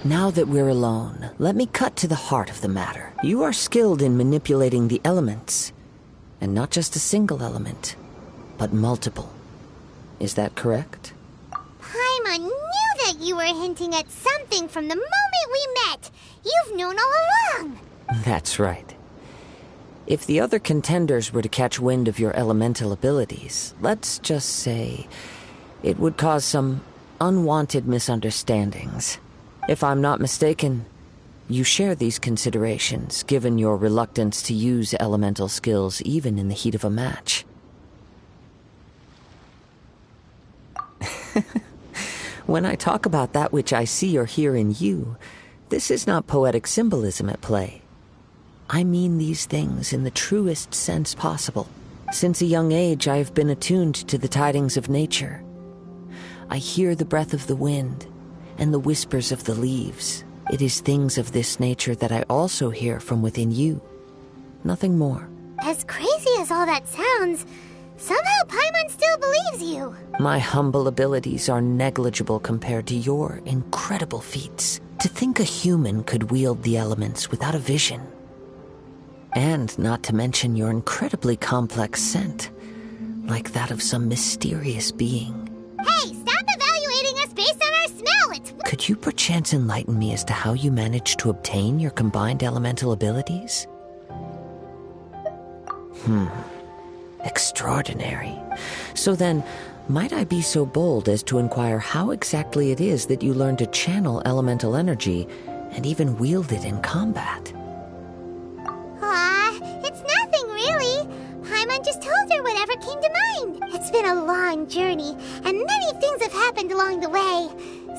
Now that we're alone, let me cut to the heart of the matter. You are skilled in manipulating the elements. And not just a single element, but multiple. Is that correct? Paimon knew that you were hinting at something from the moment we met. You've known all along. That's right. If the other contenders were to catch wind of your elemental abilities, let's just say it would cause some unwanted misunderstandings. If I'm not mistaken, you share these considerations, given your reluctance to use elemental skills even in the heat of a match. When I talk about that which I see or hear in you, this is not poetic symbolism at play. I mean these things in the truest sense possible. Since a young age, I have been attuned to the tidings of nature. I hear the breath of the wind and the whispers of the leaves. It is things of this nature that I also hear from within you. Nothing more. As crazy as all that sounds, somehow Paimon still believes you. My humble abilities are negligible compared to your incredible feats. To think a human could wield the elements without a vision. And not to mention your incredibly complex scent, like that of some mysterious being. Hey, stop evaluating us based on our smell! Could you perchance enlighten me as to how you managed to obtain your combined elemental abilities? Extraordinary. So then, might I be so bold as to inquire how exactly it is that you learned to channel elemental energy and even wield it in combat? It's nothing really. Paimon just told her whatever came to mind. It's been a long journey, and many things have happened along the way.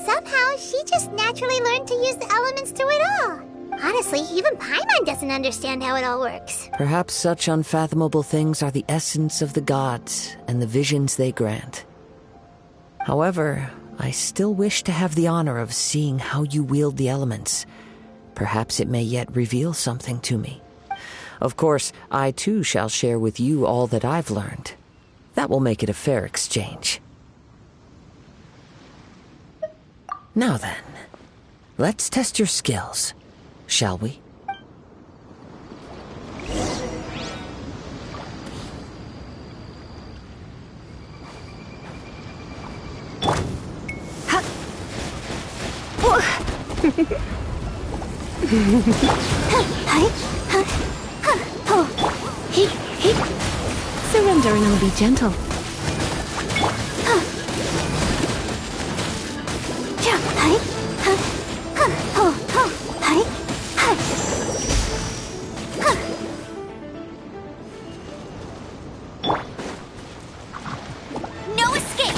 Somehow, she just naturally learned to use the elements through it all. Honestly, even Paimon doesn't understand how it all works. Perhaps such unfathomable things are the essence of the gods and the visions they grant. However, I still wish to have the honor of seeing how you wield the elements. Perhaps it may yet reveal something to me. Of course, I too shall share with you all that I've learned. That will make it a fair exchange. Now then, let's test your skills, shall we? Surrender and I'll be gentle. No escape!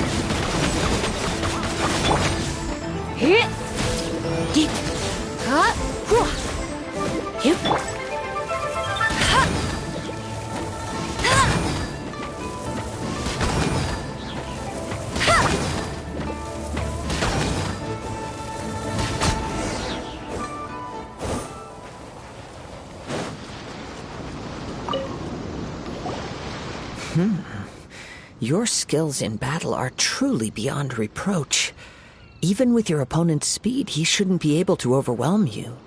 Your skills in battle are truly beyond reproach. Even with your opponent's speed, he shouldn't be able to overwhelm you.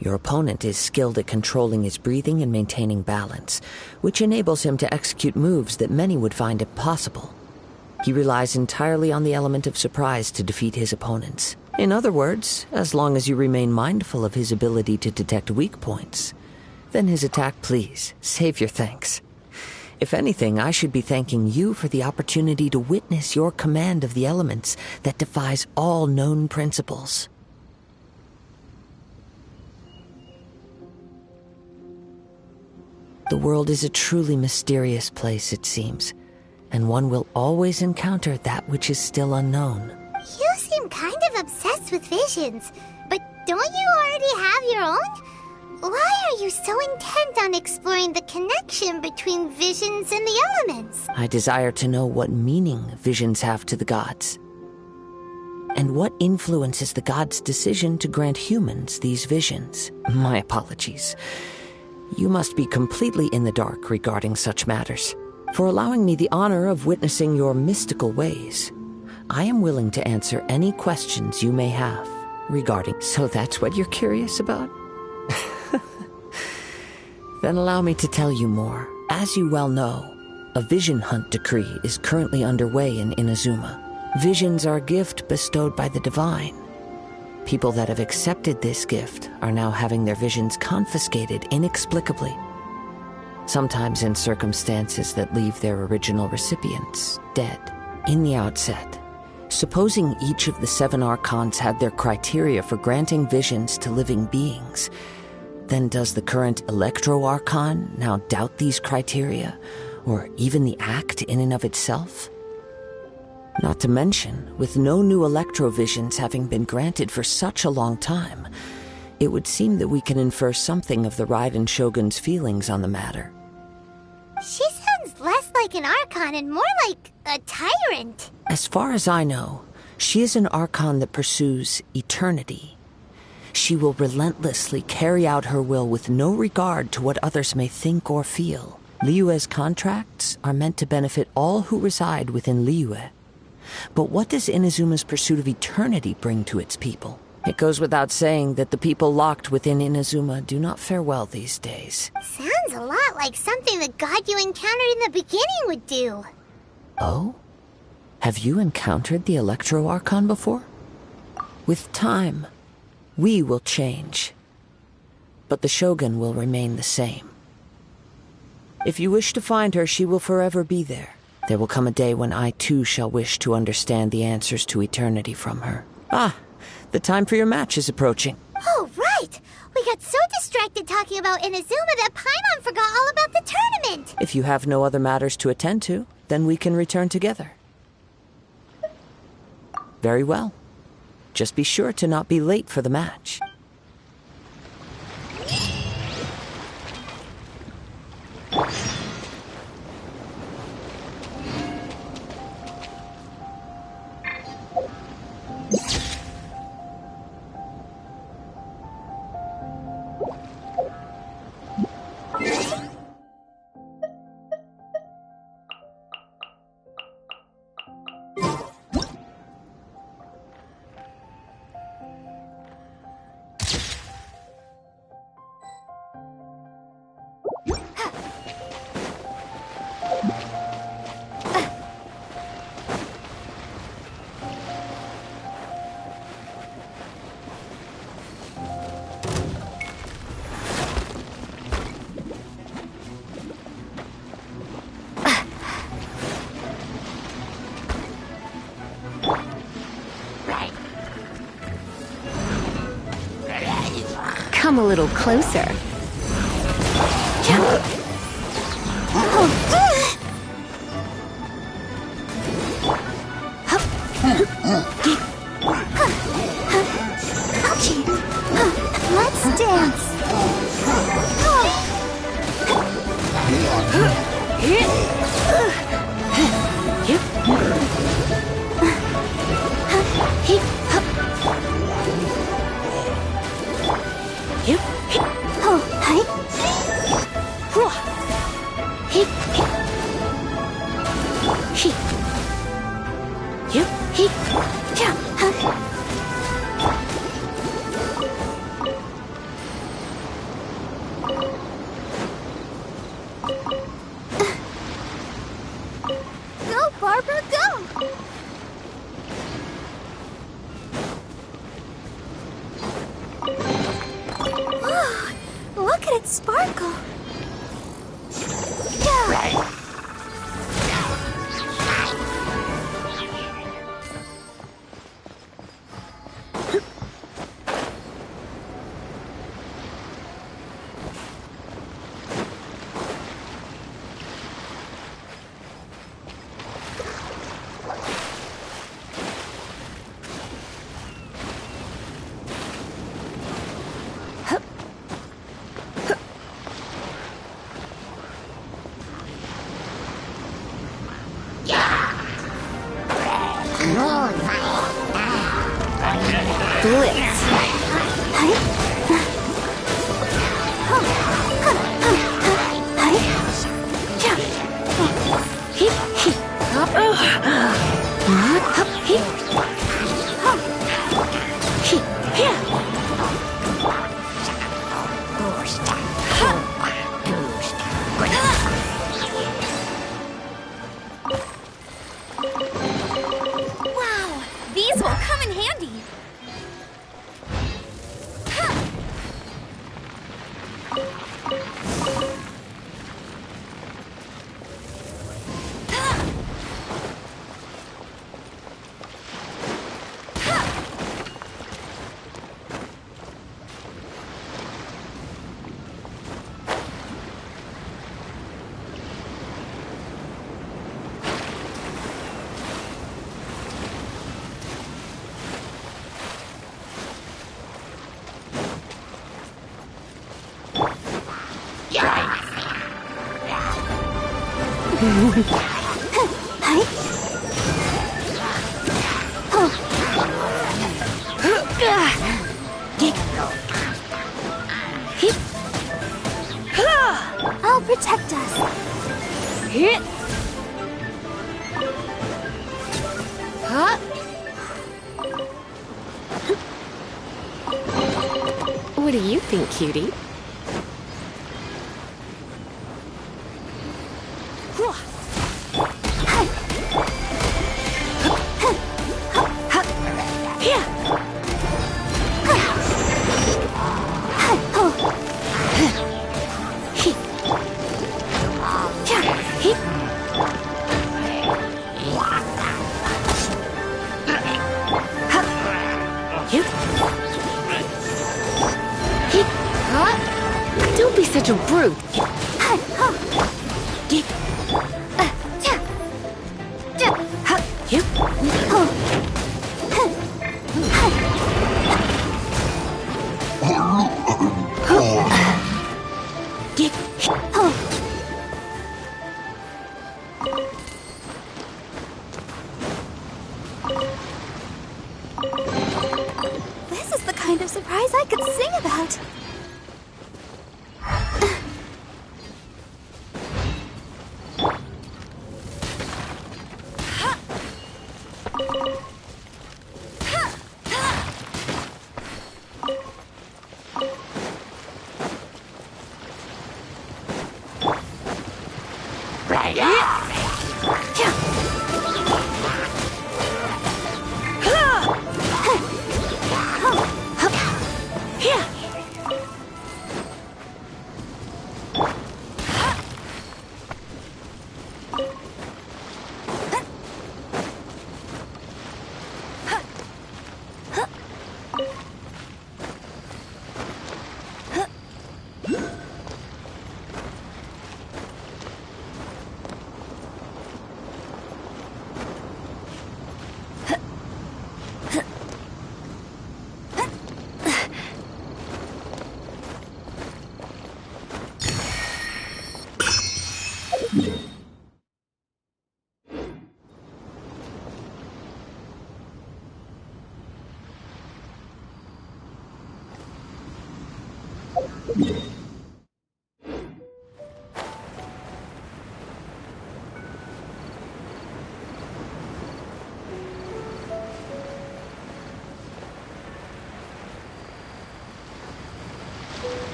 Your opponent is skilled at controlling his breathing and maintaining balance, which enables him to execute moves that many would find impossible. He relies entirely on the element of surprise to defeat his opponents. In other words, as long as you remain mindful of his ability to detect weak points, then his attack, please, save your thanks. If anything, I should be thanking you for the opportunity to witness your command of the elements that defies all known principles. The world is a truly mysterious place, it seems, and one will always encounter that which is still unknown. You seem kind of obsessed with visions, but don't you already have your own? Why are you so intent on exploring the connection between visions and the elements? I desire to know what meaning visions have to the gods, and what influences the gods' decision to grant humans these visions. My apologies. You must be completely in the dark regarding such matters. For allowing me the honor of witnessing your mystical ways, I am willing to answer any questions you may have regarding... So that's what you're curious about? Then allow me to tell you more. As you well know, a vision hunt decree is currently underway in Inazuma. Visions are a gift bestowed by the divine. People that have accepted this gift are now having their visions confiscated inexplicably, sometimes in circumstances that leave their original recipients dead. In the outset, supposing each of the 7 archons had their criteria for granting visions to living beings, then does the current Electro-Archon now doubt these criteria, or even the act in and of itself? Not to mention, with no new electrovisions having been granted for such a long time, it would seem that we can infer something of the Raiden Shogun's feelings on the matter. She sounds less like an Archon and more like a tyrant. As far as I know, she is an Archon that pursues eternity. She will relentlessly carry out her will with no regard to what others may think or feel. Liyue's contracts are meant to benefit all who reside within Liyue. But what does Inazuma's pursuit of eternity bring to its people? It goes without saying that the people locked within Inazuma do not fare well these days. Sounds a lot like something the god you encountered in the beginning would do. Oh? Have you encountered the Electro-Archon before? With time, we will change. But the Shogun will remain the same. If you wish to find her, she will forever be there. There will come a day when I too shall wish to understand the answers to eternity from her. Ah, the time for your match is approaching. Oh, right! We got so distracted talking about Inazuma that Paimon forgot all about the tournament! If you have no other matters to attend to, then we can return together. Very well. Just be sure to not be late for the match. Come a little closer. Let's dance! Go, Barbara, go! Whoa, look at it sparkle! Yeah. Wow, these will come in handy. I'll protect us. What do you think, cutie? Don't be such a brute. This is the kind of surprise I could sing about.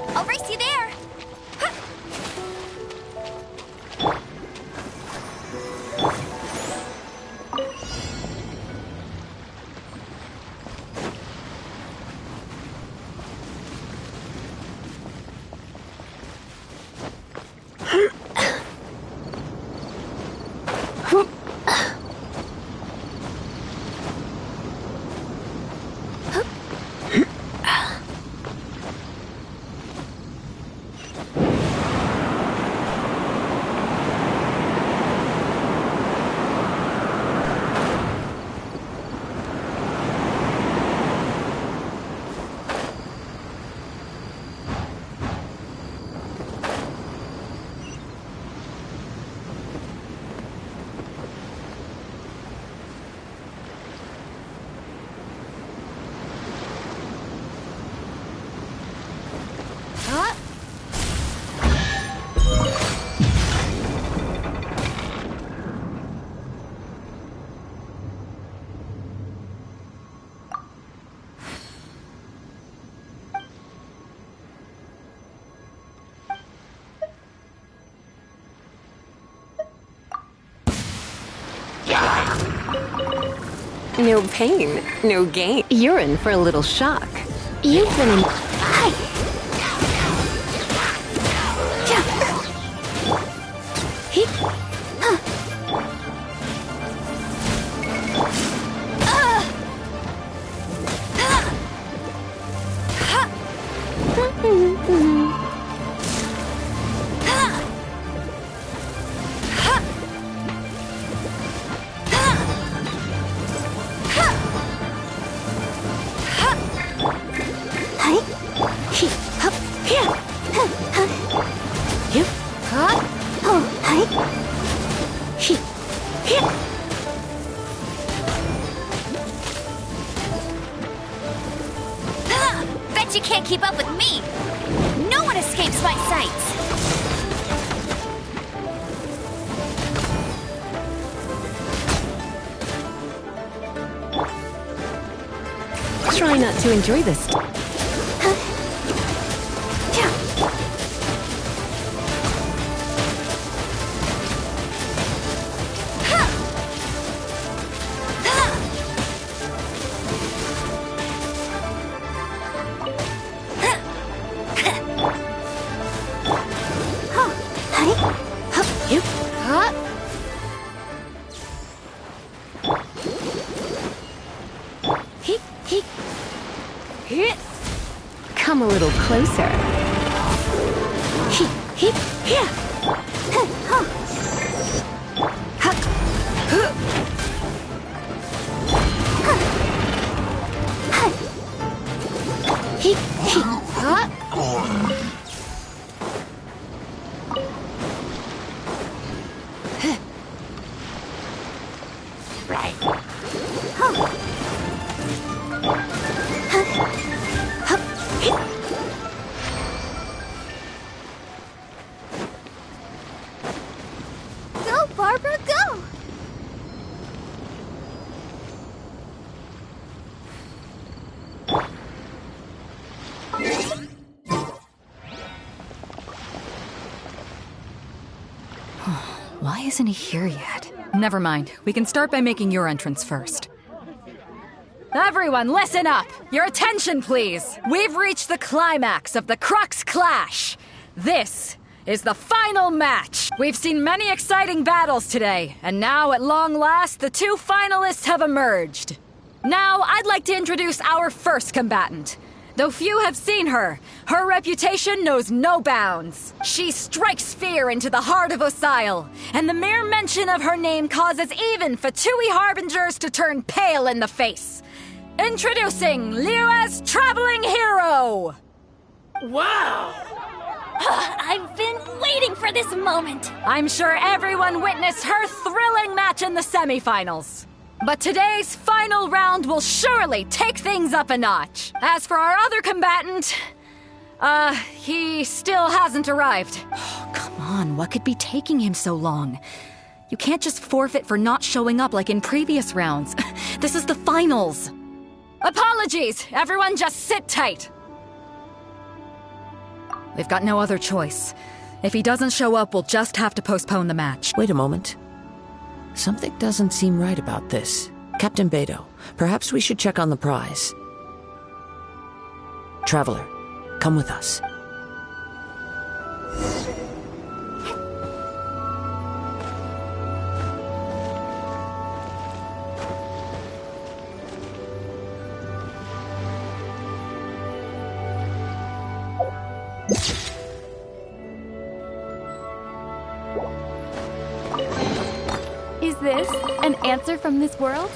I'll race you there. No pain, no gain. You're in for a little shock. You've been in... Bet you can't keep up with me. No one escapes my sights. Try not to enjoy this. Come a little closer. Go, Barbara, go! Why isn't he here yet? Never mind. We can start by making your entrance first. Everyone, listen up! Your attention, please! We've reached the climax of the Crux Clash! This is the final match! We've seen many exciting battles today, and now, at long last, the two finalists have emerged. Now, I'd like to introduce our first combatant. Though few have seen her, her reputation knows no bounds. She strikes fear into the heart of Osile, and the mere mention of her name causes even Fatui Harbingers to turn pale in the face. Introducing Liyue's traveling hero! Wow! I've been waiting for this moment. I'm sure everyone witnessed her thrilling match in the semifinals. But today's final round will surely take things up a notch. As for our other combatant, he still hasn't arrived. Oh, come on, what could be taking him so long? You can't just forfeit for not showing up like in previous rounds. This is the finals. Apologies, everyone just sit tight. We've got no other choice. If he doesn't show up, we'll just have to postpone the match. Wait a moment. Something doesn't seem right about this. Captain Beto, perhaps we should check on the prize. Traveler, come with us. Is this an answer from this world?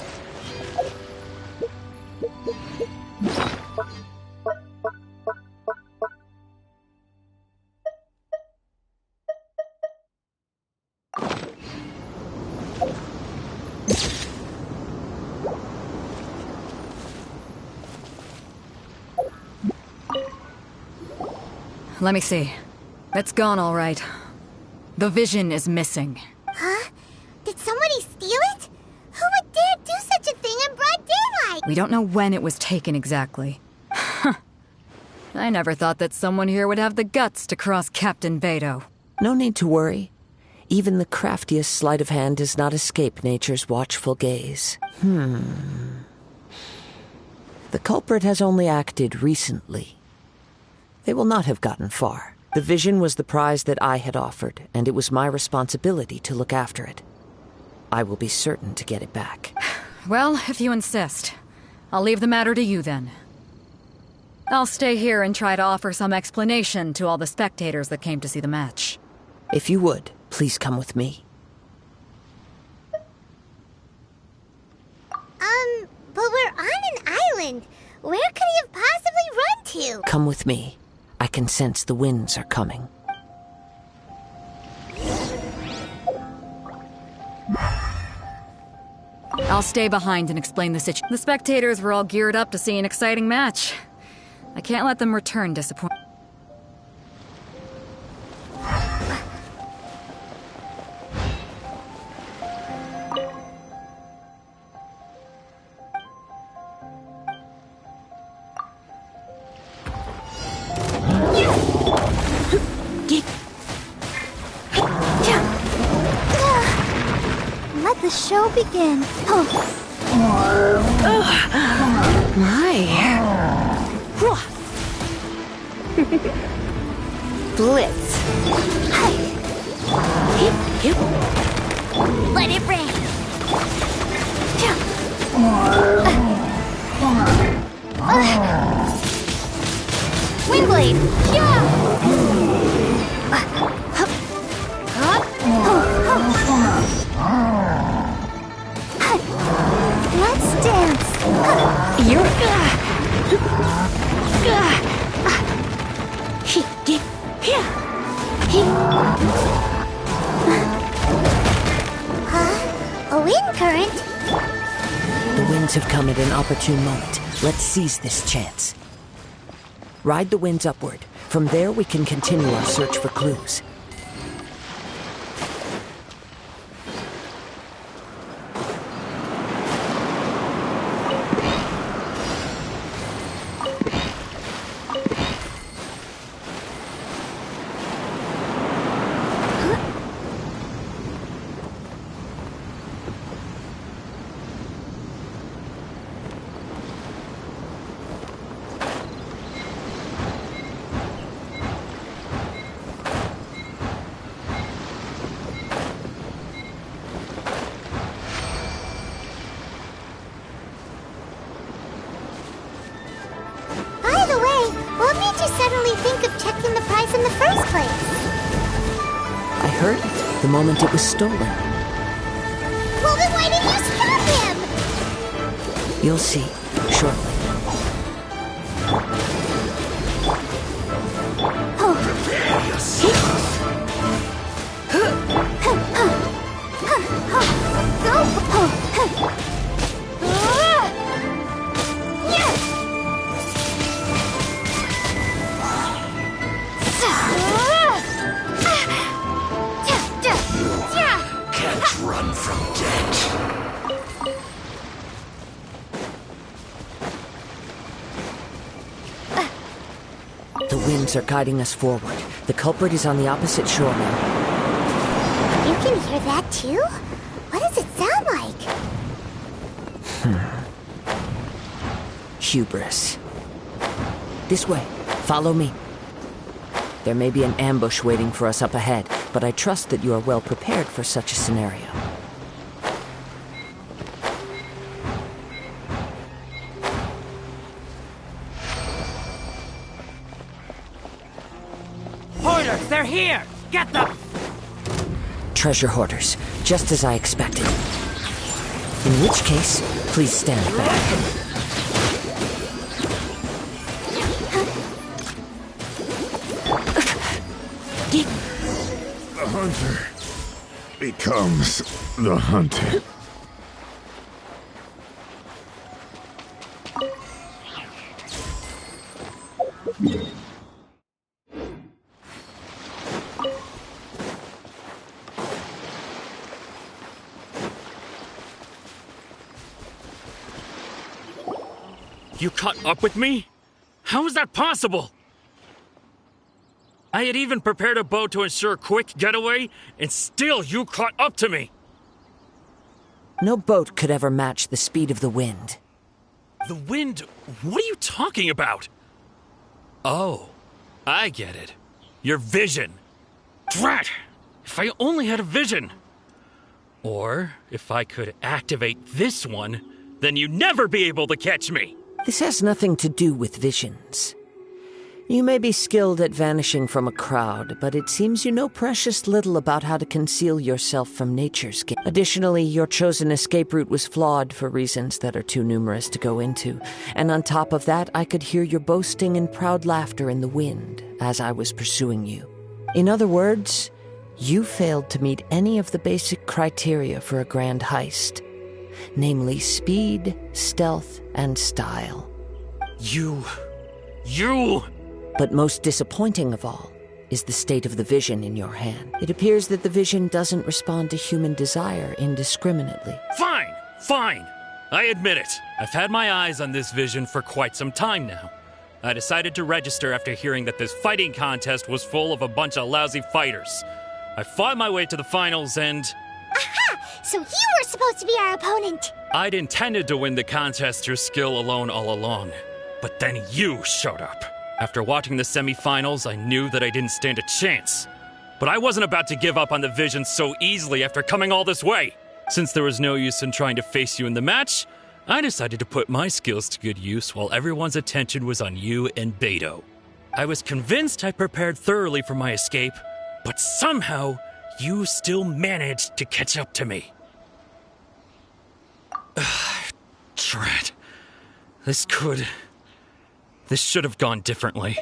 Let me see. It's gone all right. The vision is missing. Huh? Did somebody steal it? Who would dare do such a thing in broad daylight? We don't know when it was taken exactly. I never thought that someone here would have the guts to cross Captain Beto. No need to worry. Even the craftiest sleight of hand does not escape nature's watchful gaze. The culprit has only acted recently. They will not have gotten far. The vision was the prize that I had offered, and it was my responsibility to look after it. I will be certain to get it back. Well, if you insist. I'll leave the matter to you then. I'll stay here and try to offer some explanation to all the spectators that came to see the match. If you would, please come with me. But we're on an island. Where could he have possibly run to? Come with me. I can sense the winds are coming. I'll stay behind and explain the situation. The spectators were all geared up to see an exciting match. I can't let them return disappointed. Let the show begin. Blitz. Let it rain. Windblade. Let's dance. A wind current? The winds have come at an opportune moment. Let's seize this chance. Ride the winds upward. From there, we can continue our search for clues. What made you suddenly think of checking the prize in the first place? I heard it the moment it was stolen. Well, then why didn't you stop him? You'll see shortly. Prepare yourself. Can't run from death. The winds are guiding us forward. The culprit is on the opposite shore now. You can hear that too? What does it sound like? Hubris. This way. Follow me. There may be an ambush waiting for us up ahead, but I trust that you are well prepared for such a scenario. Hoarders, they're here! Get them! Treasure hoarders, just as I expected. In which case, please stand back. The hunter becomes the hunted. You caught up with me? How is that possible? I had even prepared a boat to ensure a quick getaway, and still you caught up to me! No boat could ever match the speed of the wind. The wind? What are you talking about? Oh, I get it. Your vision. Drat! If I only had a vision! Or, if I could activate this one, then you'd never be able to catch me! This has nothing to do with visions. You may be skilled at vanishing from a crowd, but it seems you know precious little about how to conceal yourself from nature's game. Additionally, your chosen escape route was flawed for reasons that are too numerous to go into. And on top of that, I could hear your boasting and proud laughter in the wind as I was pursuing you. In other words, you failed to meet any of the basic criteria for a grand heist. Namely speed, stealth, and style. You... But most disappointing of all is the state of the vision in your hand. It appears that the vision doesn't respond to human desire indiscriminately. Fine. I admit it. I've had my eyes on this vision for quite some time now. I decided to register after hearing that this fighting contest was full of a bunch of lousy fighters. I fought my way to the finals and... Aha! So you were supposed to be our opponent! I'd intended to win the contest through skill alone all along. But then you showed up. After watching the semifinals, I knew that I didn't stand a chance. But I wasn't about to give up on the vision so easily after coming all this way. Since there was no use in trying to face you in the match, I decided to put my skills to good use while everyone's attention was on you and Beto. I was convinced I prepared thoroughly for my escape, but somehow you still managed to catch up to me. Drat. This should have gone differently.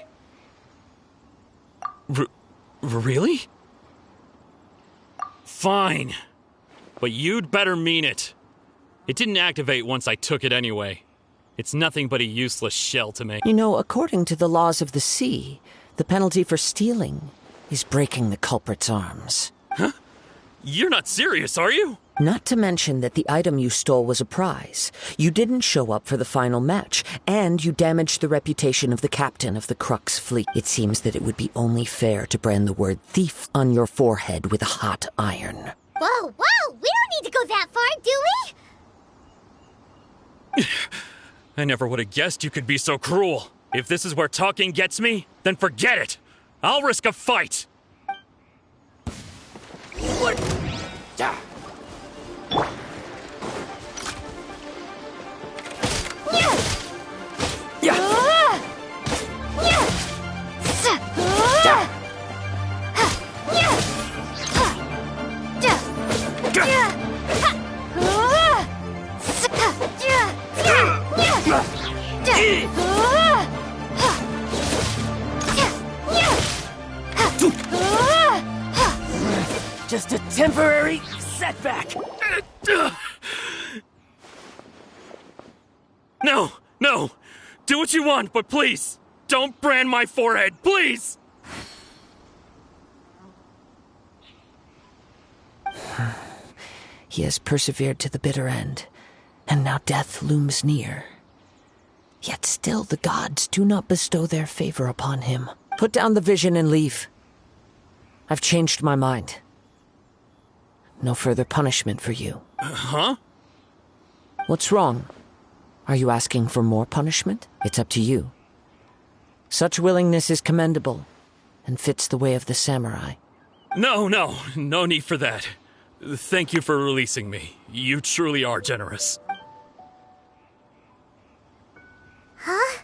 Really? Fine. But you'd better mean it. It didn't activate once I took it anyway. It's nothing but a useless shell to me. You know, according to the laws of the sea, the penalty for stealing is breaking the culprit's arms. Huh? You're not serious, are you? Not to mention that the item you stole was a prize. You didn't show up for the final match, and you damaged the reputation of the captain of the Crux fleet. It seems that it would be only fair to brand the word thief on your forehead with a hot iron. Whoa! We don't need to go that far, do we? I never would have guessed you could be so cruel. If this is where talking gets me, then forget it. I'll risk a fight. What? Just a temporary setback. No! Do what you want, but please, don't brand my forehead, please! He has persevered to the bitter end, and now death looms near. Yet still the gods do not bestow their favor upon him. Put down the vision and leave. I've changed my mind. No further punishment for you. Huh? What's wrong? Are you asking for more punishment? It's up to you. Such willingness is commendable and fits the way of the samurai. No need for that. Thank you for releasing me. You truly are generous. Huh?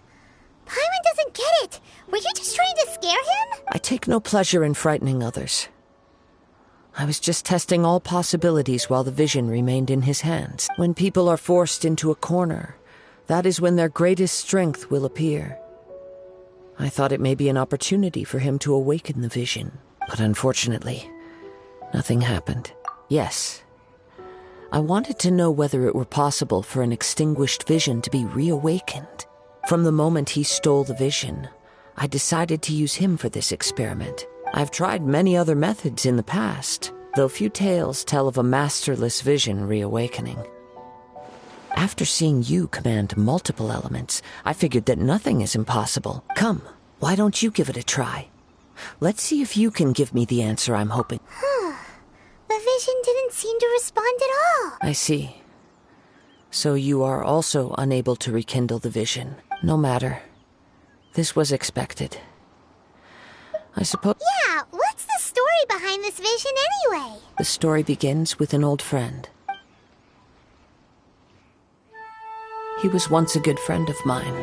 Paimon doesn't get it. Were you just trying to scare him? I take no pleasure in frightening others. I was just testing all possibilities while the vision remained in his hands. When people are forced into a corner, that is when their greatest strength will appear. I thought it may be an opportunity for him to awaken the vision, but unfortunately, nothing happened. Yes, I wanted to know whether it were possible for an extinguished vision to be reawakened. From the moment he stole the vision, I decided to use him for this experiment. I've tried many other methods in the past, though few tales tell of a masterless vision reawakening. After seeing you command multiple elements, I figured that nothing is impossible. Come, why don't you give it a try? Let's see if you can give me the answer I'm hoping. The vision didn't seem to respond at all. I see. So you are also unable to rekindle the vision. No matter. This was expected. I suppose... Yeah, what's the story behind this vision anyway? The story begins with an old friend. He was once a good friend of mine.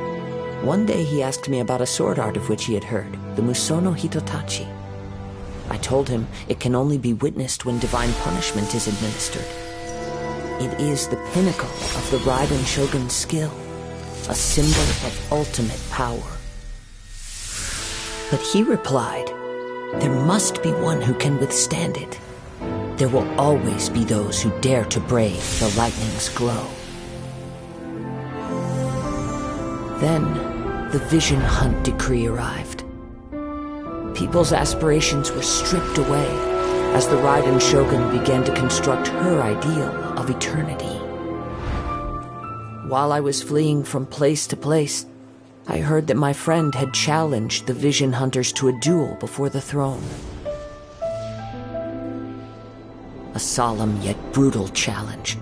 One day he asked me about a sword art of which he had heard, the Musono Hitotachi. I told him it can only be witnessed when divine punishment is administered. It is the pinnacle of the Raiden Shogun's skill, a symbol of ultimate power. But he replied, there must be one who can withstand it. There will always be those who dare to brave the lightning's glow. Then, the Vision Hunt decree arrived. People's aspirations were stripped away as the Raiden Shogun began to construct her ideal of eternity. While I was fleeing from place to place, I heard that my friend had challenged the Vision Hunters to a duel before the throne. A solemn yet brutal challenge.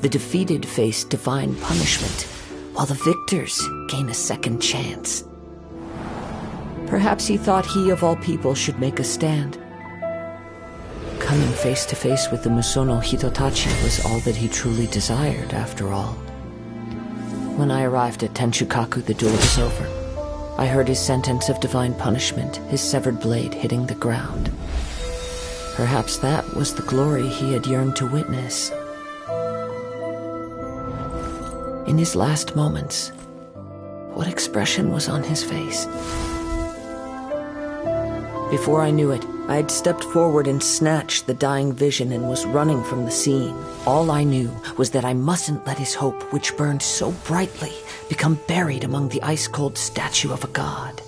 The defeated face divine punishment, while the victors gain a second chance. Perhaps he thought he of all people should make a stand. Coming face to face with the Musono Hitotachi was all that he truly desired, after all. When I arrived at Tenshukaku, the duel was over. I heard his sentence of divine punishment, his severed blade hitting the ground. Perhaps that was the glory he had yearned to witness. In his last moments, what expression was on his face? Before I knew it, I had stepped forward and snatched the dying vision and was running from the scene. All I knew was that I mustn't let his hope, which burned so brightly, become buried among the ice-cold statue of a god.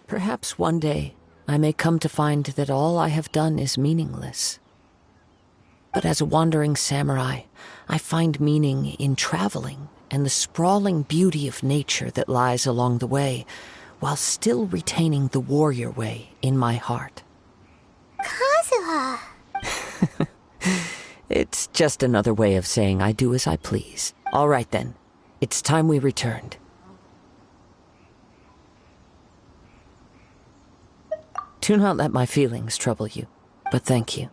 Perhaps one day I may come to find that all I have done is meaningless. But as a wandering samurai, I find meaning in traveling and the sprawling beauty of nature that lies along the way, while still retaining the warrior way in my heart. Kazuha! It's just another way of saying I do as I please. All right then, it's time we returned. Do not let my feelings trouble you, but thank you.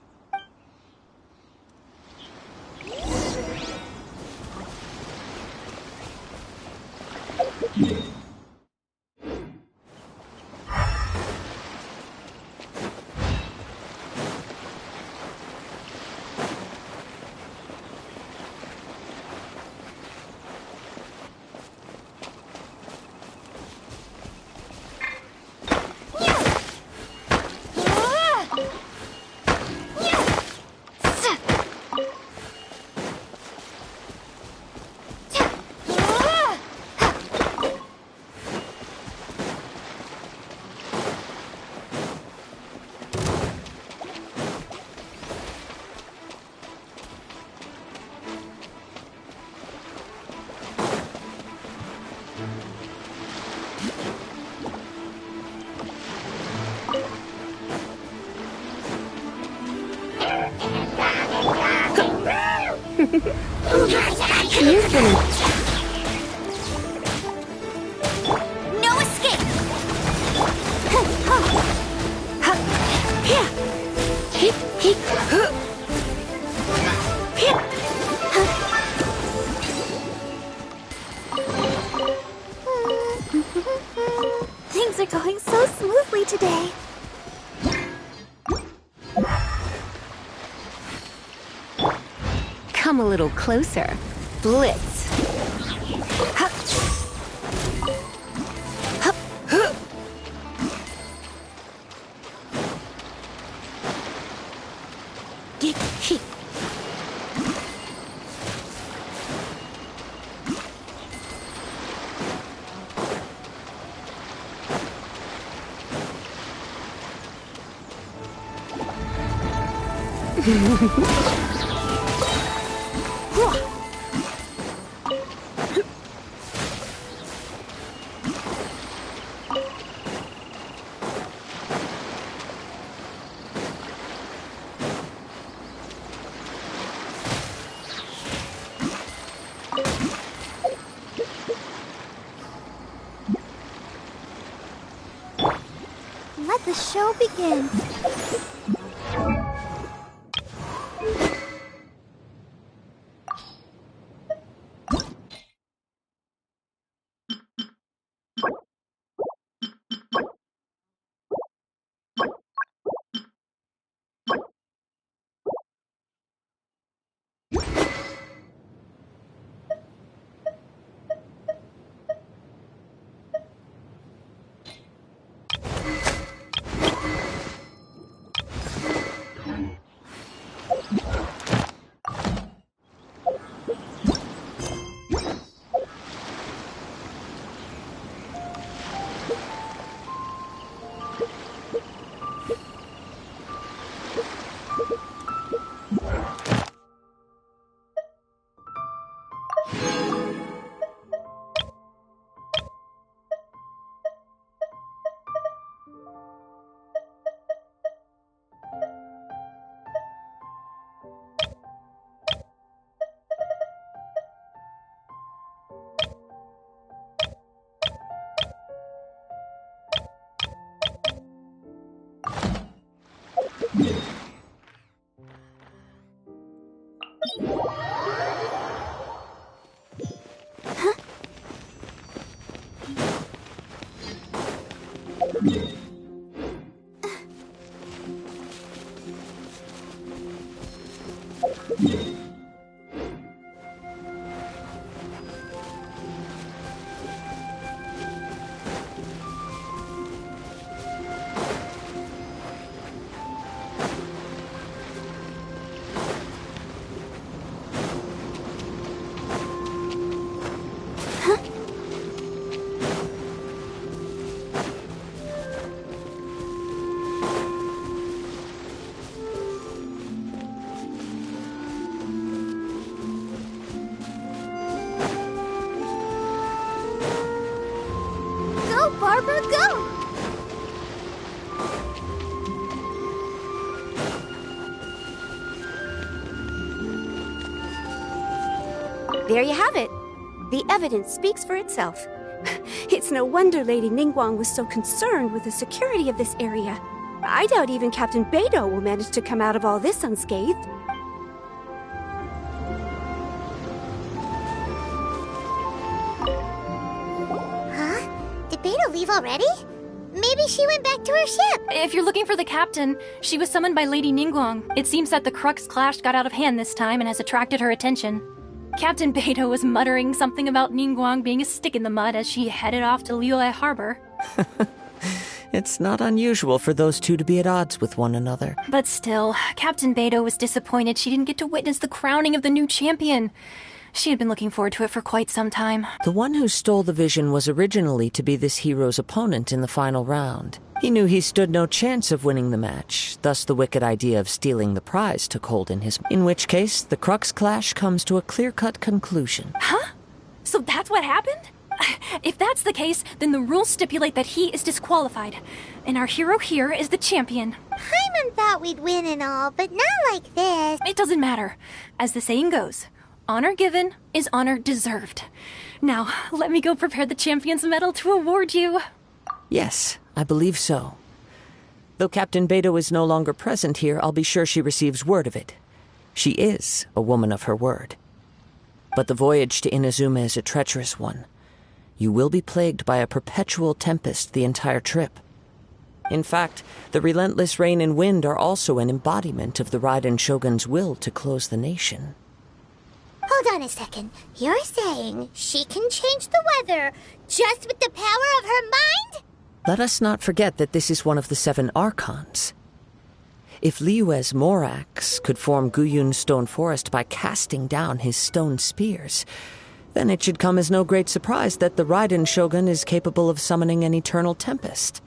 You've been... No escape! Things are going so smoothly today. Come a little closer. Blitz. Let the show begin. Barbara, go! There you have it. The evidence speaks for itself. It's no wonder Lady Ningguang was so concerned with the security of this area. I doubt even Captain Beidou will manage to come out of all this unscathed. Huh? Did Beidou leave already? Maybe she went back to her ship. If you're looking for the captain, she was summoned by Lady Ningguang. It seems that the Crux clash got out of hand this time and has attracted her attention. Captain Beidou was muttering something about Ningguang being a stick in the mud as she headed off to Liyue Harbor. It's not unusual for those two to be at odds with one another. But still, Captain Beidou was disappointed she didn't get to witness the crowning of the new champion. She had been looking forward to it for quite some time. The one who stole the vision was originally to be this hero's opponent in the final round. He knew he stood no chance of winning the match, thus the wicked idea of stealing the prize took hold in his... In which case, the Crux clash comes to a clear-cut conclusion. Huh? So that's what happened? If that's the case, then the rules stipulate that he is disqualified. And our hero here is the champion. Paimon thought we'd win and all, but not like this. It doesn't matter. As the saying goes, honor given is honor deserved. Now, let me go prepare the champion's medal to award you. Yes, I believe so. Though Captain Beidou is no longer present here, I'll be sure she receives word of it. She is a woman of her word. But the voyage to Inazuma is a treacherous one. You will be plagued by a perpetual tempest the entire trip. In fact, the relentless rain and wind are also an embodiment of the Raiden Shogun's will to close the nation. Hold on a second. You're saying she can change the weather just with the power of her mind? Let us not forget that this is one of the 7 Archons. If Liyue's Morax could form Guyun's stone forest by casting down his stone spears, then it should come as no great surprise that the Raiden Shogun is capable of summoning an eternal tempest.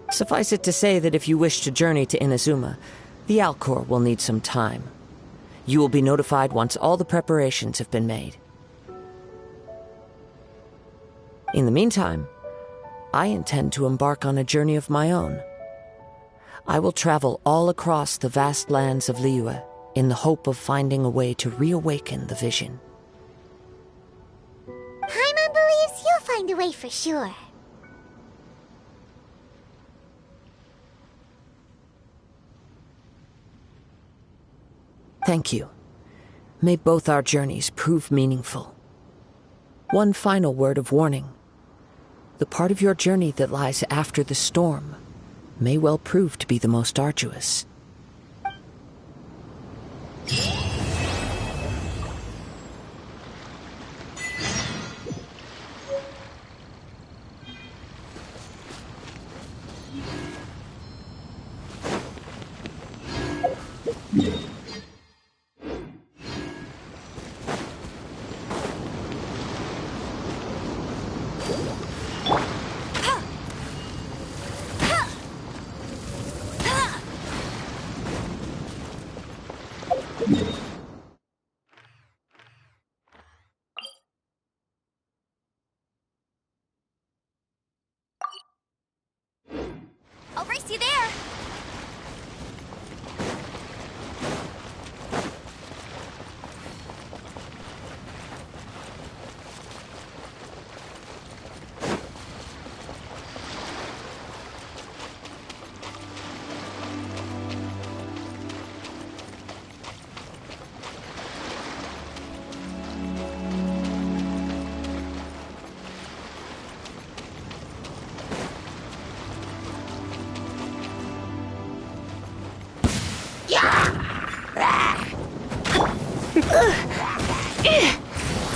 Suffice it to say that if you wish to journey to Inazuma, the Alcor will need some time. You will be notified once all the preparations have been made. In the meantime, I intend to embark on a journey of my own. I will travel all across the vast lands of Liyue in the hope of finding a way to reawaken the vision. Paimon believes you'll find a way for sure. Thank you. May both our journeys prove meaningful. One final word of warning. The part of your journey that lies after the storm may well prove to be the most arduous. I'll race you there!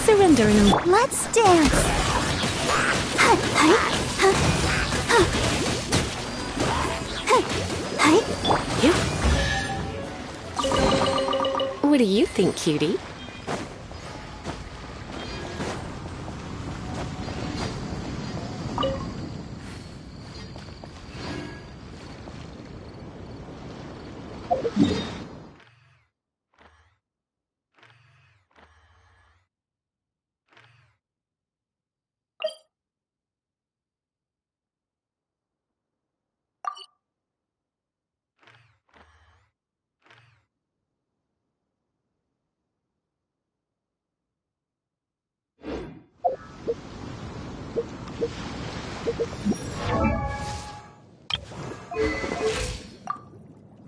Surrendering. Let's dance. What do you think, cutie?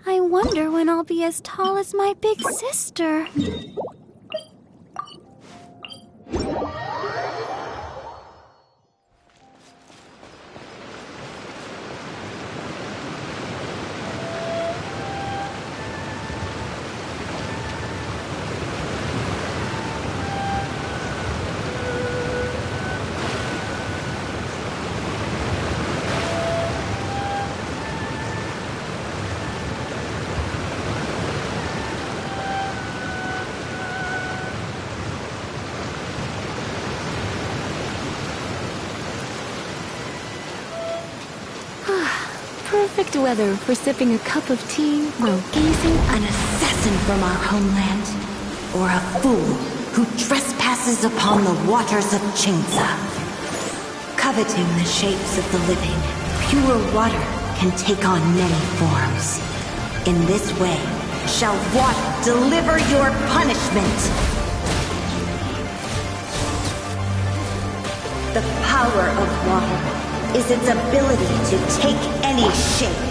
I wonder when I'll be as tall as my big sister. perfect weather for sipping a cup of tea while gazing An assassin from our homeland, or a fool who trespasses upon the waters of Chingsa. Coveting the shapes of the living, pure water can take on many forms. In this way, shall water deliver your punishment. The power of water is its ability to take any shape.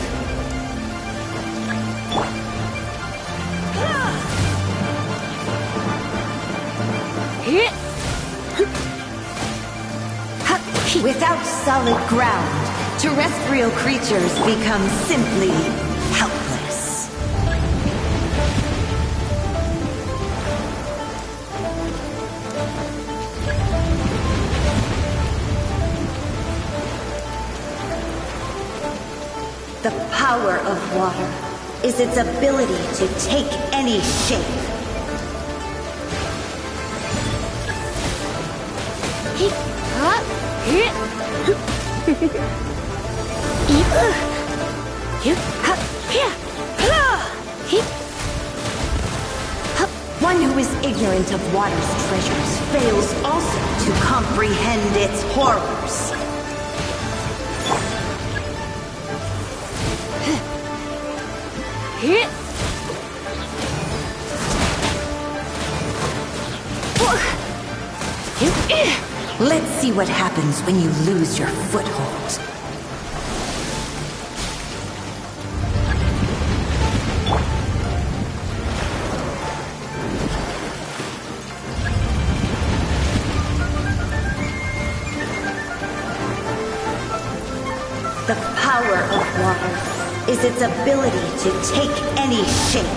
Without solid ground, terrestrial creatures become simply helpless. The power of water is its ability to take any shape. One who is ignorant of water's treasures fails also to comprehend its horrors. Let's see what happens when you lose your foothold. The power of water is its ability to take any shape.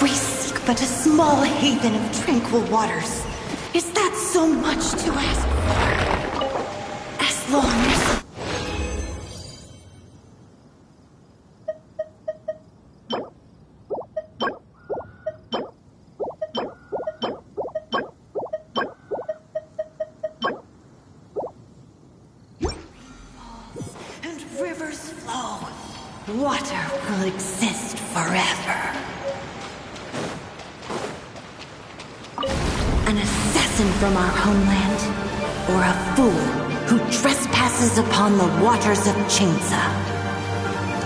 We seek but a small haven of tranquil waters. Is that so much to ask for? As long as... rivers flow, water will exist forever. An assassin from our homeland, or a fool who trespasses upon the waters of Chingsa.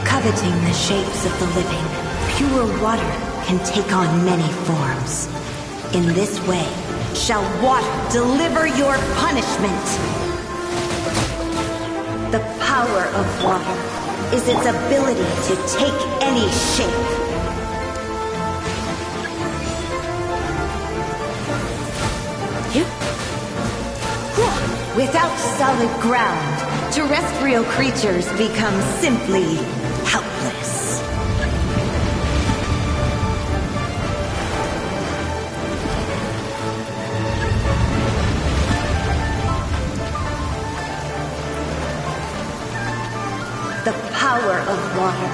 Coveting the shapes of the living, pure water can take on many forms. In this way, shall water deliver your punishment. The power of water is its ability to take any shape. Without solid ground, terrestrial creatures become simply helpless. The power of water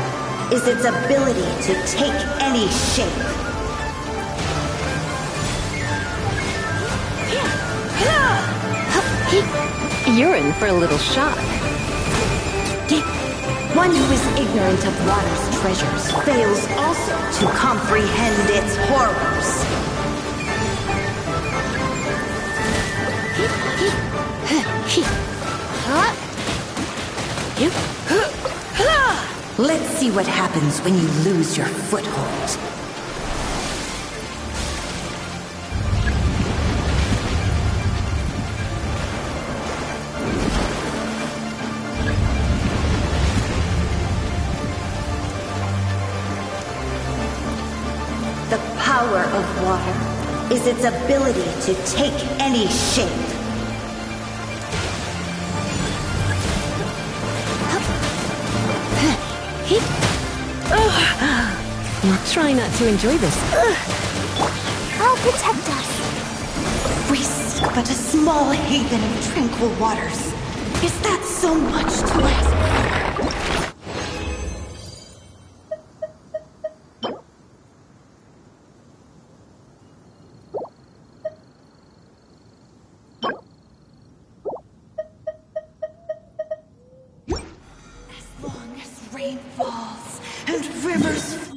is its ability to take any shape. You're in for a little shock. One who is ignorant of water's treasures fails also to comprehend its horrors. Let's see what happens when you lose your foothold. The power of water is its ability to take any shape. Now try not to enjoy this. I'll protect us. We seek but a small haven of tranquil waters. Is that so much to ask for? waters.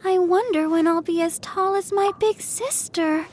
I wonder when I'll be as tall as my big sister.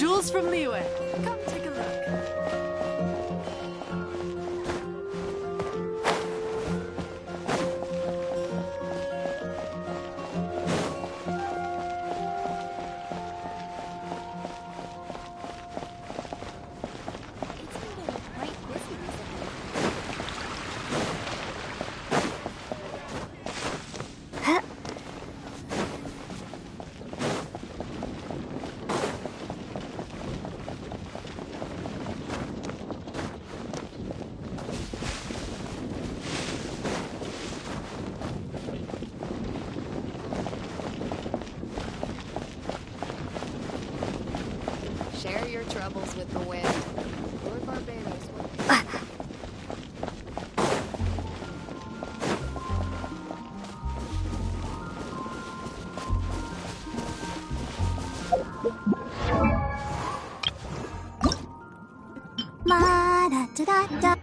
Jewels from Liyue. Come take a look. troubles with the wind. Lord Barbados would... Ma-da-da-da-da.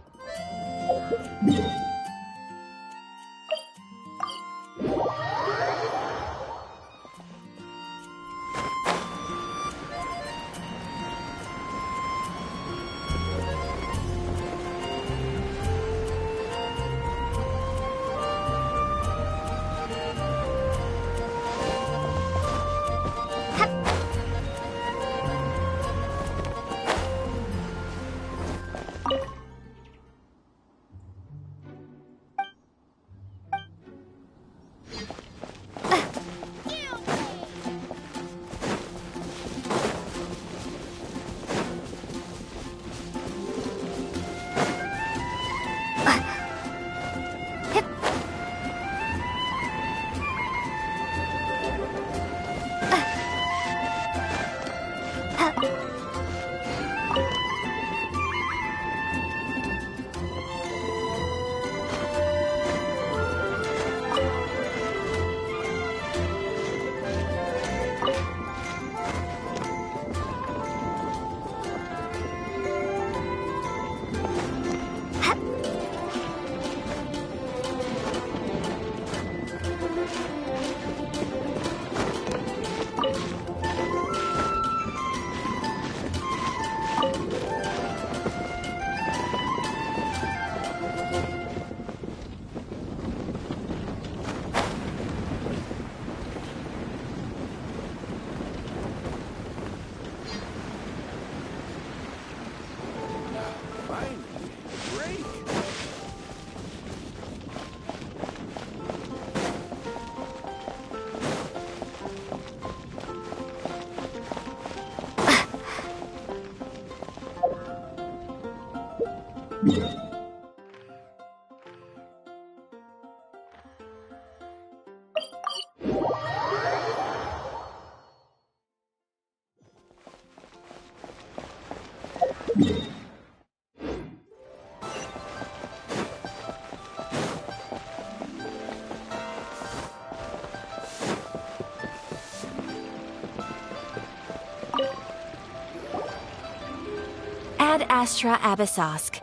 Ad Astra Abyssosk.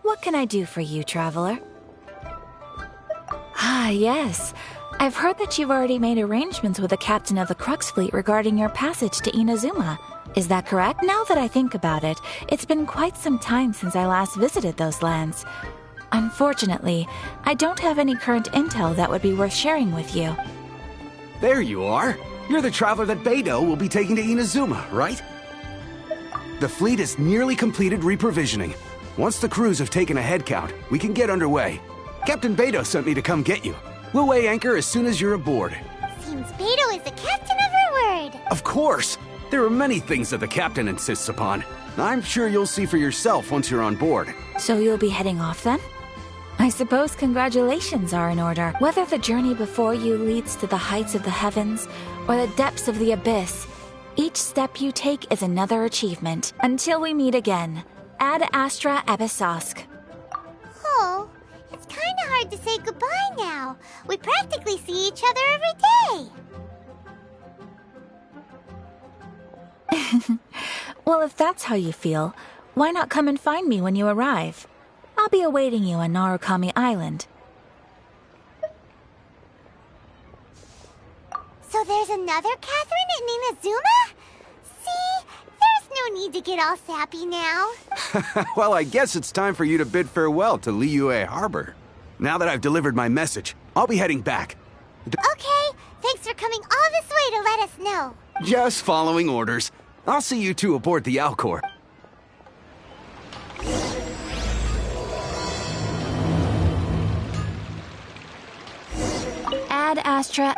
What can I do for you, traveler? Ah, yes. I've heard that you've already made arrangements with the captain of the Crux fleet regarding your passage to Inazuma. Is that correct? Now that I think about it, it's been quite some time since I last visited those lands. Unfortunately, I don't have any current intel that would be worth sharing with you. There you are. You're the traveler that Beidou will be taking to Inazuma, right? The fleet has nearly completed reprovisioning. Once the crews have taken a head count, we can get underway. Captain Beidou sent me to come get you. We'll weigh anchor as soon as you're aboard. Seems Beidou is the captain of her word. Of course! There are many things that the captain insists upon. I'm sure you'll see for yourself once you're on board. So you'll be heading off then? I suppose congratulations are in order. Whether the journey before you leads to the heights of the heavens or the depths of the abyss, each step you take is another achievement. Until we meet again, Ad Astra Abyssosk. Oh, it's kind of hard to say goodbye now. We practically see each other every day. Well, if that's how you feel, why not come and find me when you arrive? I'll be awaiting you on Narukami Island. So there's another Catherine in Inazuma? See? There's no need to get all sappy now. Well, I guess it's time for you to bid farewell to Liyue Harbor. Now that I've delivered my message, I'll be heading back. Okay, thanks for coming all this way to let us know. Just following orders. I'll see you two aboard the Alcor. Ad Astra...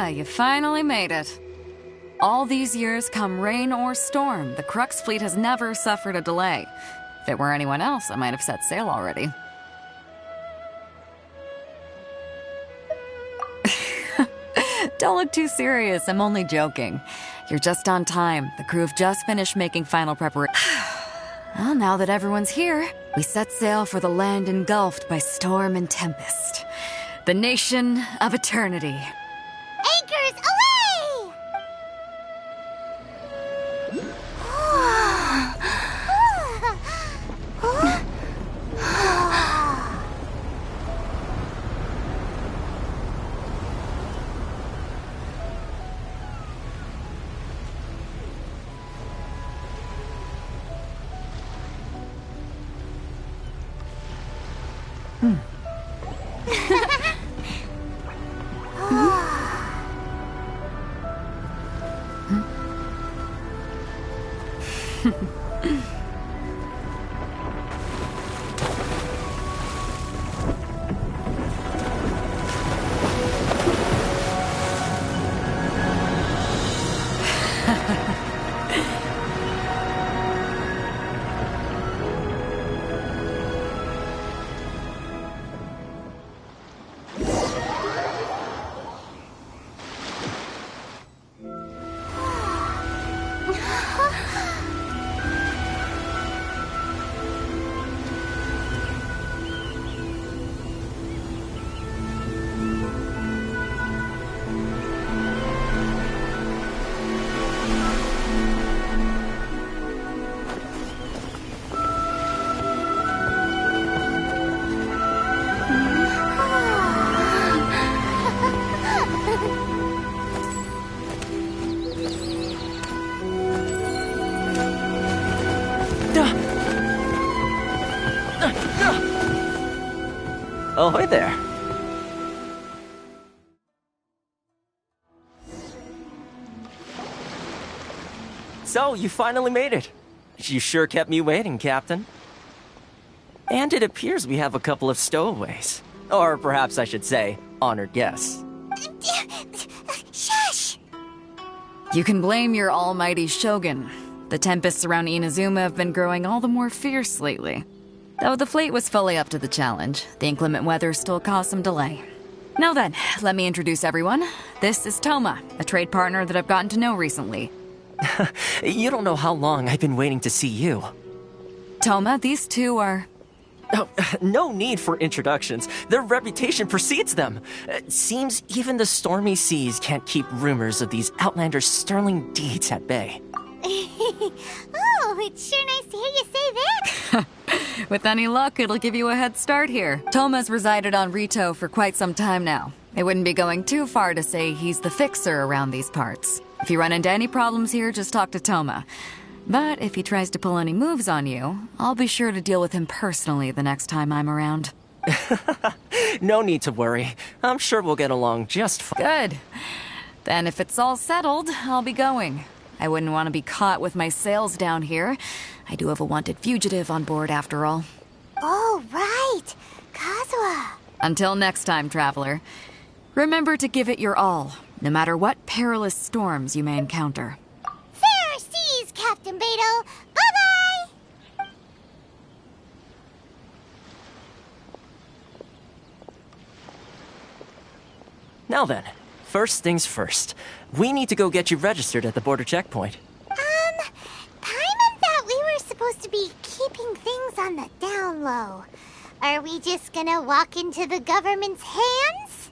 You finally made it. All these years, come rain or storm, the Crux fleet has never suffered a delay. If it were anyone else, I might have set sail already. Don't look too serious, I'm only joking. You're just on time. The crew have just finished making final preparations. Well, now that everyone's here, we set sail for the land engulfed by storm and tempest. The nation of eternity. Anchors away! Ahoy there. So, you finally made it. You sure kept me waiting, Captain. And it appears we have a couple of stowaways. Or perhaps I should say, honored guests. Shush! You can blame your almighty Shogun. The tempests around Inazuma have been growing all the more fierce lately. Though the fleet was fully up to the challenge, the inclement weather still caused some delay. Now then, let me introduce everyone. This is Toma, a trade partner that I've gotten to know recently. You don't know how long I've been waiting to see you. Toma, these two are... Oh, no need for introductions. Their reputation precedes them. Seems even the stormy seas can't keep rumors of these outlanders' sterling deeds at bay. Oh, it's sure nice to hear you say that. With any luck, it'll give you a head start here. Toma's resided on Rito for quite some time now. It wouldn't be going too far to say he's the fixer around these parts. If you run into any problems here, just talk to Toma. But if he tries to pull any moves on you, I'll be sure to deal with him personally the next time I'm around. No need to worry. I'm sure we'll get along just fine. Good. Then if it's all settled, I'll be going. I wouldn't want to be caught with my sails down here. I do have a wanted fugitive on board after all. Oh, right. Kazuha. Until next time, traveler. Remember to give it your all, no matter what perilous storms you may encounter. Fair seas, Captain Beidou. Bye-bye! Now then, first things first. We need to go get you registered at the border checkpoint. Paimon thought we were supposed to be keeping things on the down low. Are we just gonna walk into the government's hands?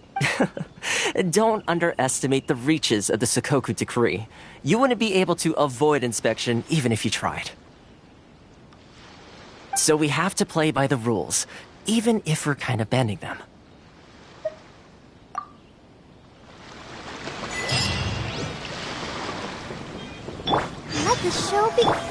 Don't underestimate the reaches of the Sakoku Decree. You wouldn't be able to avoid inspection even if you tried. So we have to play by the rules, even if we're kind of bending them. Let the show begin.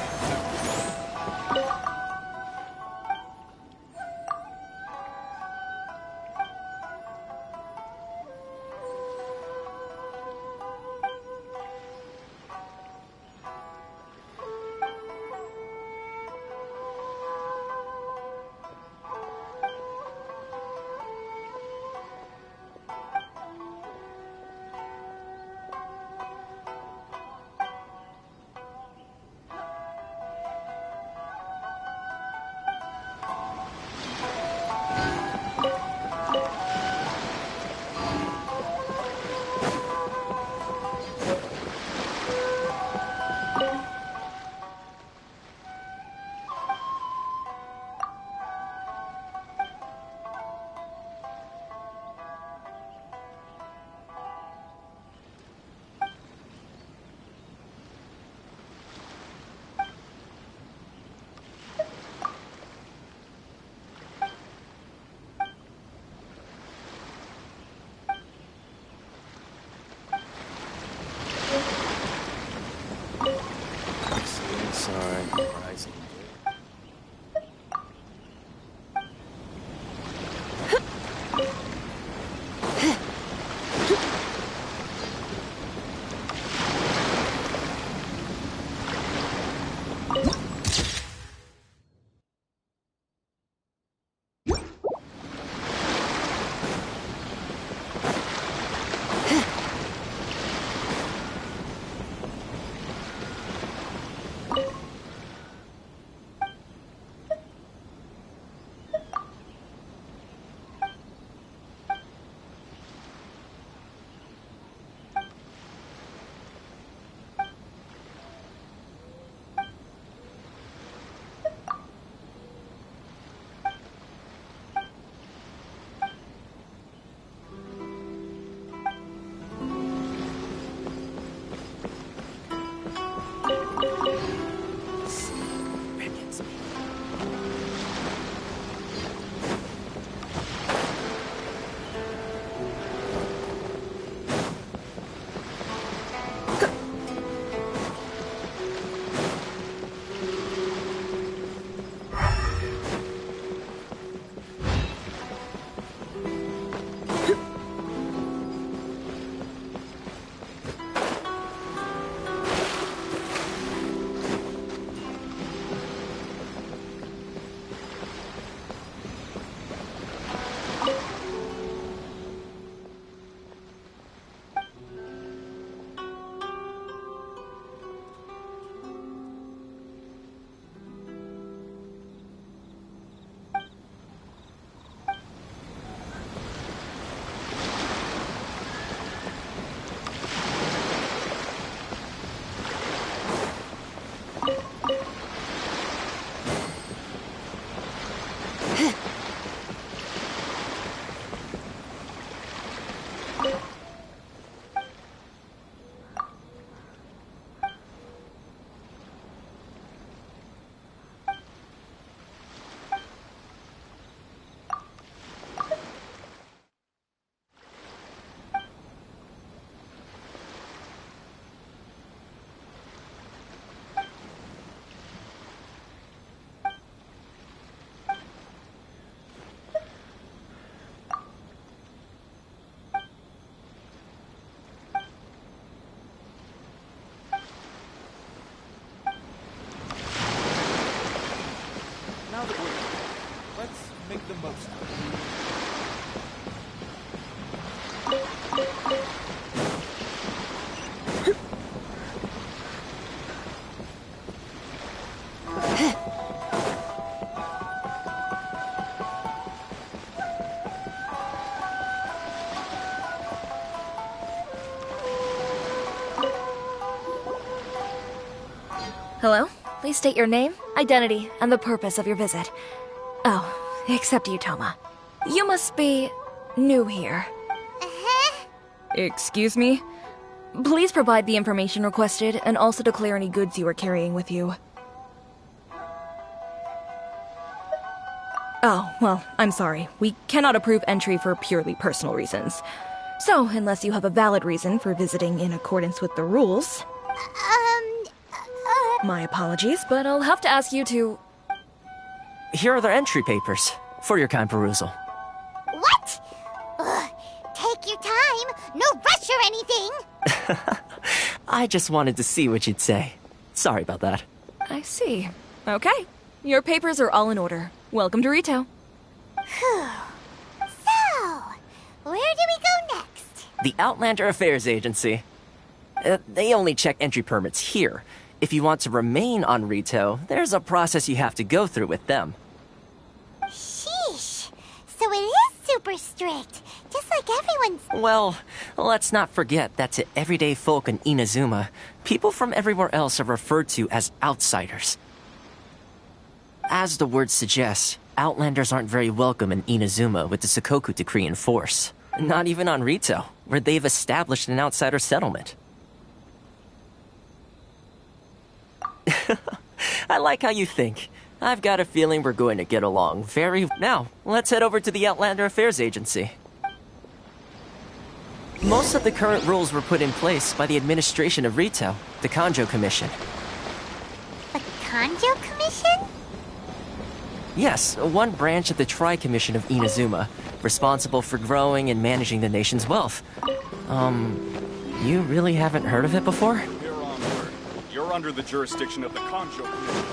make the most of Hello? Please state your name, identity, and the purpose of your visit. Oh, except you, Toma. You must be new here. Excuse me? Please provide the information requested and also declare any goods you are carrying with you. Oh, well, I'm sorry. We cannot approve entry for purely personal reasons. So, unless you have a valid reason for visiting in accordance with the rules... My apologies, but I'll have to ask you to... Here are the entry papers, for your kind perusal. What? Ugh, take your time. No rush or anything. I just wanted to see what you'd say. Sorry about that. I see. Okay. Your papers are all in order. Welcome to Rito. So, where do we go next? The Outlander Affairs Agency. They only check entry permits here. If you want to remain on Rito, there's a process you have to go through with them. Sheesh. So it is super strict, just like everyone's... Well, let's not forget that to everyday folk in Inazuma, people from everywhere else are referred to as outsiders. As the word suggests, Outlanders aren't very welcome in Inazuma with the Sakoku Decree in force. Not even on Rito, where they've established an outsider settlement. I like how you think. I've got a feeling we're going to get along very... Now, let's head over to the Outlander Affairs Agency. Most of the current rules were put in place by the administration of Rito, the Kanjo Commission. The Kanjo Commission? Yes, one branch of the Tri-Commission of Inazuma, responsible for growing and managing the nation's wealth. You really haven't heard of it before? You're under the jurisdiction of the Kanjo Commission.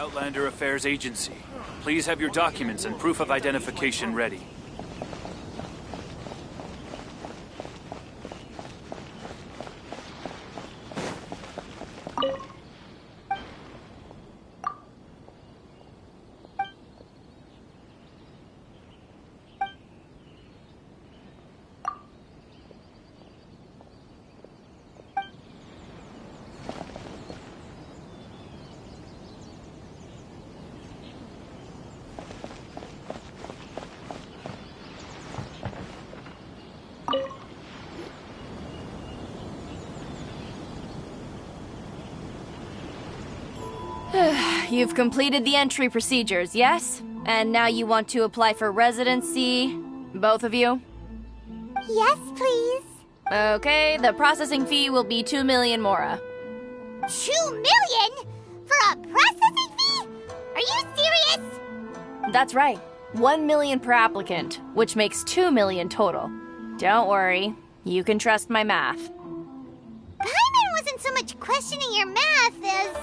Outlander Affairs Agency. Please have your documents and proof of identification ready. You've completed the entry procedures, yes? And now you want to apply for residency? Both of you? Yes, please. Okay, the processing fee will be 2 million mora. 2 million? For a processing fee? Are you serious? That's right. 1 million per applicant, which makes 2 million total. Don't worry, you can trust my math. Paimon wasn't so much questioning your math as...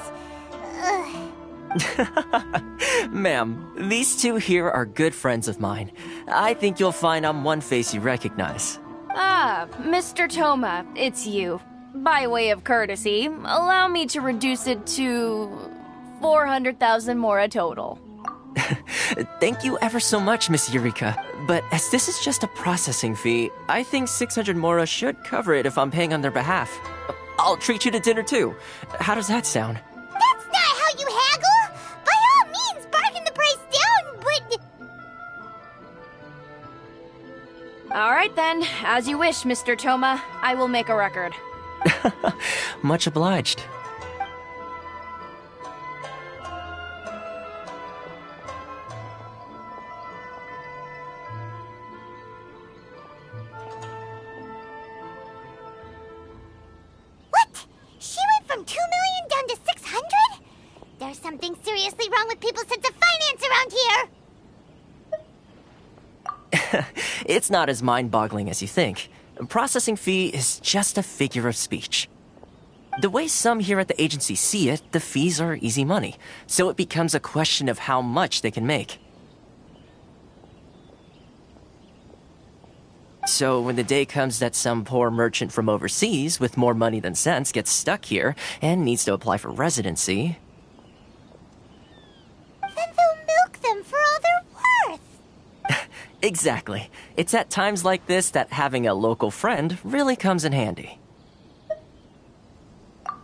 Ma'am, these two here are good friends of mine. I think you'll find I'm one face you recognize. Ah, Mr. Toma, it's you. By way of courtesy, allow me to reduce it to 400,000 mora total. Thank you ever so much, Miss Eureka. But as this is just a processing fee, I think 600 mora should cover it if I'm paying on their behalf. I'll treat you to dinner too. How does that sound? That's not how you haggle! By all means, bargain the price down, but... Alright then, as you wish, Mr. Toma. I will make a record. Much obliged. What? She went from 2 million down to 600? There's something seriously wrong with people's sense of finance around here! It's not as mind-boggling as you think. Processing fee is just a figure of speech. The way some here at the agency see it, the fees are easy money, so it becomes a question of how much they can make. So when the day comes that some poor merchant from overseas with more money than sense gets stuck here and needs to apply for residency... Then they'll milk them for all they're worth! Exactly. It's at times like this that having a local friend really comes in handy.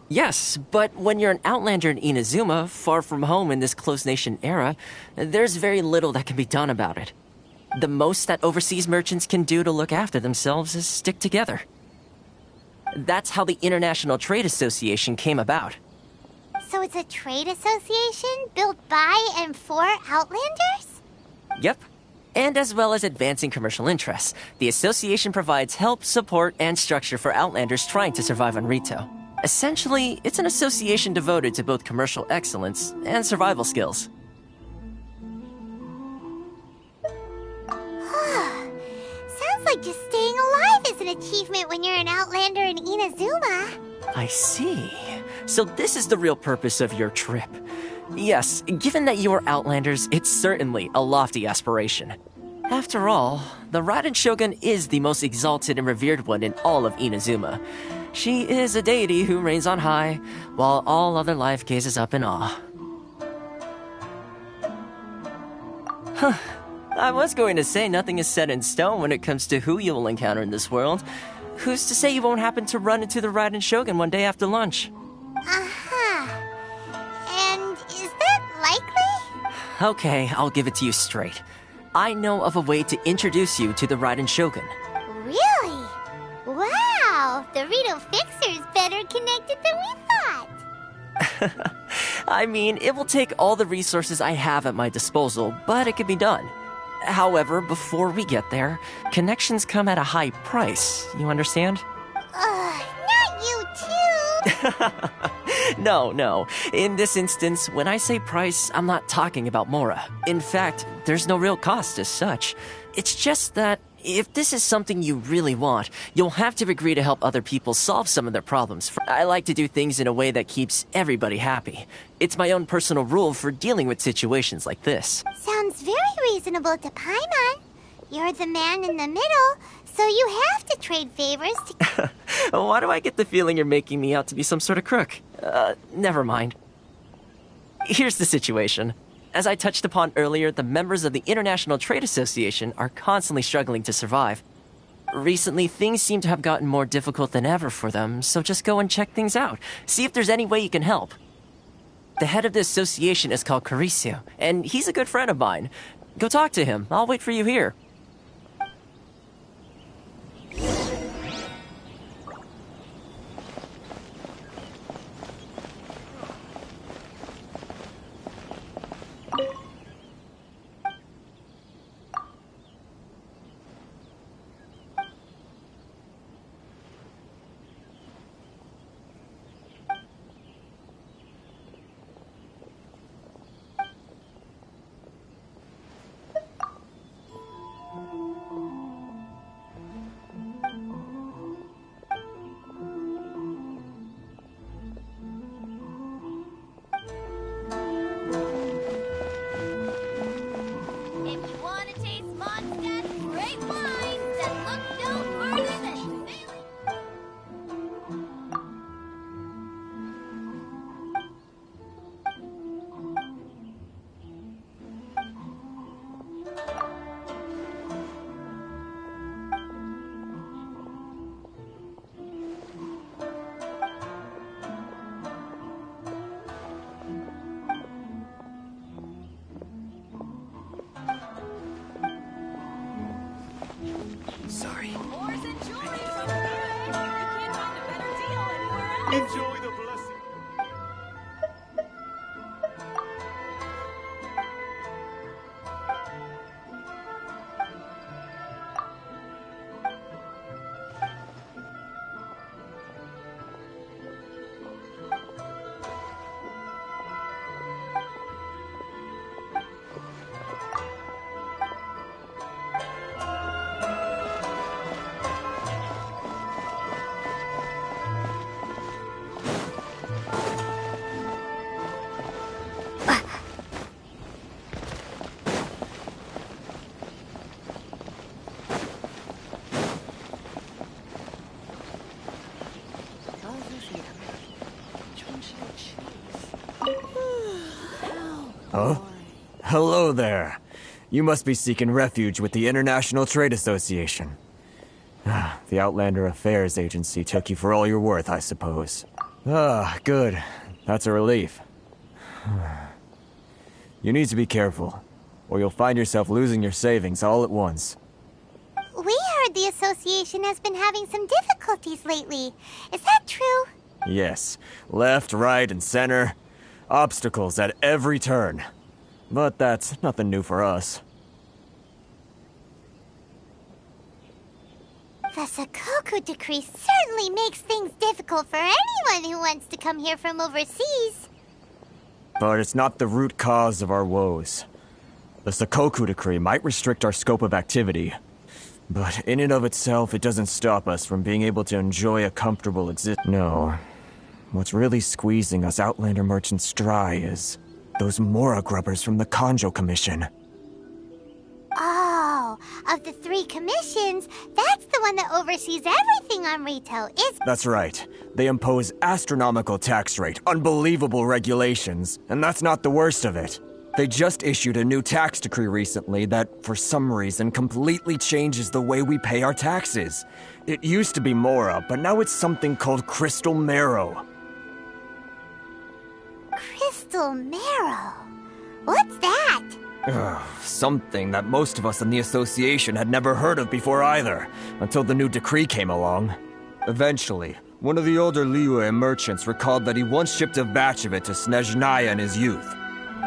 Yes, but when you're an outlander in Inazuma, far from home in this closed nation era, there's very little that can be done about it. The most that overseas merchants can do to look after themselves is stick together. That's how the International Trade Association came about. So it's a trade association built by and for Outlanders? Yep. And as well as advancing commercial interests, the association provides help, support, and structure for Outlanders trying to survive on Rito. Essentially, it's an association devoted to both commercial excellence and survival skills. Sounds like just staying alive is an achievement when you're an Outlander in Inazuma. I see. So this is the real purpose of your trip. Yes, given that you are Outlanders, it's certainly a lofty aspiration. After all, the Raiden Shogun is the most exalted and revered one in all of Inazuma. She is a deity who reigns on high, while all other life gazes up in awe. Huh. I was going to say nothing is set in stone when it comes to who you will encounter in this world. Who's to say you won't happen to run into the Raiden Shogun one day after lunch? Uh-huh. And is that likely? Okay, I'll give it to you straight. I know of a way to introduce you to the Raiden Shogun. Really? Wow, the Rito Fixer's better connected than we thought. I mean, it will take all the resources I have at my disposal, but it can be done. However, before we get there, connections come at a high price, you understand? Not you too! No. In this instance, when I say price, I'm not talking about Mora. In fact, there's no real cost as such. It's just that if this is something you really want, you'll have to agree to help other people solve some of their problems. I like to do things in a way that keeps everybody happy. It's my own personal rule for dealing with situations like this. Sounds very reasonable to Paimon. You're the man in the middle, so you have to trade favors to... Why do I get the feeling you're making me out to be some sort of crook? Never mind. Here's the situation. As I touched upon earlier, the members of the International Trade Association are constantly struggling to survive. Recently, things seem to have gotten more difficult than ever for them, so just go and check things out. See if there's any way you can help. The head of the association is called Caricio, and he's a good friend of mine. Go talk to him. I'll wait for you here. Sorry. Enjoy the blessing. Huh? Hello there. You must be seeking refuge with the International Trade Association. The Outlander Affairs Agency took you for all you're worth, I suppose. Good. That's a relief. You need to be careful, or you'll find yourself losing your savings all at once. We heard the association has been having some difficulties lately. Is that true? Yes. Left, right, and center. Obstacles at every turn. But that's nothing new for us. The Sakoku decree certainly makes things difficult for anyone who wants to come here from overseas. But it's not the root cause of our woes. The Sakoku decree might restrict our scope of activity, but in and of itself, it doesn't stop us from being able to enjoy a comfortable existence. No. What's really squeezing us Outlander merchants dry is those Mora grubbers from the Kanjo Commission. Oh, of the 3 commissions, that's the one that oversees everything on retail, is... That's right. They impose astronomical tax rate, unbelievable regulations, and that's not the worst of it. They just issued a new tax decree recently that, for some reason, completely changes the way we pay our taxes. It used to be Mora, but now it's something called Crystal Marrow. Crystal Marrow? What's that? Something that most of us in the association had never heard of before either, until the new decree came along. Eventually, one of the older Liyue merchants recalled that he once shipped a batch of it to Snezhnaya in his youth.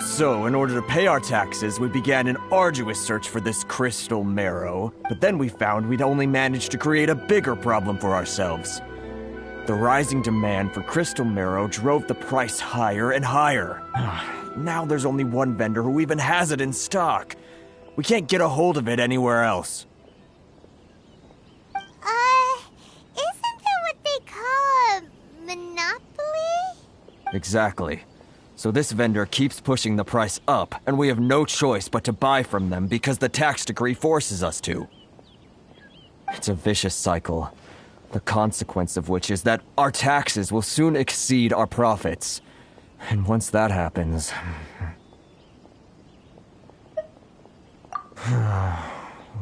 So, in order to pay our taxes, we began an arduous search for this Crystal Marrow, but then we found we'd only managed to create a bigger problem for ourselves. The rising demand for Crystal Marrow drove the price higher and higher. Now there's only one vendor who even has it in stock. We can't get a hold of it anywhere else. Exactly. So this vendor keeps pushing the price up, and we have no choice but to buy from them because the tax decree forces us to. It's a vicious cycle, the consequence of which is that our taxes will soon exceed our profits. And once that happens...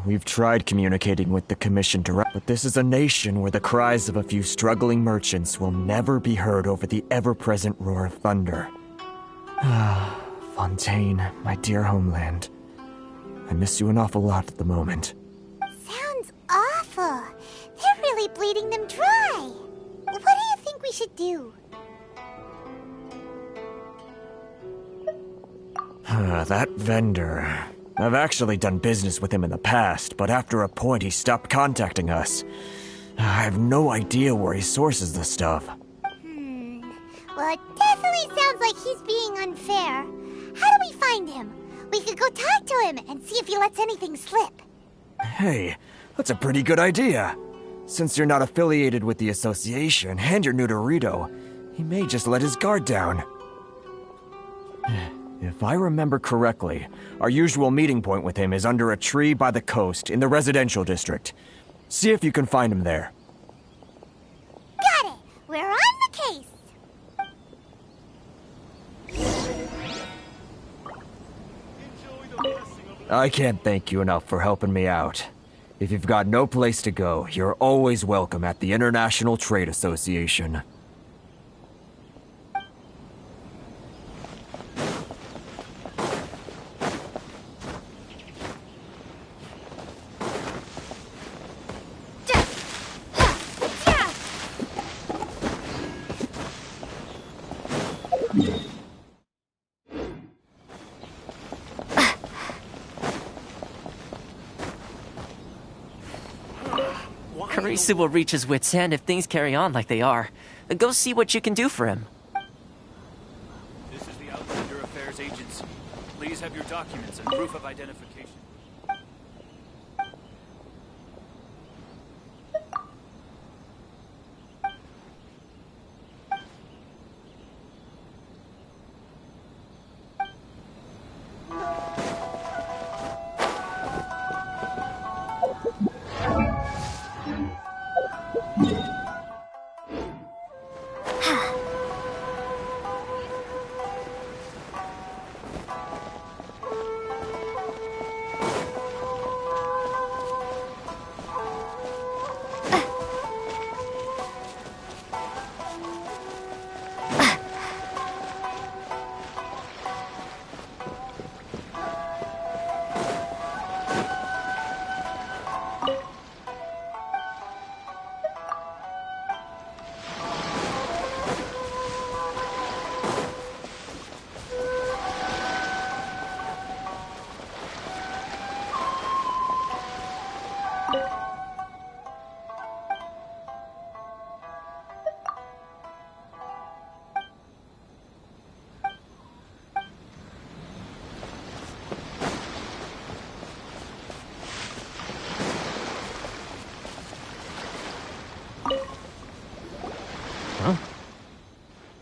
We've tried communicating with the Commission direct, but this is a nation where the cries of a few struggling merchants will never be heard over the ever-present roar of thunder. Fontaine, my dear homeland. I miss you an awful lot at the moment. Sounds awful. They're really bleeding them dry. What do you think we should do? That vendor. I've actually done business with him in the past, but after a point he stopped contacting us. I have no idea where he sources the stuff. Well, it definitely sounds like he's being unfair. How do we find him? We could go talk to him and see if he lets anything slip. Hey, that's a pretty good idea. Since you're not affiliated with the association and you're new to Rito, he may just let his guard down. If I remember correctly, our usual meeting point with him is under a tree by the coast in the residential district. See if you can find him there. Got it! We're on the case! I can't thank you enough for helping me out. If you've got no place to go, you're always welcome at the International Trade Association. Karisu will reach his wit's end if things carry on like they are. Go see what you can do for him. This is the Outlander Affairs Agency. Please have your documents and proof of identification.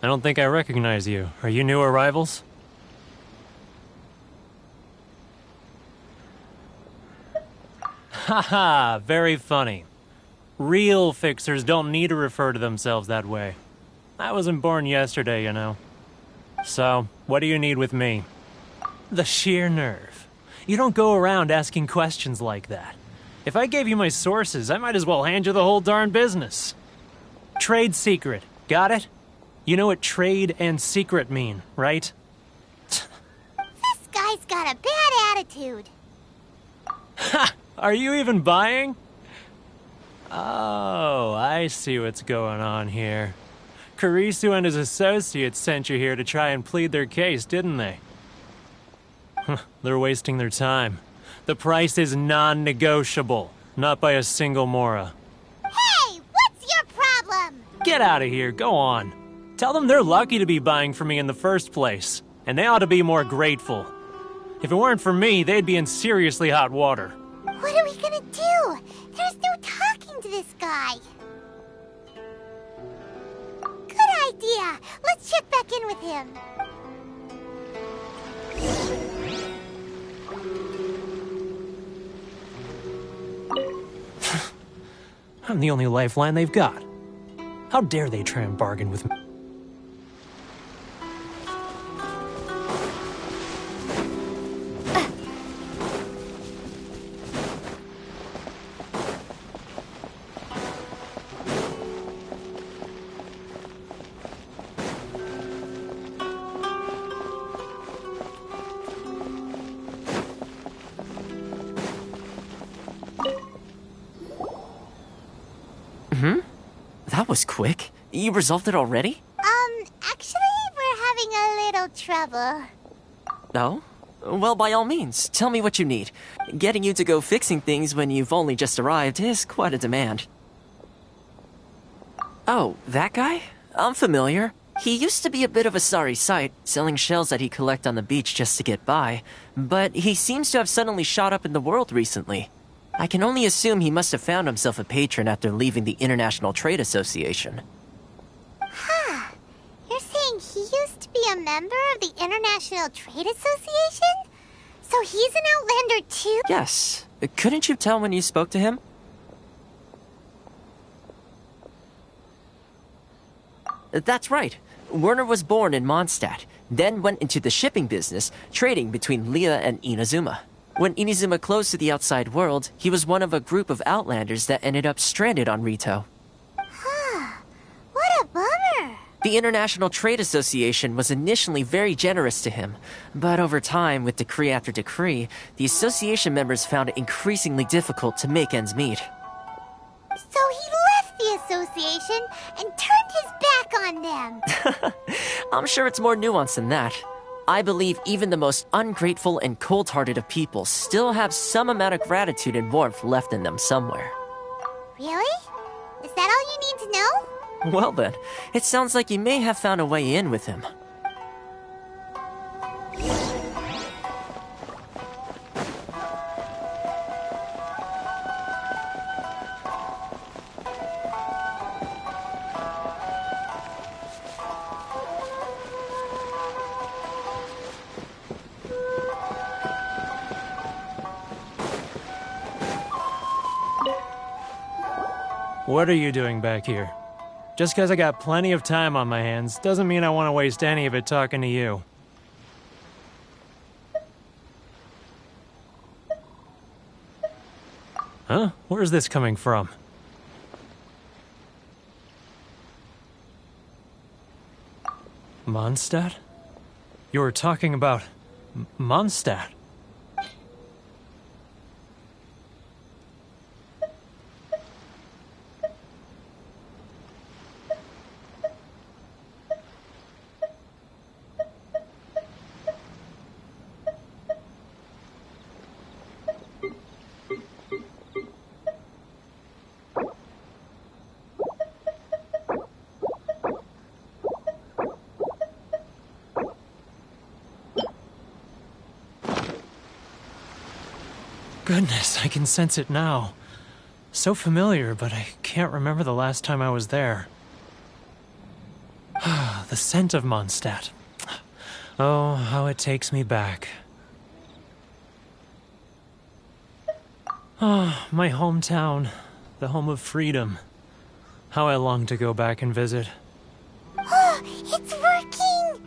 I don't think I recognize you. Are you new arrivals? Haha, very funny. Real fixers don't need to refer to themselves that way. I wasn't born yesterday, you know. So, what do you need with me? The sheer nerve. You don't go around asking questions like that. If I gave you my sources, I might as well hand you the whole darn business. Trade secret, got it? You know what trade and secret mean, right? This guy's got a bad attitude. Ha! Are you even buying? Oh, I see what's going on here. Karisu and his associates sent you here to try and plead their case, didn't they? They're wasting their time. The price is non-negotiable, not by a single Mora. Hey, what's your problem? Get out of here, go on. Tell them they're lucky to be buying from me in the first place, and they ought to be more grateful. If it weren't for me, they'd be in seriously hot water. What are we gonna do? There's no talking to this guy. Good idea! Let's check back in with him. I'm the only lifeline they've got. How dare they try and bargain with me? That was quick. You resolved it already? Actually, we're having a little trouble. Oh? Well, by all means, tell me what you need. Getting you to go fixing things when you've only just arrived is quite a demand. Oh, that guy? I'm familiar. He used to be a bit of a sorry sight, selling shells that he collect on the beach just to get by, but he seems to have suddenly shot up in the world recently. I can only assume he must have found himself a patron after leaving the International Trade Association. Huh. You're saying he used to be a member of the International Trade Association? So he's an Outlander too? Yes. Couldn't you tell when you spoke to him? That's right. Werner was born in Mondstadt, then went into the shipping business, trading between Leah and Inazuma. When Inazuma closed to the outside world, he was one of a group of Outlanders that ended up stranded on Rito. Huh. What a bummer. The International Trade Association was initially very generous to him, but over time, with decree after decree, the association members found it increasingly difficult to make ends meet. So he left the association and turned his back on them. I'm sure it's more nuanced than that. I believe even the most ungrateful and cold-hearted of people still have some amount of gratitude and warmth left in them somewhere. Really? Is that all you need to know? Well then, it sounds like you may have found a way in with him. What are you doing back here? Just because I got plenty of time on my hands doesn't mean I want to waste any of it talking to you. Huh? Where's this coming from? Mondstadt? You were talking about Mondstadt. Goodness, I can sense it now. So familiar, but I can't remember the last time I was there. The scent of Mondstadt. Oh, how it takes me back. Oh, my hometown. The home of freedom. How I long to go back and visit. Oh, it's working!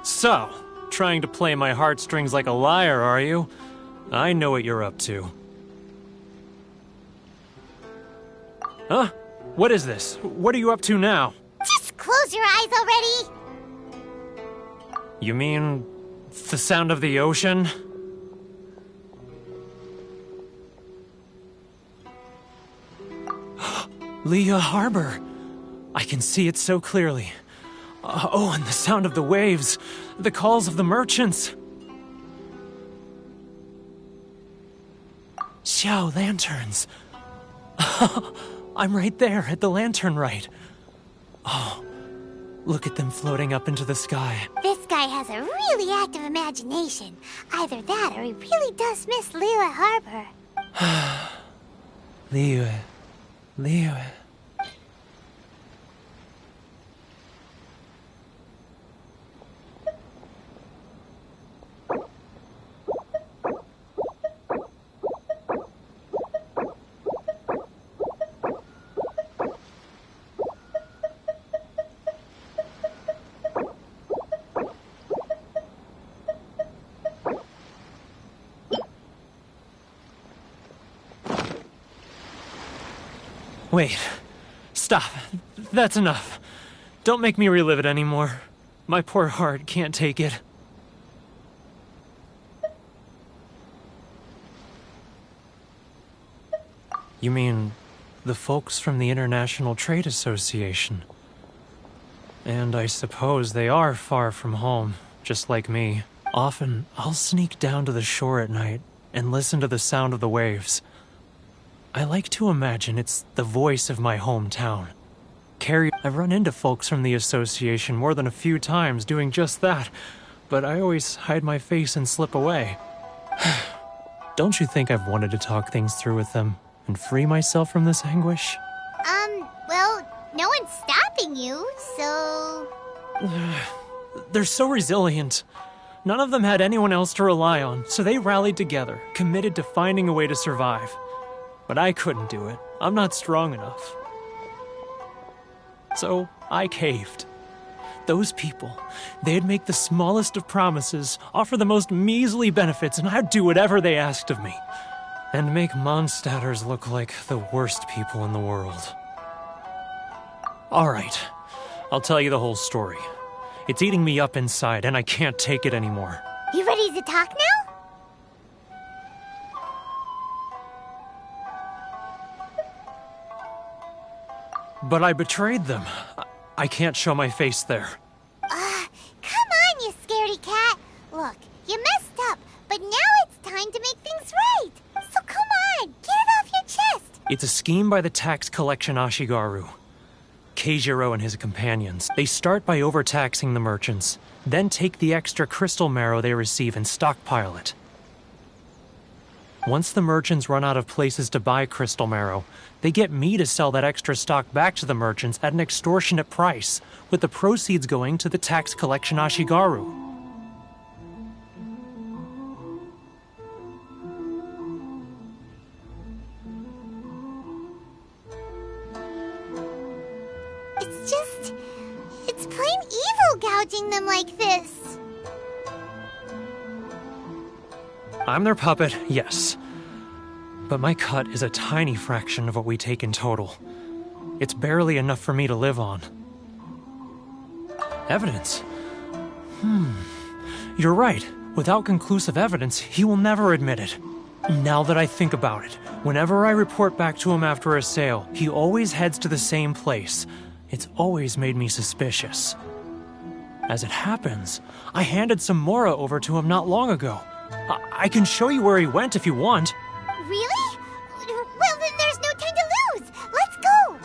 So, trying to play my heartstrings like a liar, are you? I know what you're up to. Huh? What is this? What are you up to now? Just close your eyes already! You mean the sound of the ocean? Leah Harbor. I can see it so clearly. Oh, and the sound of the waves. The calls of the merchants. Xiao lanterns. I'm right there at the lantern right. Oh, look at them floating up into the sky. This guy has a really active imagination. Either that or he really does miss Liyue Harbor. Liyue. Wait. Stop. That's enough. Don't make me relive it anymore. My poor heart can't take it. You mean the folks from the International Trade Association? And I suppose they are far from home, just like me. Often, I'll sneak down to the shore at night and listen to the sound of the waves. I like to imagine it's the voice of my hometown. Carrie, I've run into folks from the association more than a few times doing just that, but I always hide my face and slip away. Don't you think I've wanted to talk things through with them and free myself from this anguish? Well, no one's stopping you, so... They're so resilient. None of them had anyone else to rely on, so they rallied together, committed to finding a way to survive. But I couldn't do it. I'm not strong enough. So I caved. Those people, they'd make the smallest of promises, offer the most measly benefits, and I'd do whatever they asked of me. And make Mondstadters look like the worst people in the world. All right, I'll tell you the whole story. It's eating me up inside, and I can't take it anymore. You ready to talk now? But I betrayed them. I can't show my face there. Come on, you scaredy cat. Look, you messed up, but now it's time to make things right. So come on, get it off your chest. It's a scheme by the tax collection Ashigaru. Keijiro and his companions. They start by overtaxing the merchants, then take the extra crystal marrow they receive and stockpile it. Once the merchants run out of places to buy crystal marrow, they get me to sell that extra stock back to the merchants at an extortionate price, with the proceeds going to the tax collection Ashigaru. It's plain evil gouging them like this. I'm their puppet, yes. But my cut is a tiny fraction of what we take in total. It's barely enough for me to live on. Evidence? You're right. Without conclusive evidence, he will never admit it. Now that I think about it, whenever I report back to him after a sale, he always heads to the same place. It's always made me suspicious. As it happens, I handed some Mora over to him not long ago. I can show you where he went if you want. Really? Well, then there's no time to lose. Let's go.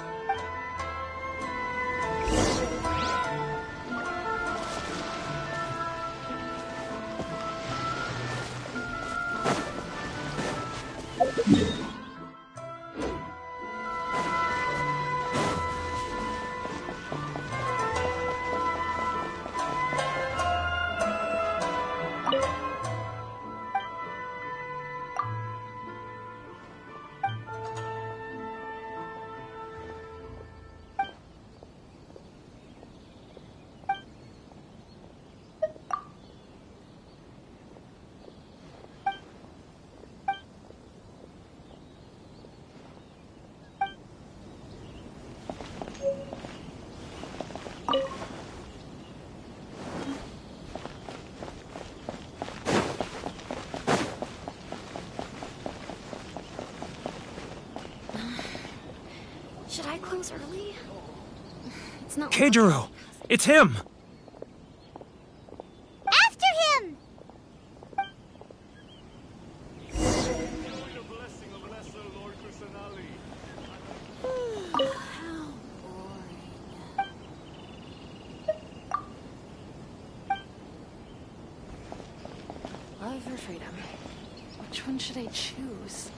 Should I close early? It's not. Keijiro! It's him! After him! Love or freedom? Which one should I choose?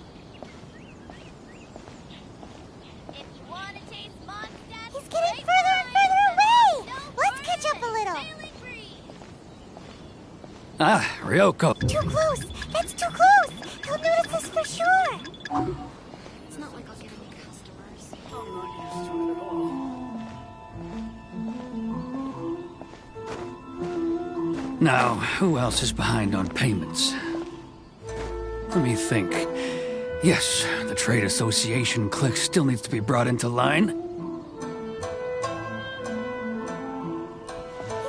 He's getting further and further away! Let's catch up a little. Ah, Ryoko. Too close! That's too close! He'll notice us for sure! It's not like I'll get any customers. Now, who else is behind on payments? Let me think. Yes, the Trade Association clique still needs to be brought into line.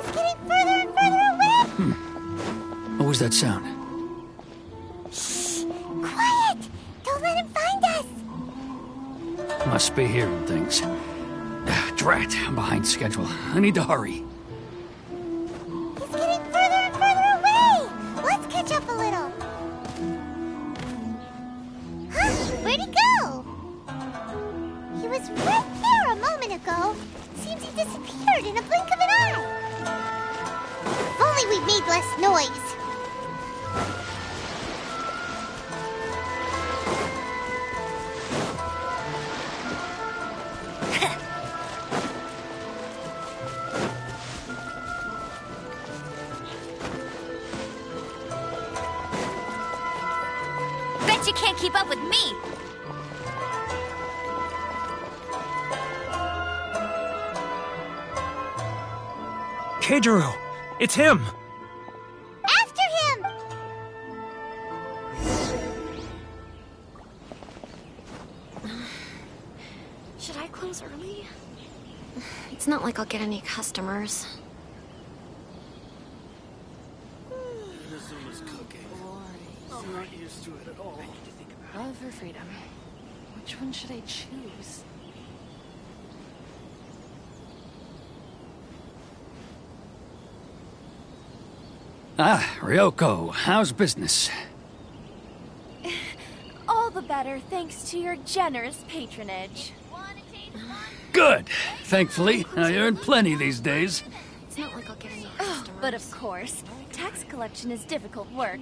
He's getting further and further away! What was that sound? Shh! Quiet! Don't let him find us! Must be hearing things. Drat, I'm behind schedule. I need to hurry. He's getting further and further away! Let's catch up a little. Huh? Where'd he go? He was right there a moment ago. Seems he disappeared in a blink of an eye. If only we'd made less noise. Bet you can't keep up with me! Keijiro! It's him! After him! Should I close early? It's not like I'll get any customers. Inazuma's cooking. I'm not used to it at all. I need to think about Love or freedom? Which one should I choose? Ah, Ryoko, how's business? All the better thanks to your generous patronage. Good. Thankfully, I earn plenty these days. It's not like I'll get any Oh, but of course, tax collection is difficult work.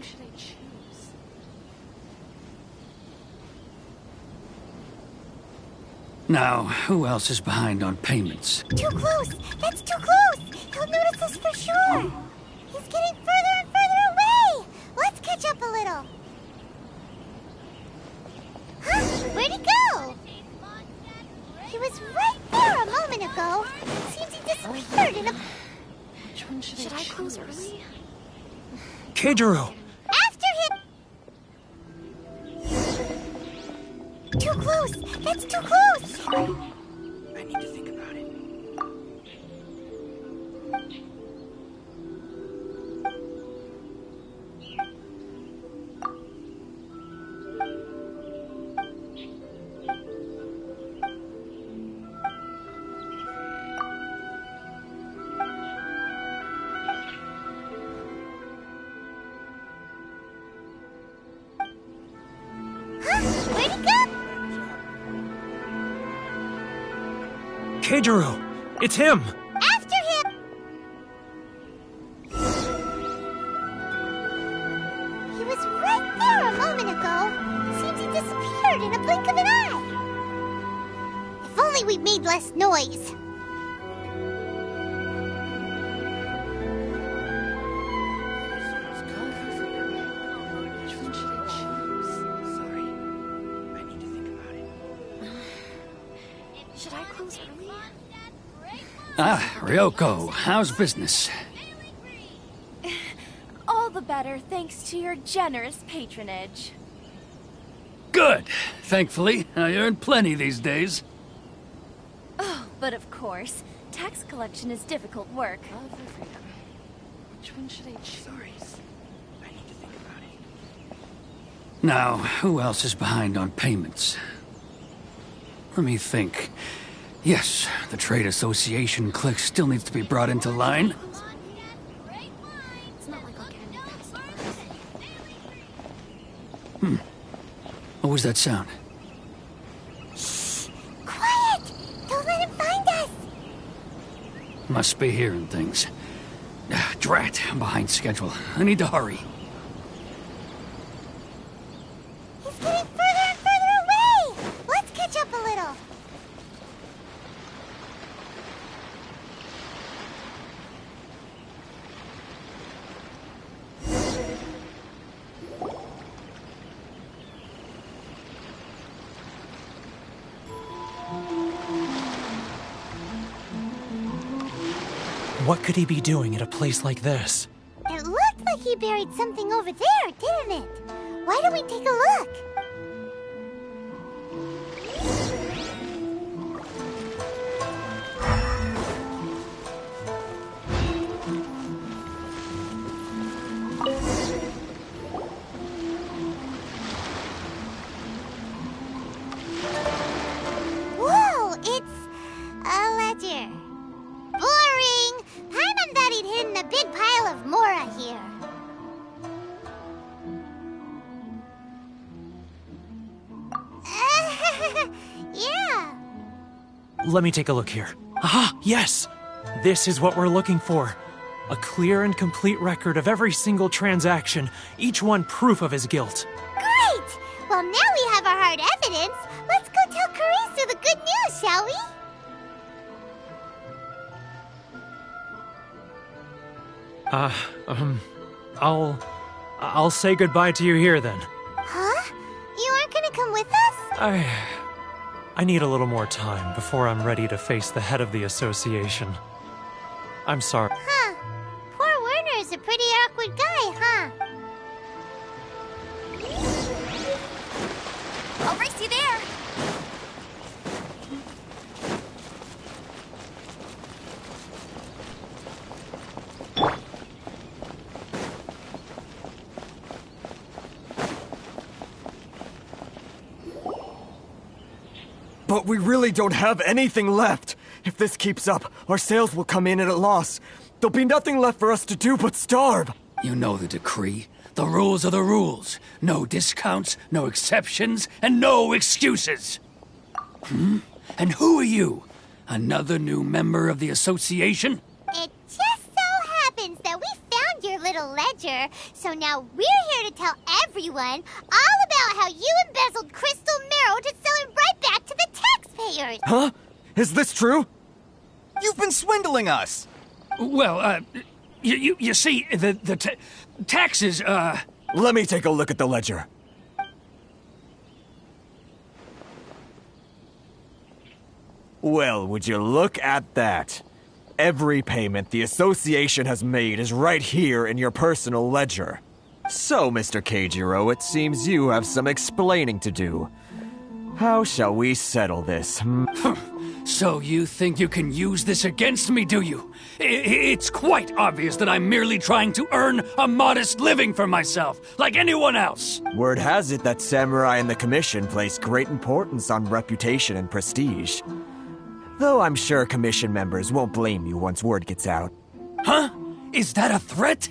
Now, who else is behind on payments? Too close! That's too close! He'll notice us for sure! He's getting further and further away! Let's catch up a little. Huh? Where'd he go? He was right there a moment ago. Seems he disappeared in a... Which one should I close early? Keijiro! After him! Too close! That's too close! Sorry. I need to think about it. Where'd he go? Keijiro! It's him! After him! He was right there a moment ago. Seems he disappeared in a blink of an eye. If only we'd made less noise. Which one should I choose? Sorry. I need to think about it. Should I close early? Ah, Ryoko, how's business? All the better thanks to your generous patronage. Good. Thankfully, I earn plenty these days. Oh, but of course, tax collection is difficult work. Love or freedom? Which one should I choose? Sorry. I need to think about it. Now, who else is behind on payments? Let me think. Yes, the Trade Association clique still needs to be brought into line. It's not like I'll get any customers. What was that sound? Shh! Quiet! Don't let him find us! Must be hearing things. Drat, I'm behind schedule. I need to hurry. He's getting further and further away! Let's catch up a little. What could he be doing at a place like this? It looked like he buried something over there, didn't it? Why don't we take a look? Let me take a look here. Aha, yes! This is what we're looking for. A clear and complete record of every single transaction, each one proof of his guilt. Great! Well, now we have our hard evidence. Let's go tell Karisu the good news, shall we? I'll say goodbye to you here then. Huh? You aren't gonna come with us? I need a little more time before I'm ready to face the head of the association. I'm sorry. Huh. Poor Werner's a pretty awkward guy, huh? I'll race you there. But we really don't have anything left. If this keeps up, our sales will come in at a loss. There'll be nothing left for us to do but starve. You know the decree. The rules are the rules. No discounts, no exceptions, and no excuses. And who are you? Another new member of the association? It just so happens that we found your little ledger, so now we're here to tell everyone all about how you embezzled crystal marrow to sell it right back to the taxpayers. Huh? Is this true? You've been swindling us! Well, you see, the taxes, Let me take a look at the ledger. Well, would you look at that? Every payment the association has made is right here in your personal ledger. So, Mr. Keijiro, it seems you have some explaining to do. How shall we settle this? So you think you can use this against me, do you? It's quite obvious that I'm merely trying to earn a modest living for myself, like anyone else. Word has it that Samurai and the Commission place great importance on reputation and prestige. Though I'm sure Commission members won't blame you once word gets out. Huh? Is that a threat?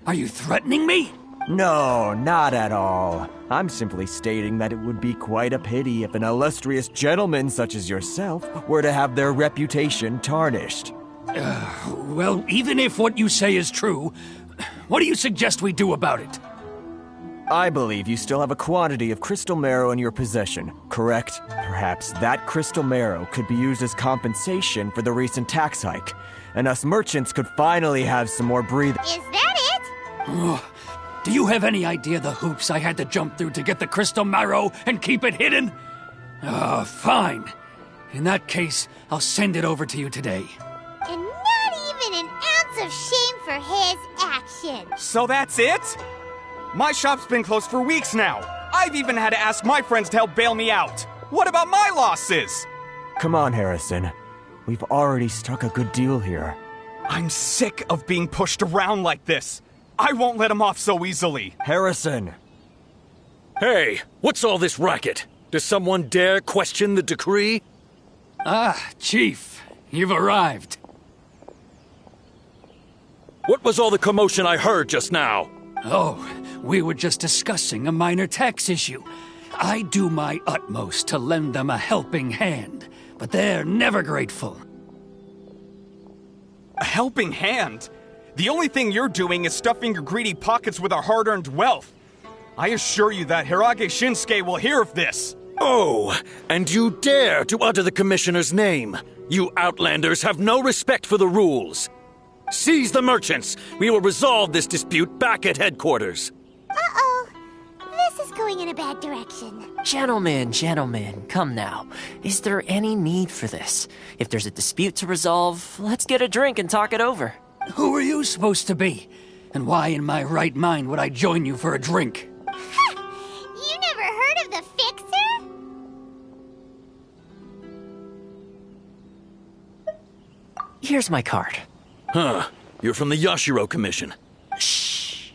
Are you threatening me? No, not at all. I'm simply stating that it would be quite a pity if an illustrious gentleman such as yourself were to have their reputation tarnished. Well, even if what you say is true, what do you suggest we do about it? I believe you still have a quantity of crystal marrow in your possession, correct? Perhaps that crystal marrow could be used as compensation for the recent tax hike, and us merchants could finally have some more breathing. Is that it? Do you have any idea the hoops I had to jump through to get the crystal marrow and keep it hidden? Fine. In that case, I'll send it over to you today. And not even an ounce of shame for his action. So that's it? My shop's been closed for weeks now. I've even had to ask my friends to help bail me out. What about my losses? Come on, Harrison. We've already struck a good deal here. I'm sick of being pushed around like this. I won't let him off so easily. Harrison! Hey, what's all this racket? Does someone dare question the decree? Chief, you've arrived. What was all the commotion I heard just now? Oh, we were just discussing a minor tax issue. I do my utmost to lend them a helping hand, but they're never grateful. A helping hand? The only thing you're doing is stuffing your greedy pockets with our hard-earned wealth. I assure you that Hirage Shinsuke will hear of this. Oh, and you dare to utter the Commissioner's name. You Outlanders have no respect for the rules. Seize the merchants. We will resolve this dispute back at headquarters. Uh-oh. This is going in a bad direction. Gentlemen, come now. Is there any need for this? If there's a dispute to resolve, let's get a drink and talk it over. Who are you supposed to be? And why in my right mind would I join you for a drink? You never heard of the Fixer? Here's my card. Huh. You're from the Yashiro Commission. Shh.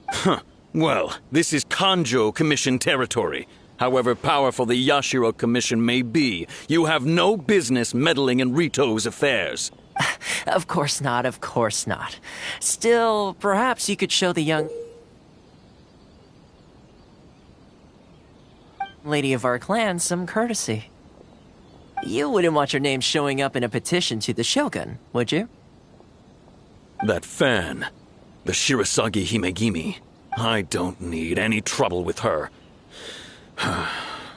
Huh. Well, this is Kanjo Commission territory. However powerful the Yashiro Commission may be, you have no business meddling in Rito's affairs. Of course not. Still, perhaps you could show the young lady of our clan some courtesy. You wouldn't want your name showing up in a petition to the Shogun, would you? That fan, the Shirasagi Himegimi. I don't need any trouble with her.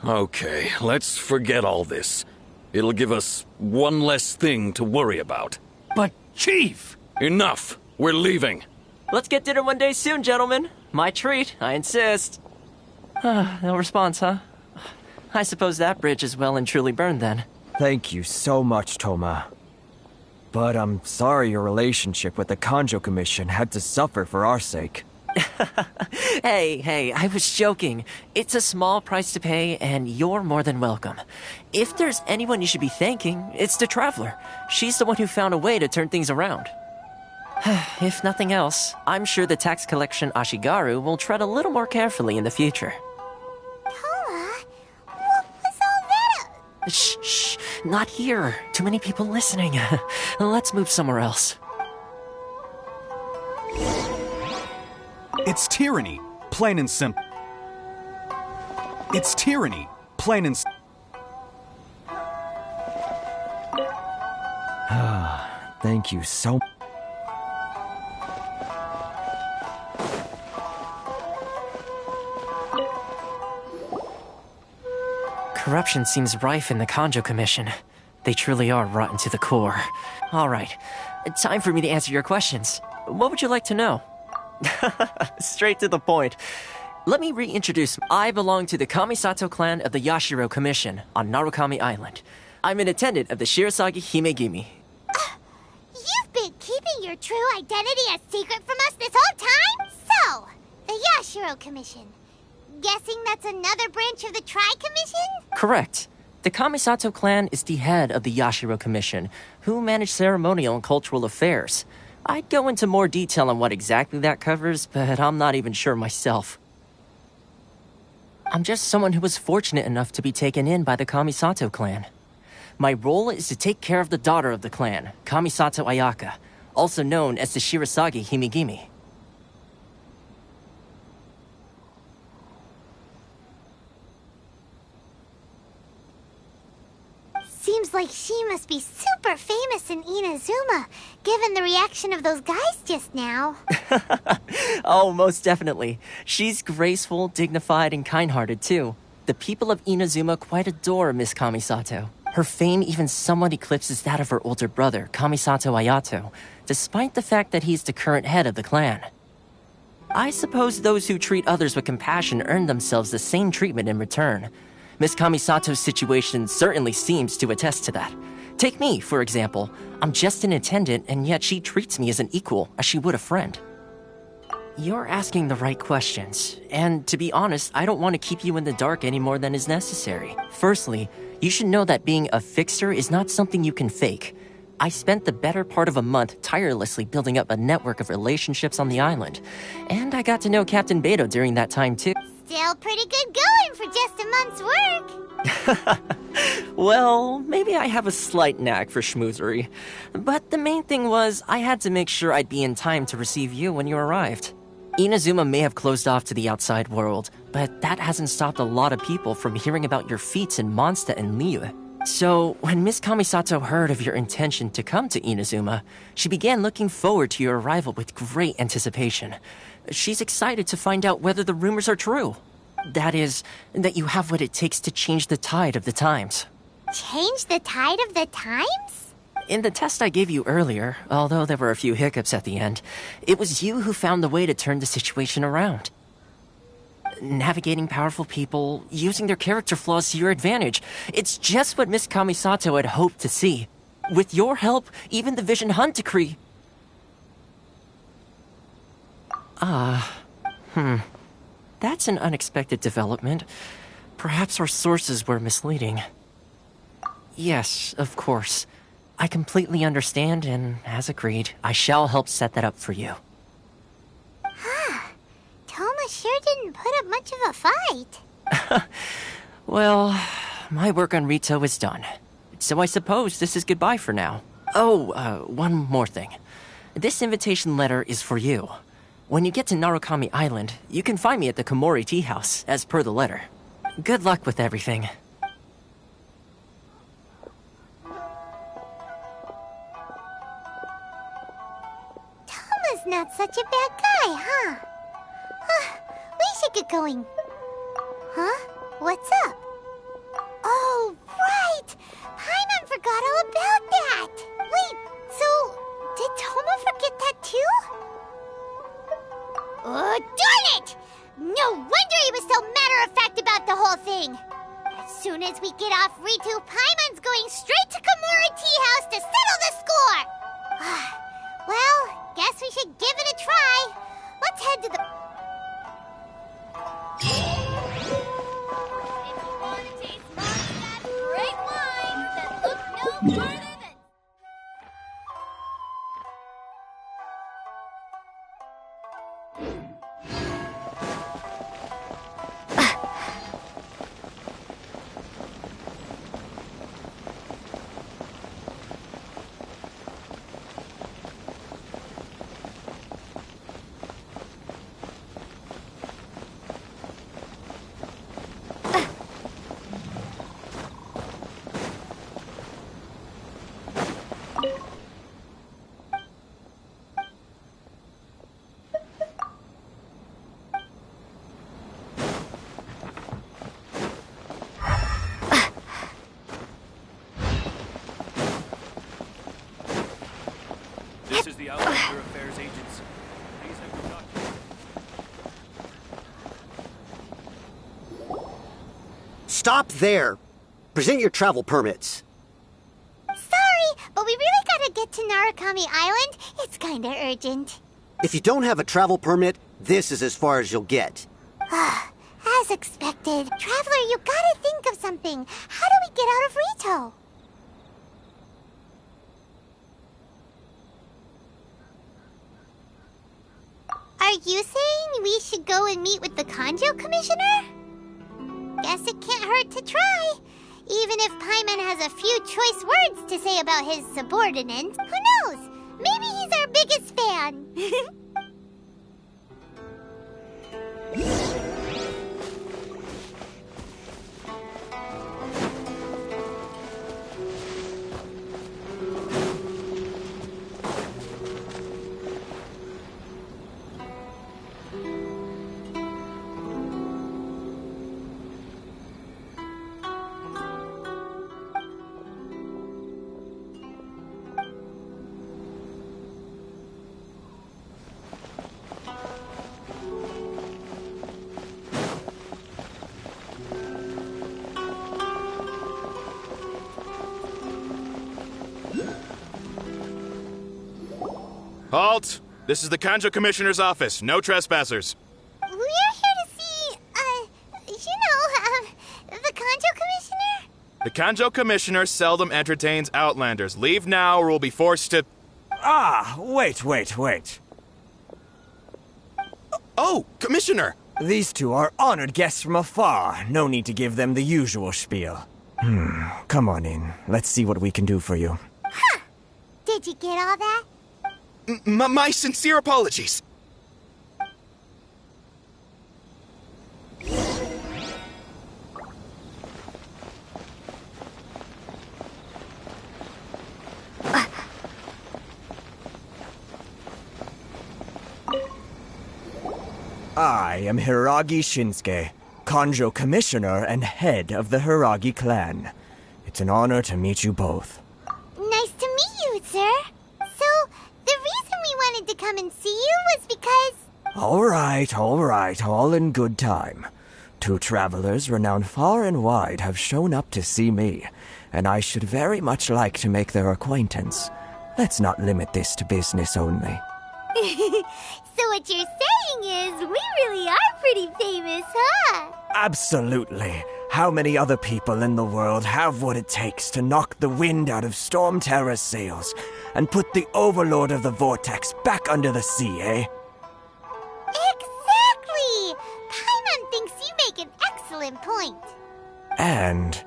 Okay, let's forget all this. It'll give us one less thing to worry about. But, Chief! Enough! We're leaving. Let's get dinner one day soon, gentlemen. My treat, I insist. No response, huh? I suppose that bridge is well and truly burned then. Thank you so much, Toma. But I'm sorry your relationship with the Kanjo Commission had to suffer for our sake. Hey, I was joking. It's a small price to pay, and you're more than welcome. If there's anyone you should be thanking, it's the Traveler. She's the one who found a way to turn things around. If nothing else, I'm sure the tax collection Ashigaru will tread a little more carefully in the future. Toma, what was all that? Shh, not here. Too many people listening. Let's move somewhere else. It's tyranny, plain and simple. It's tyranny, plain and simple. Thank you so much. Corruption seems rife in the Kanjo Commission. They truly are rotten to the core. All right, time for me to answer your questions. What would you like to know? Straight to the point. Let me reintroduce. I belong to the Kamisato clan of the Yashiro Commission on Narukami Island. I'm an attendant of the Shirasagi Himegimi. You've been keeping your true identity a secret from us this whole time? So, the Yashiro Commission. Guessing that's another branch of the Tri-Commission? Correct. The Kamisato clan is the head of the Yashiro Commission, who manage ceremonial and cultural affairs. I'd go into more detail on what exactly that covers, but I'm not even sure myself. I'm just someone who was fortunate enough to be taken in by the Kamisato clan. My role is to take care of the daughter of the clan, Kamisato Ayaka, also known as the Shirasagi Himegimi. Seems like she must be super famous in Inazuma, given the reaction of those guys just now. Oh, most definitely. She's graceful, dignified, and kind-hearted, too. The people of Inazuma quite adore Miss Kamisato. Her fame even somewhat eclipses that of her older brother, Kamisato Ayato, despite the fact that he's the current head of the clan. I suppose those who treat others with compassion earn themselves the same treatment in return. Miss Kamisato's situation certainly seems to attest to that. Take me, for example. I'm just an attendant, and yet she treats me as an equal, as she would a friend. You're asking the right questions, and to be honest, I don't want to keep you in the dark any more than is necessary. Firstly, you should know that being a fixer is not something you can fake. I spent the better part of a month tirelessly building up a network of relationships on the island, and I got to know Captain Beto during that time too. Still pretty good going for just a month's work. Well, maybe I have a slight knack for schmoozery. But the main thing was, I had to make sure I'd be in time to receive you when you arrived. Inazuma may have closed off to the outside world, but that hasn't stopped a lot of people from hearing about your feats in Mondstadt and Liyue. So, when Miss Kamisato heard of your intention to come to Inazuma, she began looking forward to your arrival with great anticipation. She's excited to find out whether the rumors are true. That is, that you have what it takes to change the tide of the times. Change the tide of the times? In the test I gave you earlier, although there were a few hiccups at the end, it was you who found the way to turn the situation around. Navigating powerful people, using their character flaws to your advantage. It's just what Miss Kamisato had hoped to see. With your help, even the Vision Hunt decree... That's an unexpected development. Perhaps our sources were misleading. Yes, of course. I completely understand, and as agreed, I shall help set that up for you. Toma sure didn't put up much of a fight. Well, my work on Rito is done. So I suppose this is goodbye for now. Oh, one more thing. This invitation letter is for you. When you get to Narukami Island, you can find me at the Komori Tea House, as per the letter. Good luck with everything. not such a bad guy, huh? We should get going. Huh? What's up? Oh, right! Paimon forgot all about that! Wait, so did Toma forget that too? Oh, darn it! No wonder he was so matter-of-fact about the whole thing! As soon as we get off Ritu, Paimon's going straight to Komura Tea House to settle the score! Well, guess we should give it a try. Let's head to the... Great wine that look no further than... This is the Outlander Affairs Agency. Please have your documents. Stop there! Present your travel permits. Sorry, but we really gotta get to Narukami Island. It's kinda urgent. If you don't have a travel permit, this is as far as you'll get. As expected. Traveler, you gotta think of something. How do we get out of Rito? Are you saying we should go and meet with the Kanjo Commissioner? Guess it can't hurt to try. Even if Paimon has a few choice words to say about his subordinates, who knows? Maybe he's our biggest fan. Halt! This is the Kanjo Commissioner's office. No trespassers. We're here to see, the Kanjo Commissioner? The Kanjo Commissioner seldom entertains Outlanders. Leave now or we'll be forced to... Ah, wait. Oh, Commissioner! These two are honored guests from afar. No need to give them the usual spiel. Come on in. Let's see what we can do for you. Huh! Did you get all that? My sincere apologies. I am Hiragi Shinsuke, Kanjo Commissioner and head of the Hiragi clan. It's an honor to meet you both. Nice to meet you, sir. So, the reason we wanted to come and see you was because... All right, all in good time. Two travelers renowned far and wide have shown up to see me, and I should very much like to make their acquaintance. Let's not limit this to business only. So what you're saying is, we really are pretty famous, huh? Absolutely. How many other people in the world have what it takes to knock the wind out of Storm Terror's sails and put the Overlord of the Vortex back under the sea, eh? Exactly! Paimon thinks you make an excellent point. And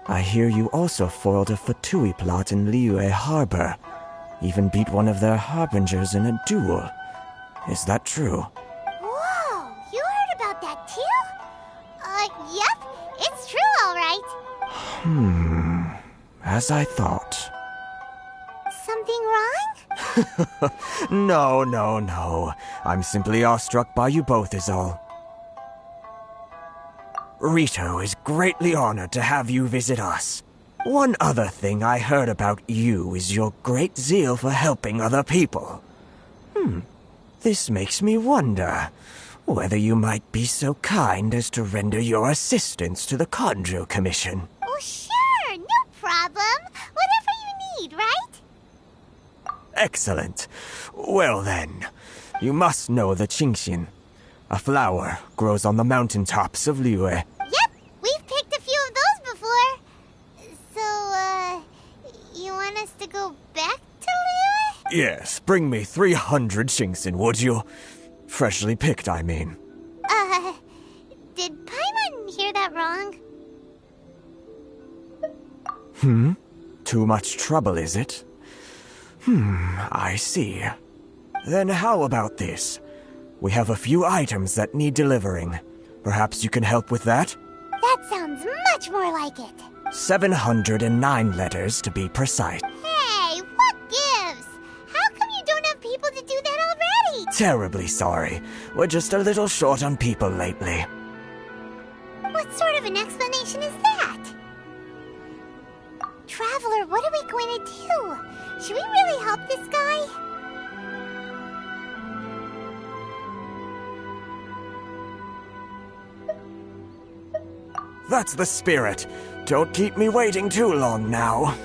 I hear you also foiled a Fatui plot in Liyue Harbor. Even beat one of their harbingers in a duel. Is that true? Whoa, you heard about that too? Yep, it's true, all right. As I thought. Something wrong? No. I'm simply awestruck by you both is all. Rito is greatly honored to have you visit us. One other thing I heard about you is your great zeal for helping other people. This makes me wonder whether you might be so kind as to render your assistance to the Conjo Commission. Oh, sure, no problem. Whatever you need, right? Excellent. Well then, you must know the Genshin. A flower grows on the mountaintops of Liyue. Yep, we've picked a few of those before. So, you want us to go back to Liyue? Yes, bring me 300 Genshin, would you? Freshly picked, I mean. Did Paimon hear that wrong? Too much trouble, is it? I see. Then how about this? We have a few items that need delivering. Perhaps you can help with that? That sounds much more like it. 709 letters, to be precise. Hey, what gives? How come you don't have people to do that already? Terribly sorry. We're just a little short on people lately. What sort of an explanation is that? Traveler, what are we going to do? Should we really help this guy? That's the spirit. Don't keep me waiting too long now.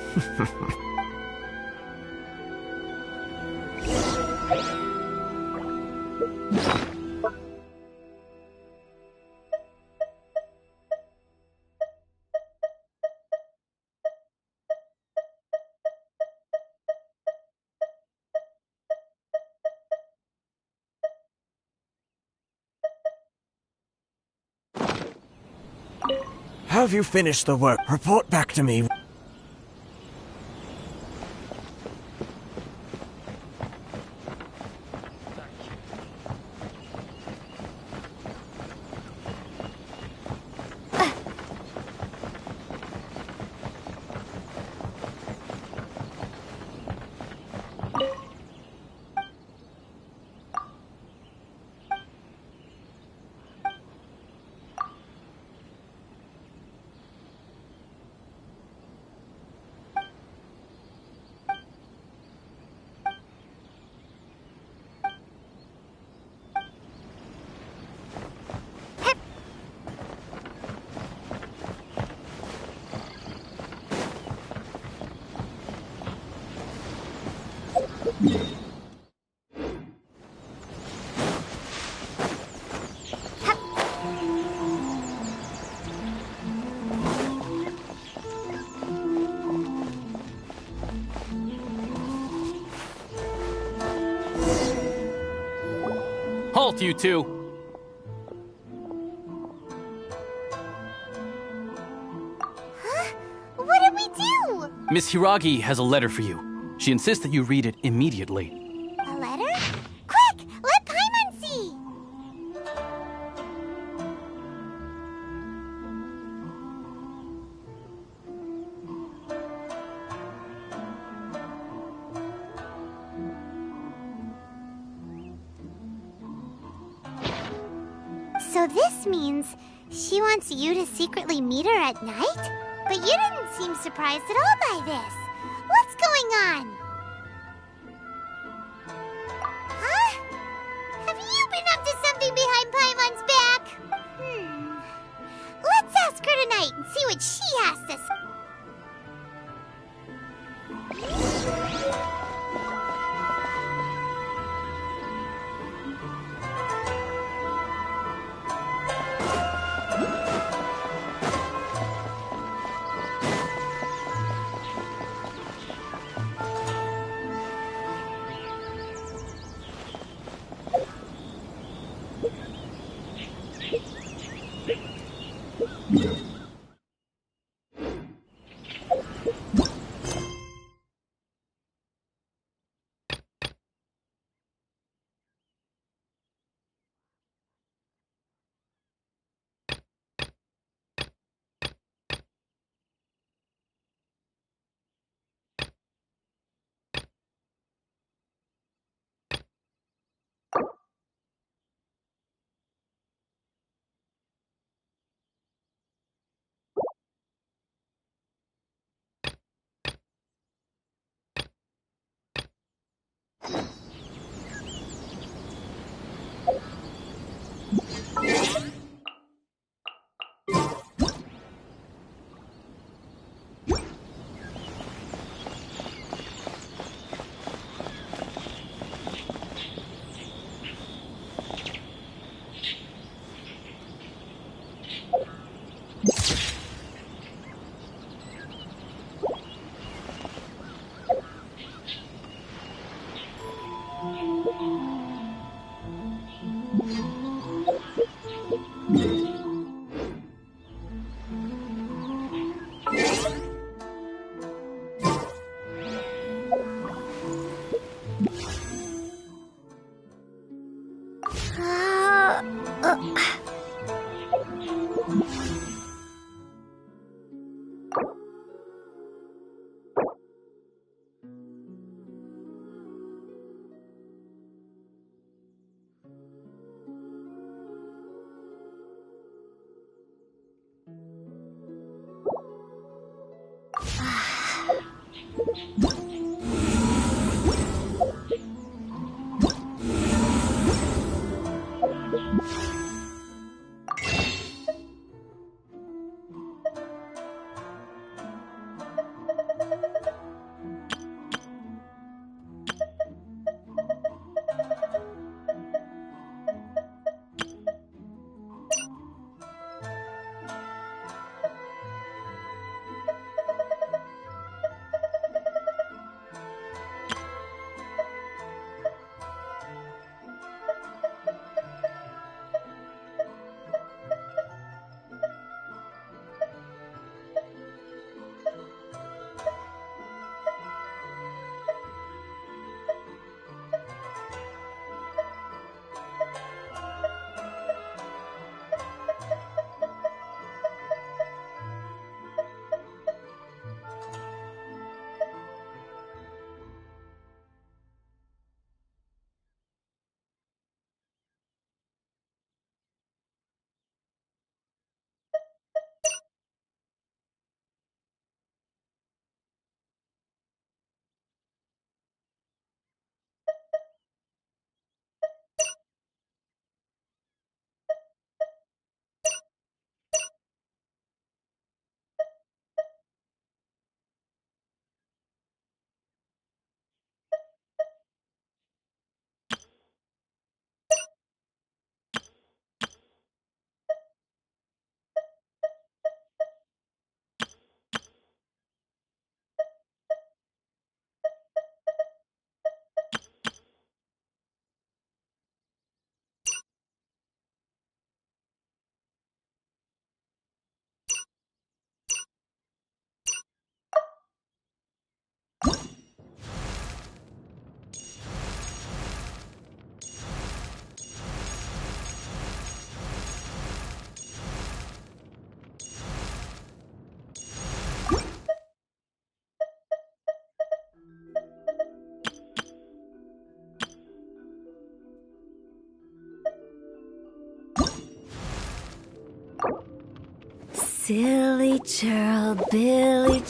Have you finished the work? Report back to me. Halt, you two! Huh? What did we do? Miss Hiragi has a letter for you. She insists that you read it immediately. A letter? Quick! Let Paimon see! So this means she wants you to secretly meet her at night? But you didn't seem surprised at all by this. What's going on? Huh? Have you been up to something behind Paimon's back? Let's ask her tonight and see what she has to say. Silly churl, Billy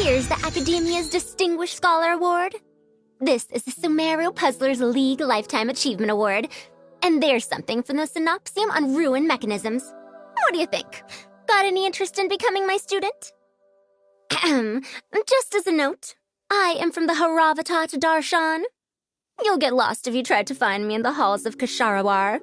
Here's the Academia's Distinguished Scholar Award. This is the Sumeru Puzzlers League Lifetime Achievement Award. And there's something from the Synopsium on Ruin Mechanisms. What do you think? Got any interest in becoming my student? Just as a note, I am from the Haravatat Darshan. You'll get lost if you try to find me in the halls of Kasharawar.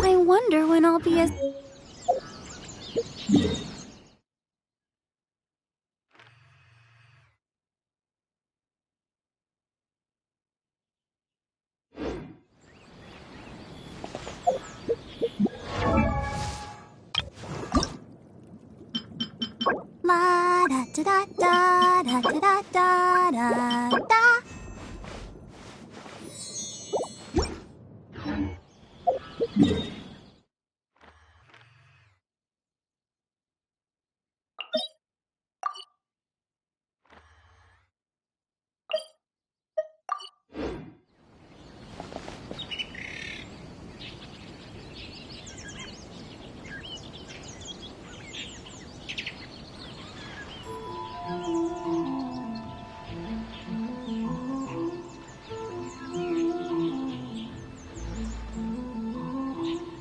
I wonder when I'll be as... La da da da da da da da da da.